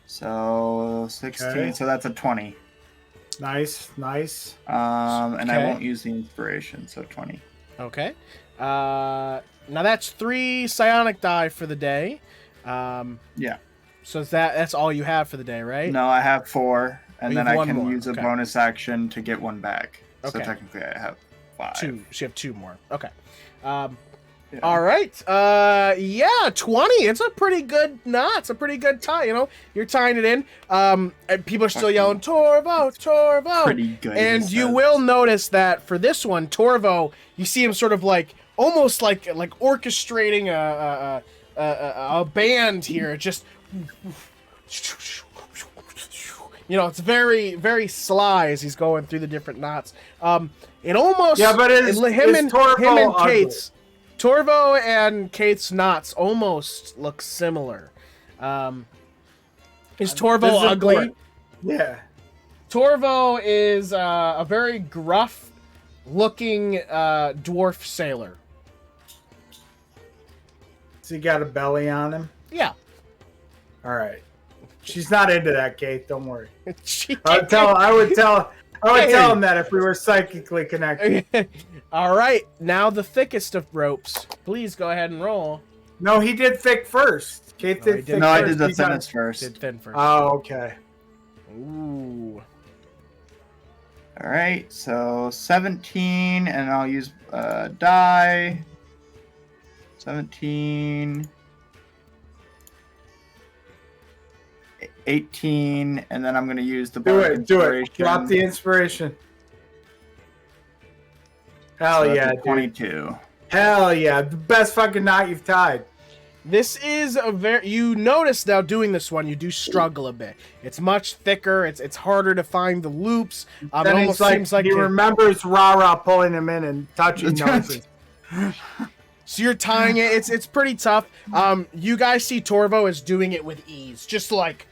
So 16, Okay. so that's a 20. Nice, nice. And I Okay. won't use the inspiration, so 20. Okay. Now that's 3 psionic die for the day. Yeah. So that's all you have for the day, right? No, I have 4, and You then have I one can more, use a okay. bonus action to get 1 back. Okay. So technically I have 5. 2. So you have 2 more. Okay. Yeah. All right. Yeah, 20. It's a pretty good knot. It's a pretty good tie, you know? You're tying it in. And people are still yelling, Torvo, Torvo. Pretty good. And he you says. will notice that for this one, Torvo, you see him sort of like, almost like orchestrating a band here. Just, you know, it's very, very sly as he's going through the different knots. It almost, Yeah, but is Torvo him and ugly? Kayth's, Torvo and Kayth's knots almost look similar. Is Torvo This is ugly? important. Yeah. Torvo is a very gruff-looking dwarf sailor. So he got a belly on him? Yeah. All right. She's not into that, Kate. Don't worry. She- I would tell him that if we were psychically connected. All right, now the thickest of ropes. Please go ahead and roll. No, he did thick first. Kate No, he did didn't. thick No, I first. did the He's on- thinnest first. Did thin first. Oh, okay. Ooh. All right, so 17, and I'll use die. 17, 18, and then I'm going to use the Do bardic it. Do it. inspiration. Drop the inspiration. Hell So that's yeah, a dude. 22. Hell yeah. The best fucking knot you've tied. This is a very. You notice now doing this one, you do struggle a bit. It's much thicker. It's harder to find the loops. It Then almost he's seems like he remembers RaRa pulling him in and touching noses. so you're tying it. It's pretty tough. You guys see Torvo is doing it with ease, just like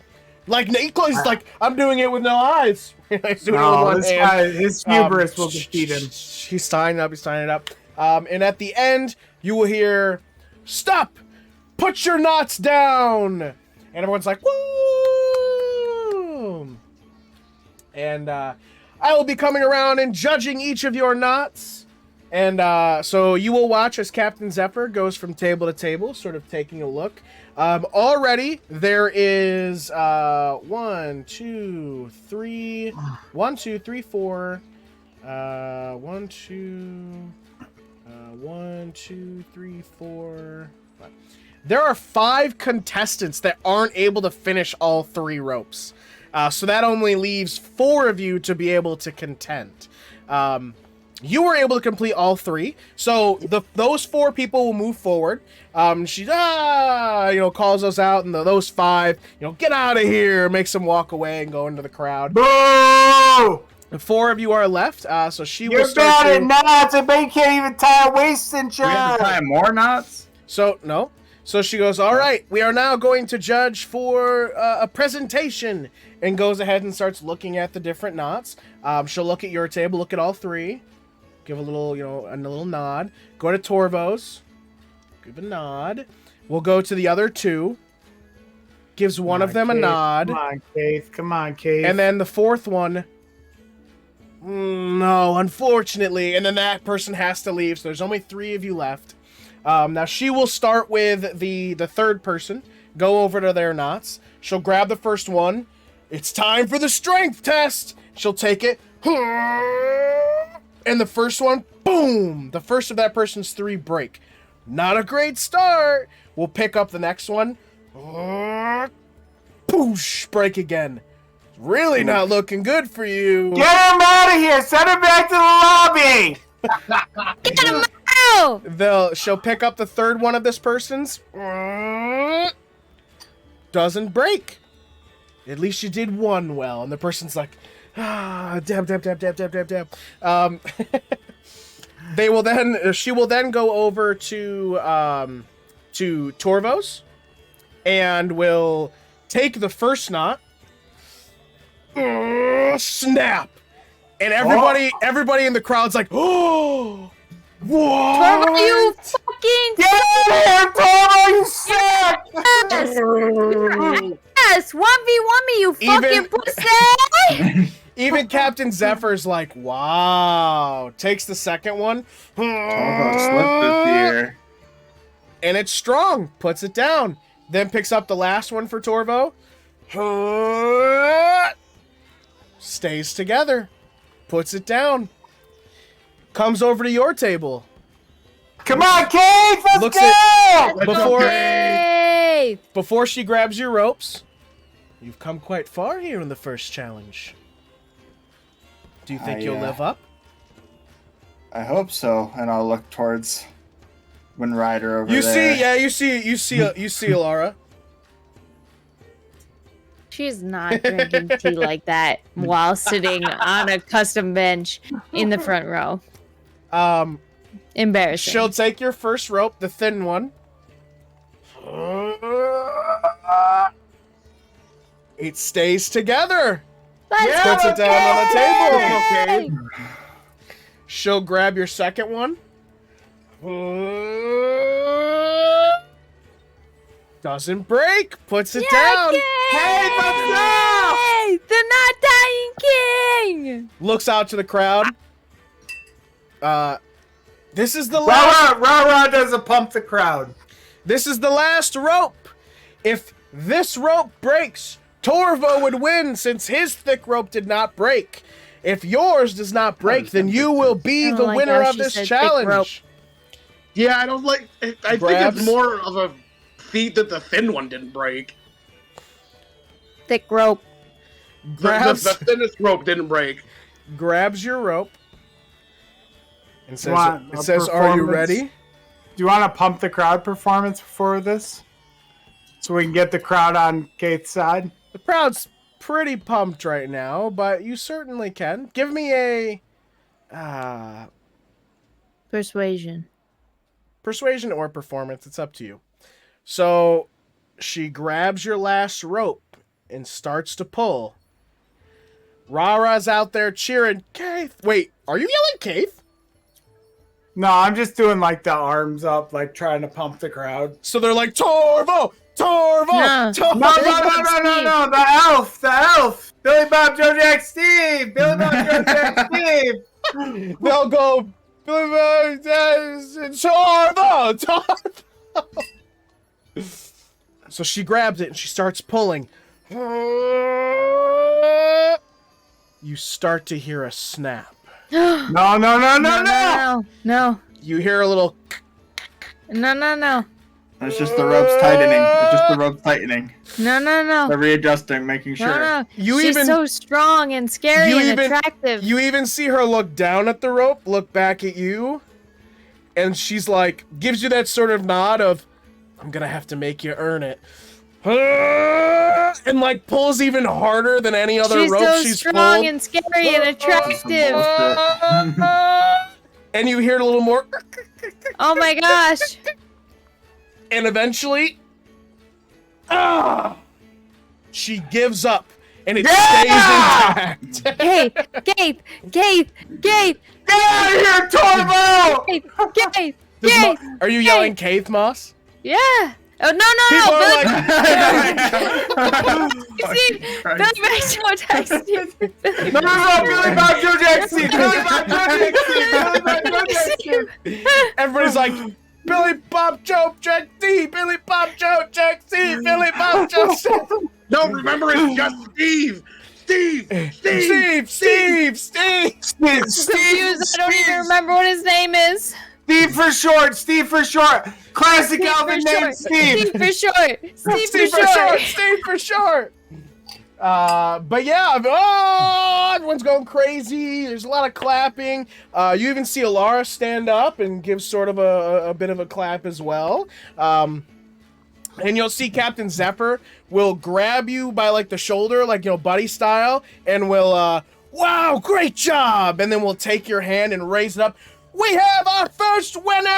he's like, I'm doing it with no eyes. He's doing it with No, one this hand. guy, his hubris will defeat him. He's tying it up. He's tying it up. And at the end, you will hear, "Stop! Put your knots down!" And everyone's like, "Woo!" And I will be coming around and judging each of your knots. And so you will watch as Captain Zephyr goes from table to table, sort of taking a look. Already there is 1, 2, 3, 1, 2, 3, 4, 1, 2, 1, 2, 3, 4, 5. There are 5 contestants that aren't able to finish all 3 ropes. So that only leaves 4 of you to be able to contend. You were able to complete all 3, so those 4 people will move forward. She calls us out, and those 5, get out of here, makes them walk away and go into the crowd. Boo! The 4 of you are left, so she will You're start bad to... at knots, and you can't even tie a waist cincher. We have to tie more knots? So, no. So she goes, all right, we are now going to judge for a presentation, and goes ahead and starts looking at the different knots. She'll look at your table, look at all 3, give a little, a little nod. Go to Torvo's, give a nod. We'll go to the other 2, gives one of them a nod. Come on, Kayth. Come on, Kayth. And then the 4th one, no, unfortunately. And then that person has to leave, so there's only 3 of you left. Now she will start with the 3rd person, go over to their knots. She'll grab the first one. It's time for the strength test. She'll take it. And the first one, boom! The first of that person's 3 break. Not a great start. We'll pick up the next one. Poosh! Break again. Really not looking good for you. Get him out of here! Send him back to the lobby! Get him out! She'll pick up the 3rd one of this person's. Doesn't break. At least you did one well. And the person's like, dab. She will then go over to Torvo's and will take the first knot. Snap. And everybody in the crowd's like, oh, what? Torvo, you fucking Get out of here, Torvo, you suck! yes! 1v1 me, you fucking pussy! Even Captain Zephyr's like, wow. Takes the second one. Slip this year. And it's strong. Puts it down. Then picks up the last one for Torvo. Stays together. Puts it down. Comes over to your table. Come on, Kayth, let's Looks go! Before she grabs your ropes, you've come quite far here in the first challenge. Do you think you'll live up? I hope so, and I'll look towards Wind Rider over there. You see Laura. She's not drinking tea like that while sitting on a custom bench in the front row. Embarrassing. She'll take your first rope, the thin one. It stays together. Puts it down on the table. Okay. She'll grab your second one. Doesn't break. Puts it down. Hey, let's go! The not dying king! Looks out to the crowd. This is the last. RaRa doesn't pump the crowd. This is the last rope. If this rope breaks, Torvo would win since his thick rope did not break. If yours does not break, then you will be I don't the like winner how of she this said thick rope. challenge. Yeah, I don't like. I think Grabs. it's more of a feat that the thin one didn't break. Thick rope. Grabs, The thinnest rope didn't break. grabs your rope and says, Want it a says, "Are you performance? ready?" Do you want to pump the crowd performance before this? So we can get the crowd on Kayth's side? The crowd's pretty pumped right now, but you certainly can. Give me a Persuasion. persuasion or performance. It's up to you. So she grabs your last rope and starts to pull. RaRa's out there cheering, Kayth. Wait, are you yelling Kayth? No, I'm just doing like the arms up, like trying to pump the crowd. So they're like, Torvo! Torvo! No. Torvo! No, the elf! Billy Bob Joe Jack Steve! Billy Bob Joe Jack Steve! They'll go, Torvo! Torvo! So she grabs it and she starts pulling. You start to hear a snap. No! No. You hear a little... No. It's just the ropes tightening. It's just the ropes tightening. No. They're readjusting, making sure. No. You She's even- so strong and scary You and even- attractive. You even see her look down at the rope, look back at you, and she's like, gives you that sort of nod of, I'm gonna have to make you earn it. And like pulls even harder than any other She's rope so she's strong pulled. and scary and attractive. And you hear it a little more, Oh my gosh. and eventually, she gives up, and it Yeah! stays intact. Kayth. Get out of here, Torvo! Kayth. Are you yelling Kayth, Moss? Yeah. Oh, no. People are Billy, Steve, Billy Bob Joe Jack Steve. Billy Bob Joe Jack Steve! Billy Bob Joe Jack Steve! Billy Bob Joe Jack Steve! Everybody's like, Billy Bob Joe Jack D, Billy Bob Joe Jack D, Billy Bob Joe Jack. No, remember it's just Steve. Steve. Confused. I don't even remember what his name is. Steve for short! Classic Alvin named Steve! Steve for short. Steve for short. But yeah, everyone's going crazy. There's a lot of clapping. You even see Alara stand up and give sort of a bit of a clap as well. And you'll see Captain Zephyr will grab you by like the shoulder, like, buddy style, and will, wow, great job. And then we'll take your hand and raise it up. We have our first winner!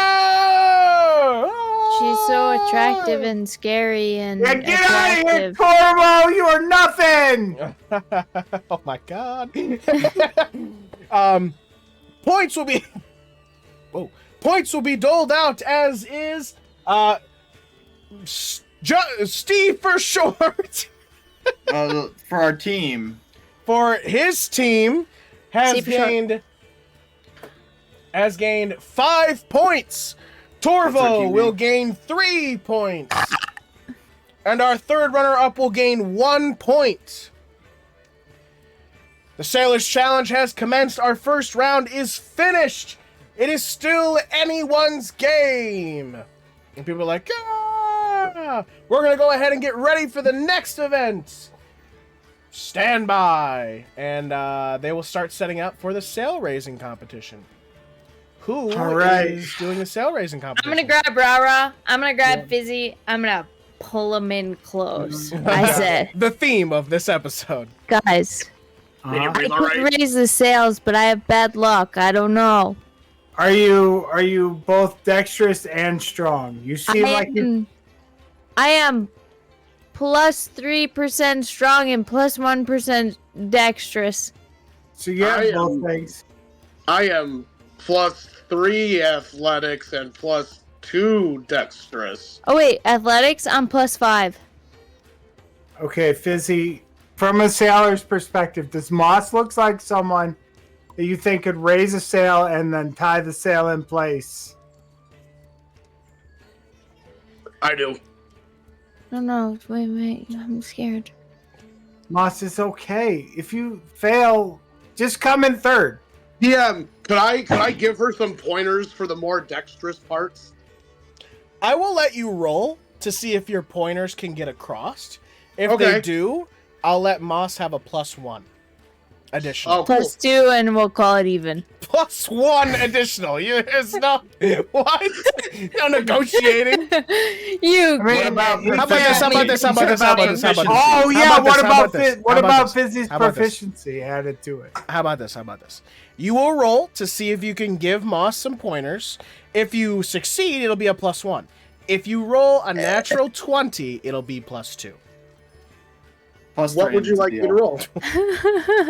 She's so attractive and scary and Yeah, get out of here, attractive. Torvo! You are nothing! Oh my god. Points will be points will be doled out as is Steve for short. For our team. For his team has Steve for short. gained 5 points. That's our Torvo team will name. gain 3 points. And our third runner-up will gain 1 point. The Sailors Challenge has commenced. Our first round is finished. It is still anyone's game. And people are like, we're going to go ahead and get ready for the next event. Stand by. And they will start setting up for the sail raising competition. Who is doing the sail raising I'm competition? gonna grab RaRa. I'm gonna grab Fizzi. I'm gonna pull him in close. I said, The theme of this episode. guys, Can you I breathe all could right? raise the sails, but I have bad luck. I don't know. Are you both dexterous and strong? You seem like you... I am plus 3% strong and plus 1% dexterous. So you have I both am- things. I am +3 athletics and +2 dexterous. Oh wait, athletics, I'm plus 5. Okay, Fizzi, from a sailor's perspective, does Moss looks like someone that you think could raise a sail and then tie the sail in place? I do. No, wait, I'm scared. Moss is okay. If you fail, Just come in third. DM, could I give her some pointers for the more dexterous parts? I will let you roll to see if your pointers can get across. If Okay. they do, I'll let Moss have a +1 additional. Oh, cool. +2, and we'll call it even. +1 additional. It's no what? No negotiating. You. What about- How about this? How about this? How about this? How about this? How about this? Oh yeah, How about what this? How about about this? what How about about this? Fizzi's How about this? proficiency added to it? How about this? How about this? You will roll to see if you can give Moss some pointers. If you succeed, it'll be a +1. If you roll a natural 20, it'll be +2. Plus What 3 would you is the like me to deal. roll?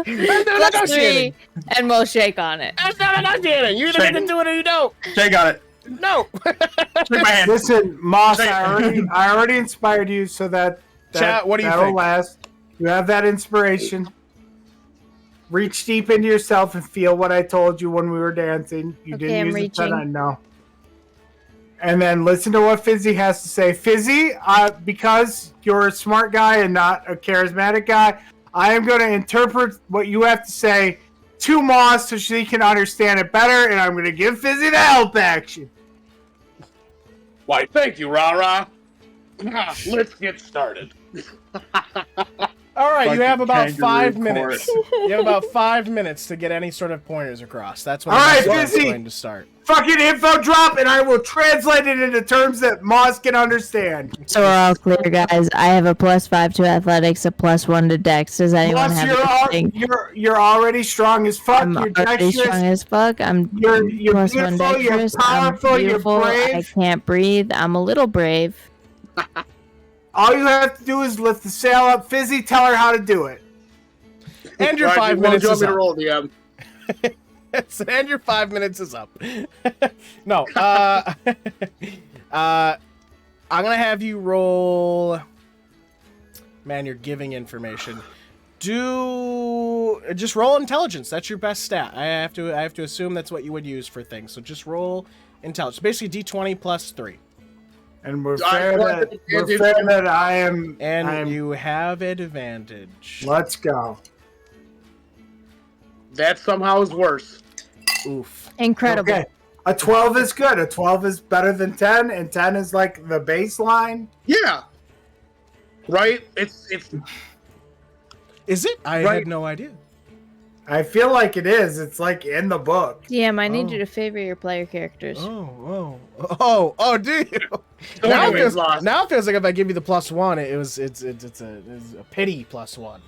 +3, and we'll shake on it. That's not negotiating. You either get to do it or you don't. Jay got it. No. Shake my hand. Listen, Moss, I already inspired you, so that Chat, what do you that'll think? last. You have that inspiration. Reach deep into yourself and feel what I told you when we were dancing. You Okay, didn't I'm use reaching. the pen, I know. And then listen to what Fizzi has to say. Fizzi, because you're a smart guy and not a charismatic guy, I am going to interpret what you have to say to Moss so she can understand it better, and I'm going to give Fizzi the help action. Why, thank you, RaRa. Let's get started. All right, you Fucking have about kangaroo 5 court. minutes. You have about 5 minutes to get any sort of pointers across. That's when All right, I'm Fizzi. going to start. Fucking info drop, and I will translate it into terms that Moss can understand. So we're all clear, guys. I have a +5 to athletics, a +1 to dex. Does anyone Moss, have anything? you're already strong as fuck. I'm You're already strong dexterous. as fuck. I'm You're +1 beautiful. You're dexterous. powerful. I'm You're beautiful. I brave. can't breathe. I'm a little brave. All you have to do is lift the sail up. Fizzi, tell her how to do it. And your Right, 5 what minutes do you is want me to up. roll, DM? And your 5 minutes is up. No, I'm gonna have you roll. Man, you're giving information. Just roll intelligence. That's your best stat. I have to assume that's what you would use for things. So just roll intelligence. Basically, D20 plus 3. And we're I fair want that, advantage. we're fair that I am. And I am- you have advantage. Let's go. That somehow is worse. Oof. Incredible. Okay. A 12 is good. A 12 is better than 10, and 10 is like the baseline. Yeah. Right? It's Is it? I Right. had no idea. I feel like it is. It's like in the book. DM, I need Oh. you to favor your player characters. Oh, do you? So now, it anyways, feels, lost. now it feels like if I give you the +1, it's a pity +1.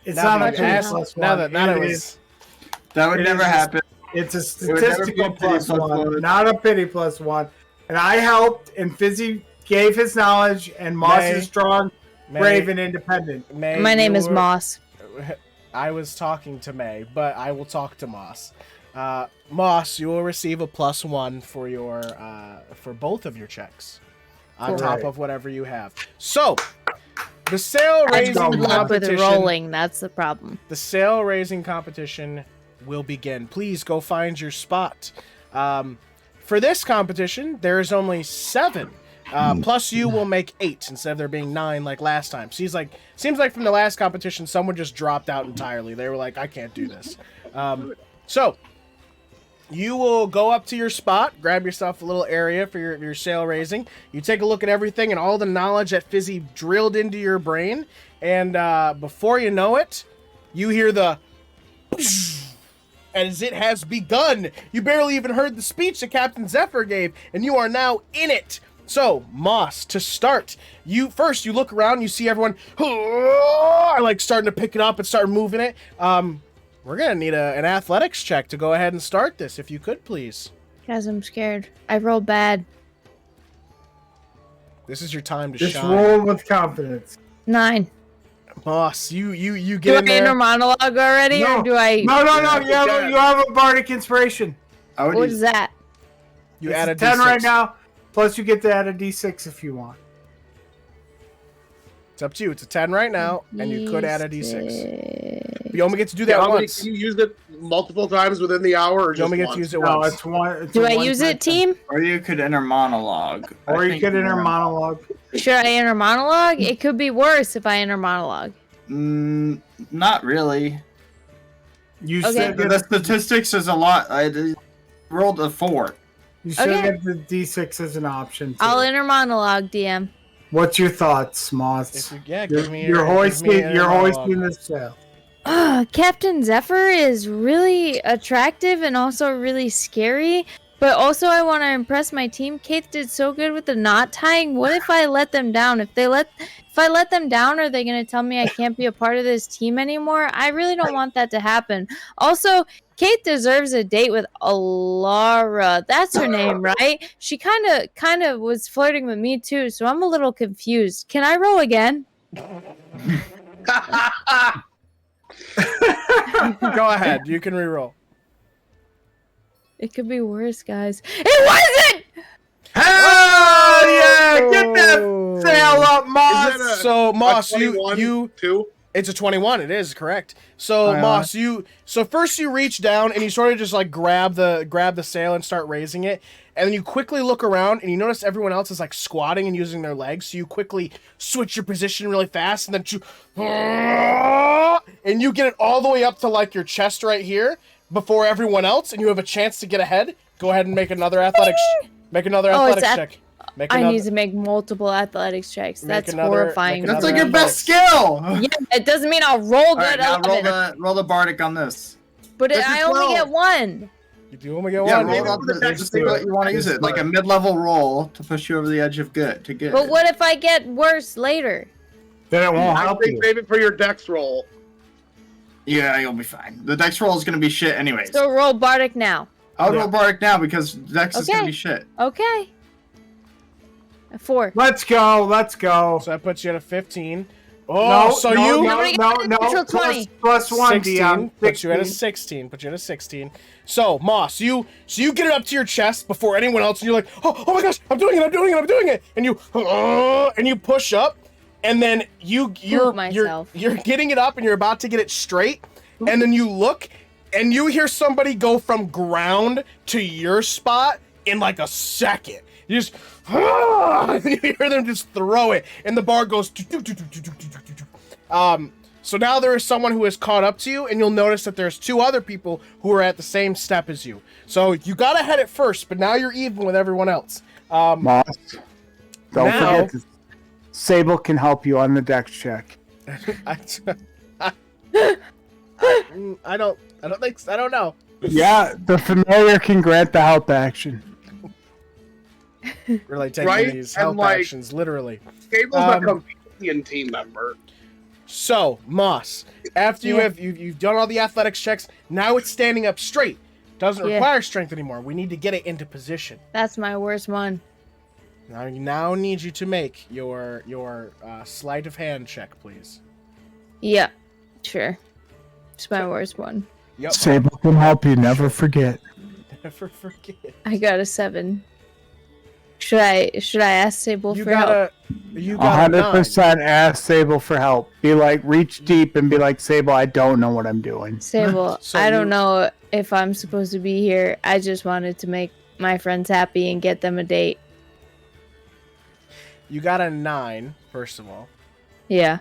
It's Now not that a you pity asked- plus now one. that now that It was is- That would It never is- happen. It's a would never be statistical a pity plus plus one, one. not a pity plus one. And I helped, and Fizzi gave his knowledge, and Moss May- is strong, May- brave, and independent. May, My name is you were- Moss. I was talking to May, but I will talk to Moss. Moss, you will receive a +1 for your for both of your checks, on Cool. top Right. of whatever you have. So, the sail I raising have good luck with competition. rolling. That's the problem. The sail raising competition will begin. Please go find your spot. For this competition, there is only 7. Plus you will make 8 instead of there being 9 like last time. Seems like from the last competition, someone just dropped out entirely. They were like, I can't do this. So you will go up to your spot, grab yourself a little area for your sail raising. You take a look at everything and all the knowledge that Fizzi drilled into your brain. And before you know it, you hear the as it has begun. You barely even heard the speech that Captain Zephyr gave, and you are now in it. So, Moss, to start, you look around, you see everyone like starting to pick it up and start moving it. We're gonna need an athletics check to go ahead and start this, if you could, please. Guys, I'm scared. I rolled bad. This is your time to Just shine. roll with confidence. 9. Moss, you Do get I in there. inner monologue already, No. or do I? No. Yeah. You have a bardic inspiration. I would What use is that? You It's add a a 10 D6. right now. Plus, you get to add a D6 if you want. It's up to you. It's a 10 right now, and you could add a D6. D6. You only get to do that How many, once. can you use it multiple times within the hour, or You just only get once? to use it No, once. it's one. It's Do a I use one-time it, team? Or you could enter monologue. Or I you think could enter inner- monologue. Should I enter monologue? It could be worse if I enter monologue. Not really. You Okay. should The get statistics is a lot. I rolled a 4. you should Okay. get the D6 as an option. Too. I'll inner monologue, DM. What's your thoughts, Moss? Give me You're give me hoisting. an You're monologue. hoisting the sail. Captain Zephyr is really attractive and also really scary. But also, I want to impress my team. Kayth did so good with the knot tying. What if I let them down? If I let them down, are they going to tell me I can't be a part of this team anymore? I really don't want that to happen. Also, Kayth deserves a date with Alara. That's her name, right? She kind of was flirting with me too, so I'm a little confused. Can I roll again? Go ahead. You can reroll. It could be worse, guys. It wasn't. Hell yeah! Get that sail up, Moss. Is it So Moss, a you 21 too? it's a 21. It is correct. So Right Moss, so first you reach down and you sort of just like grab the sail and start raising it, and then you quickly look around and you notice everyone else is like squatting and using their legs. So you quickly switch your position really fast, and then you get it all the way up to like your chest right here before everyone else, and you have a chance to get ahead. Go ahead and make another athletics. Make another Oh, it's athletics check. Make I another. need to make multiple athletics checks. Make That's another- horrifying. make That's another like your best athletics. skill. Yeah, it doesn't mean I'll roll All good. right, now I love it. roll the bardic on this. But This is I only 12. get one. You do only get Yeah, one. roll maybe. up the, Let's just do think what it. you want to use it, like a mid-level roll to push you over the edge of good to get. But what if I get worse later? Then it won't I help think you. save it for your dex roll. Yeah, you'll be fine. The dex roll is gonna be shit anyways. So roll Bardic now. I'll Yeah. roll bardic now because dex is gonna Okay. be shit. Okay. A 4. Let's go. Let's go. So that puts you at a 15. Oh, so you Nobody got a natural 20. Plus one, 16 Dion. puts you at a 16. 16. Put you at a 16. So Moss, you get it up to your chest before anyone else, and you're like, oh my gosh, I'm doing it, and you push up, and then you're myself. getting it up, and you're about to get it straight, and then you look, and you hear somebody go from ground to your spot in like a second. You just, and you hear them just throw it, and the bar goes. So now there is someone who has caught up to you, and you'll notice that there's 2 other people who are at the same step as you. So you gotta head it first, but now you're even with everyone else. Moss. Don't Now- forget, Sable can help you on the dex check. I don't know. Yeah, the familiar can grant the help action. Really taking Right? these And, help like- actions literally. Cable's a companion team member. So Moss, after you've done all the athletics checks, now it's standing up straight. Doesn't Yeah. require strength anymore. We need to get it into position. That's my worst one. Now need you to make your sleight of hand check, please. Yeah. Sure. It's my worst one. Yep. Sable can help you. Never forget. Never forget. I got a 7. Should I ask Sable You for help? got a 9. 100% ask Sable for help. Be like, reach deep and be like, Sable, I don't know what I'm doing. Sable, So I don't you- know if I'm supposed to be here. I just wanted to make my friends happy and get them a date. You got a 9, first of all. Yeah.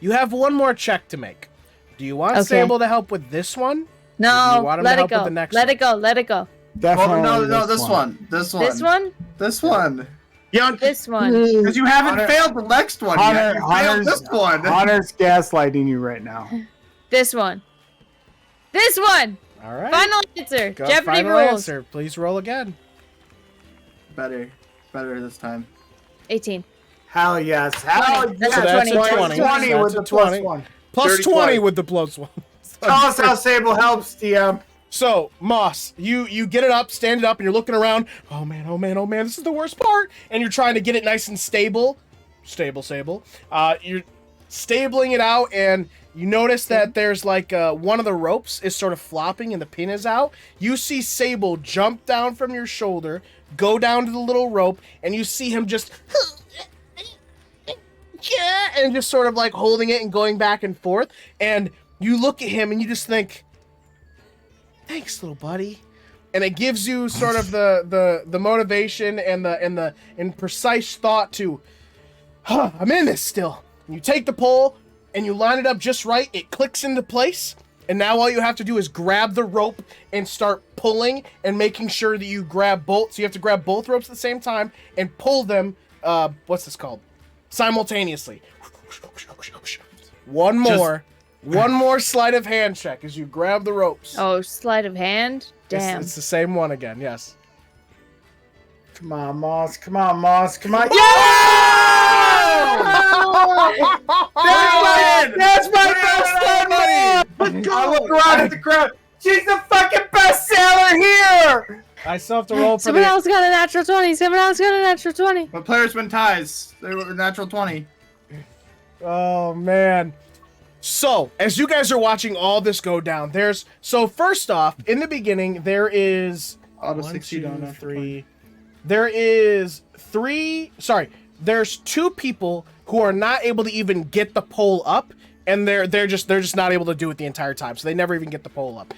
You have one more check to make. Do you want Okay. Sable to help with this one? No, want him to let it help with go. the next Let one? it go. Let it go. Definitely. No, this one. This one? Yeah, This one. Because you haven't Hunter- failed the next one yet. You failed this one. Hunter's gaslighting you right now. This one. This one. All right. Final answer. Go, Jeopardy final rules. answer. Please roll again. Better this time. 18. Hell yes. Hell 20. yes. That's a 20. Plus 20. 20 That's with a the plus 20. 1. Plus 30 20 twice. with the plus 1. Tell us how Sable helps, DM. So, Moss, you get it up, stand it up, and you're looking around. Oh man, this is the worst part. And you're trying to get it nice and stable. Sable. You're stabling it out, and you notice that there's like one of the ropes is sort of flopping and the pin is out. You see Sable jump down from your shoulder, go down to the little rope, and you see him just and just sort of like holding it and going back and forth. And you look at him and you just think, thanks, little buddy. And it gives you sort of the motivation and precise thought to I'm in this still. You take the pole and you line it up just right. It clicks into place. And now all you have to do is grab the rope and start pulling and making sure that you grab both. So you have to grab both ropes at the same time and pull them, what's this called? Simultaneously. One more sleight of hand check as you grab the ropes. Oh, sleight of hand? Damn. It's the same one again, yes. Come on, Moss. Come on, Moss. Come on. That's my best friend, I look around at the crowd. She's the fucking best sailor here! I still have to roll for Someone else got a natural 20. Someone else got a natural 20. But players win ties. They were natural 20. Oh, man. So, as you guys are watching all this go down, so first off, in the beginning, there is... Auto one, succeed two, on natural three. There's 2 people who are not able to even get the pole up, and they're just not able to do it the entire time, so they never even get the pole up.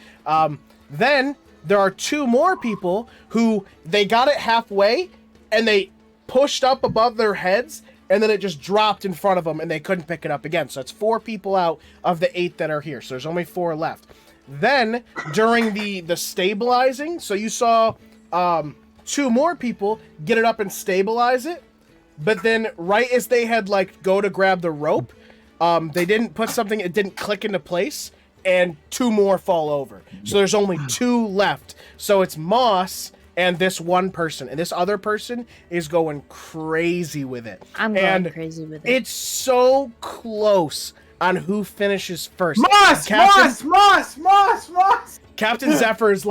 Then there are 2 more people who they got it halfway, and they pushed up above their heads, and then it just dropped in front of them, and they couldn't pick it up again. So it's 4 people out of the 8 that are here. So there's only 4 left. Then during the stabilizing, so you saw 2 more people get it up and stabilize it, but then right as they had go to grab the rope, they didn't put something, it didn't click into place, and 2 more fall over. So there's only 2 left. So it's Moss and this one person, and this other person is going crazy with it. I'm going crazy with it. It's so close on who finishes first. Moss! Captain Zephyr is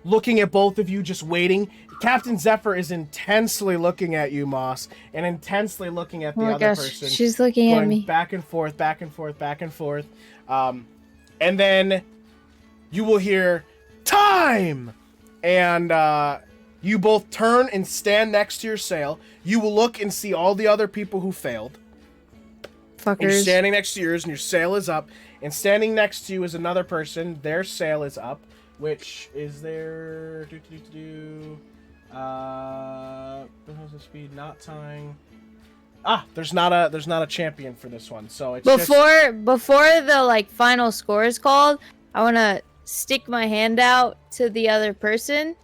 looking at both of you, just waiting. Captain Zephyr is intensely looking at you, Moss, and intensely looking at the other person. She's looking at me. Back and forth, back and forth, back and forth. And then you will hear, time! And you both turn and stand next to your sail. You will look and see all the other people who failed. Fuckers. And you're standing next to yours, and your sail is up. And standing next to you is another person. Their sail is up, which is their speed, not tying. There's not a champion for this one. So it's before the final score is called, I want to stick my hand out to the other person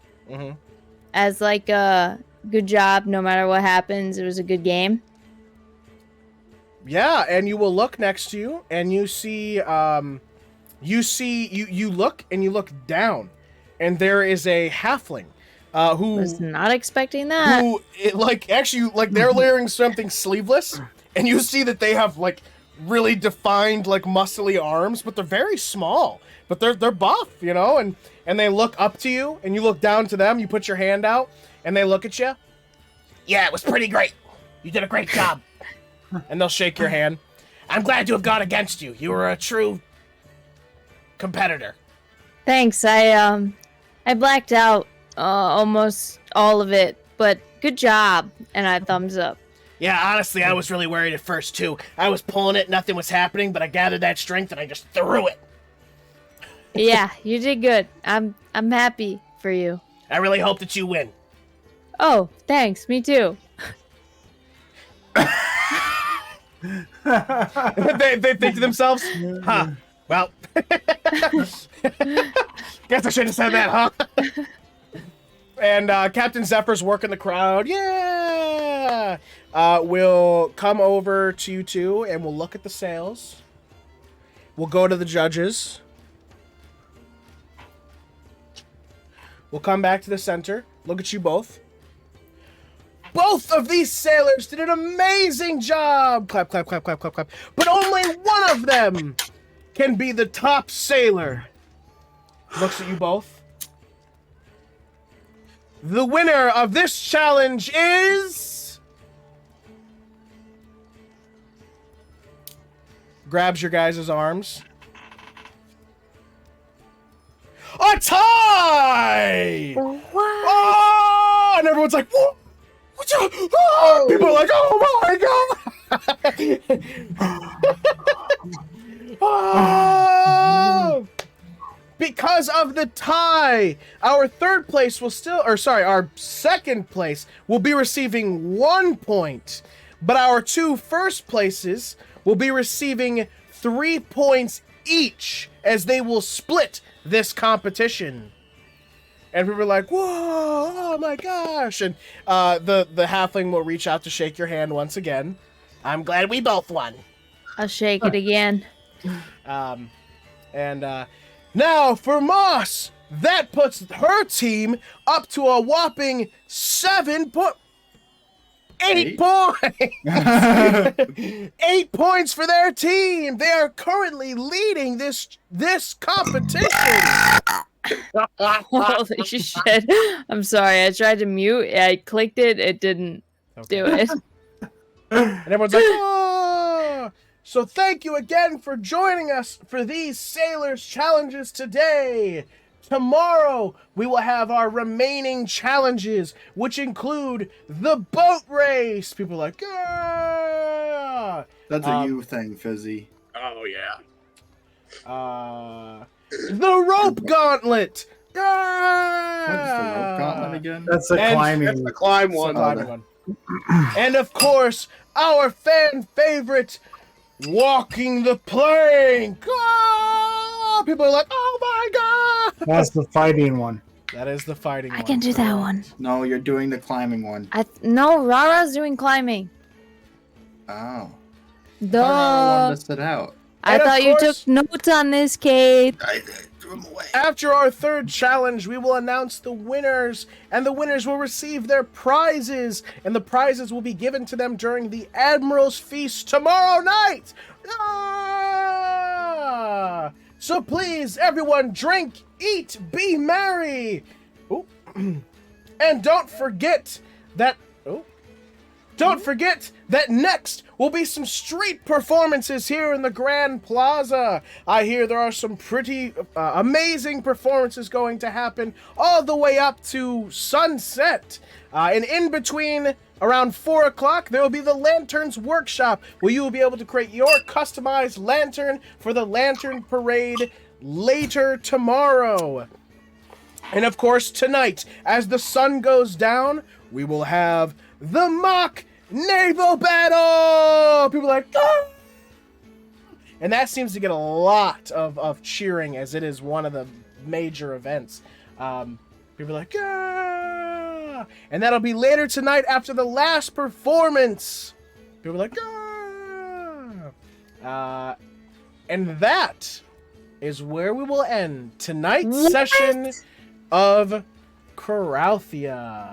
as a good job. No matter what happens, it was a good game. Yeah, and you will look next to you, and you see, you look and you look down, and there is a halfling, who was not expecting that. Who they're wearing something sleeveless, and you see that they have really defined muscly arms, but they're very small, but they're buff, and they look up to you, and you look down to them. You put your hand out, and they look at you. Yeah, it was pretty great. You did a great job. And they'll shake your hand. I'm glad to have gone against you. You were a true competitor. Thanks. I blacked out almost all of it, but good job. And I thumbs up. Yeah, honestly, I was really worried at first too. I was pulling it, nothing was happening, but I gathered that strength and I just threw it. Yeah, you did good. I'm happy for you. I really hope that you win. Oh, thanks. Me too. they think to themselves, huh, well, guess I shouldn't have said that, huh? And Captain Zephyr's working the crowd. Yeah! We'll come over to you two, and we'll look at the sails. We'll go to the judges. We'll come back to the center. Look at you both. Both of these sailors did an amazing job! Clap, clap, clap, clap, clap, clap. But only one of them can be the top sailor. Looks at you both. The winner of this challenge is... Grabs your guys' arms. A tie! What? Oh! And everyone's like, whoa! Oh! People are like, oh my god! Oh! Because of the tie, our third place will still, our second place will be receiving 1 point. but our 2 first places will be receiving 3 points each as they will split this competition. And people are like, whoa, oh my gosh. And the halfling will reach out to shake your hand once again. I'm glad we both won. I'll shake it again. Now for Moss, that puts her team up to a whopping 8 points. 8 points for their team. They are currently leading this competition. Holy shit. I'm sorry. I tried to mute. I clicked it. It didn't do it. And everyone's like, oh! So thank you again for joining us for these Sailors Challenges today. Tomorrow, we will have our remaining challenges, which include the boat race. People are like, ah! That's a you thing, Fizzi. Oh, yeah. The rope gauntlet. Ah! What is the rope gauntlet again? That's the And- climbing. That's the climb It's the one. climbing one. And of course, our fan favorite, walking the plank. Ah! People are like, oh my god! That's the fighting one. That is the fighting one. I can do that one. No, you're doing the climbing one. No, RaRa's doing climbing. Oh. Duh. I listed out. I And of thought you course- took notes on this, Kayth. I threw him away. After our 3rd challenge, we will announce the winners, and the winners will receive their prizes, and the prizes will be given to them during the Admiral's Feast tomorrow night. Ah! So please, everyone, drink, eat, be merry. Ooh. And don't forget that... Don't forget that next will be some street performances here in the Grand Plaza. I hear there are some pretty amazing performances going to happen all the way up to sunset. And in between, around 4 o'clock, there will be the Lanterns Workshop, where you will be able to create your customized lantern for the Lantern Parade later tomorrow. And of course, tonight, as the sun goes down, we will have the mock naval battle! People are like, ah! And that seems to get a lot of cheering, as it is one of the major events. People are like, ah! And that'll be later tonight after the last performance. People are like, ah! And that is where we will end tonight's session of Coralthea.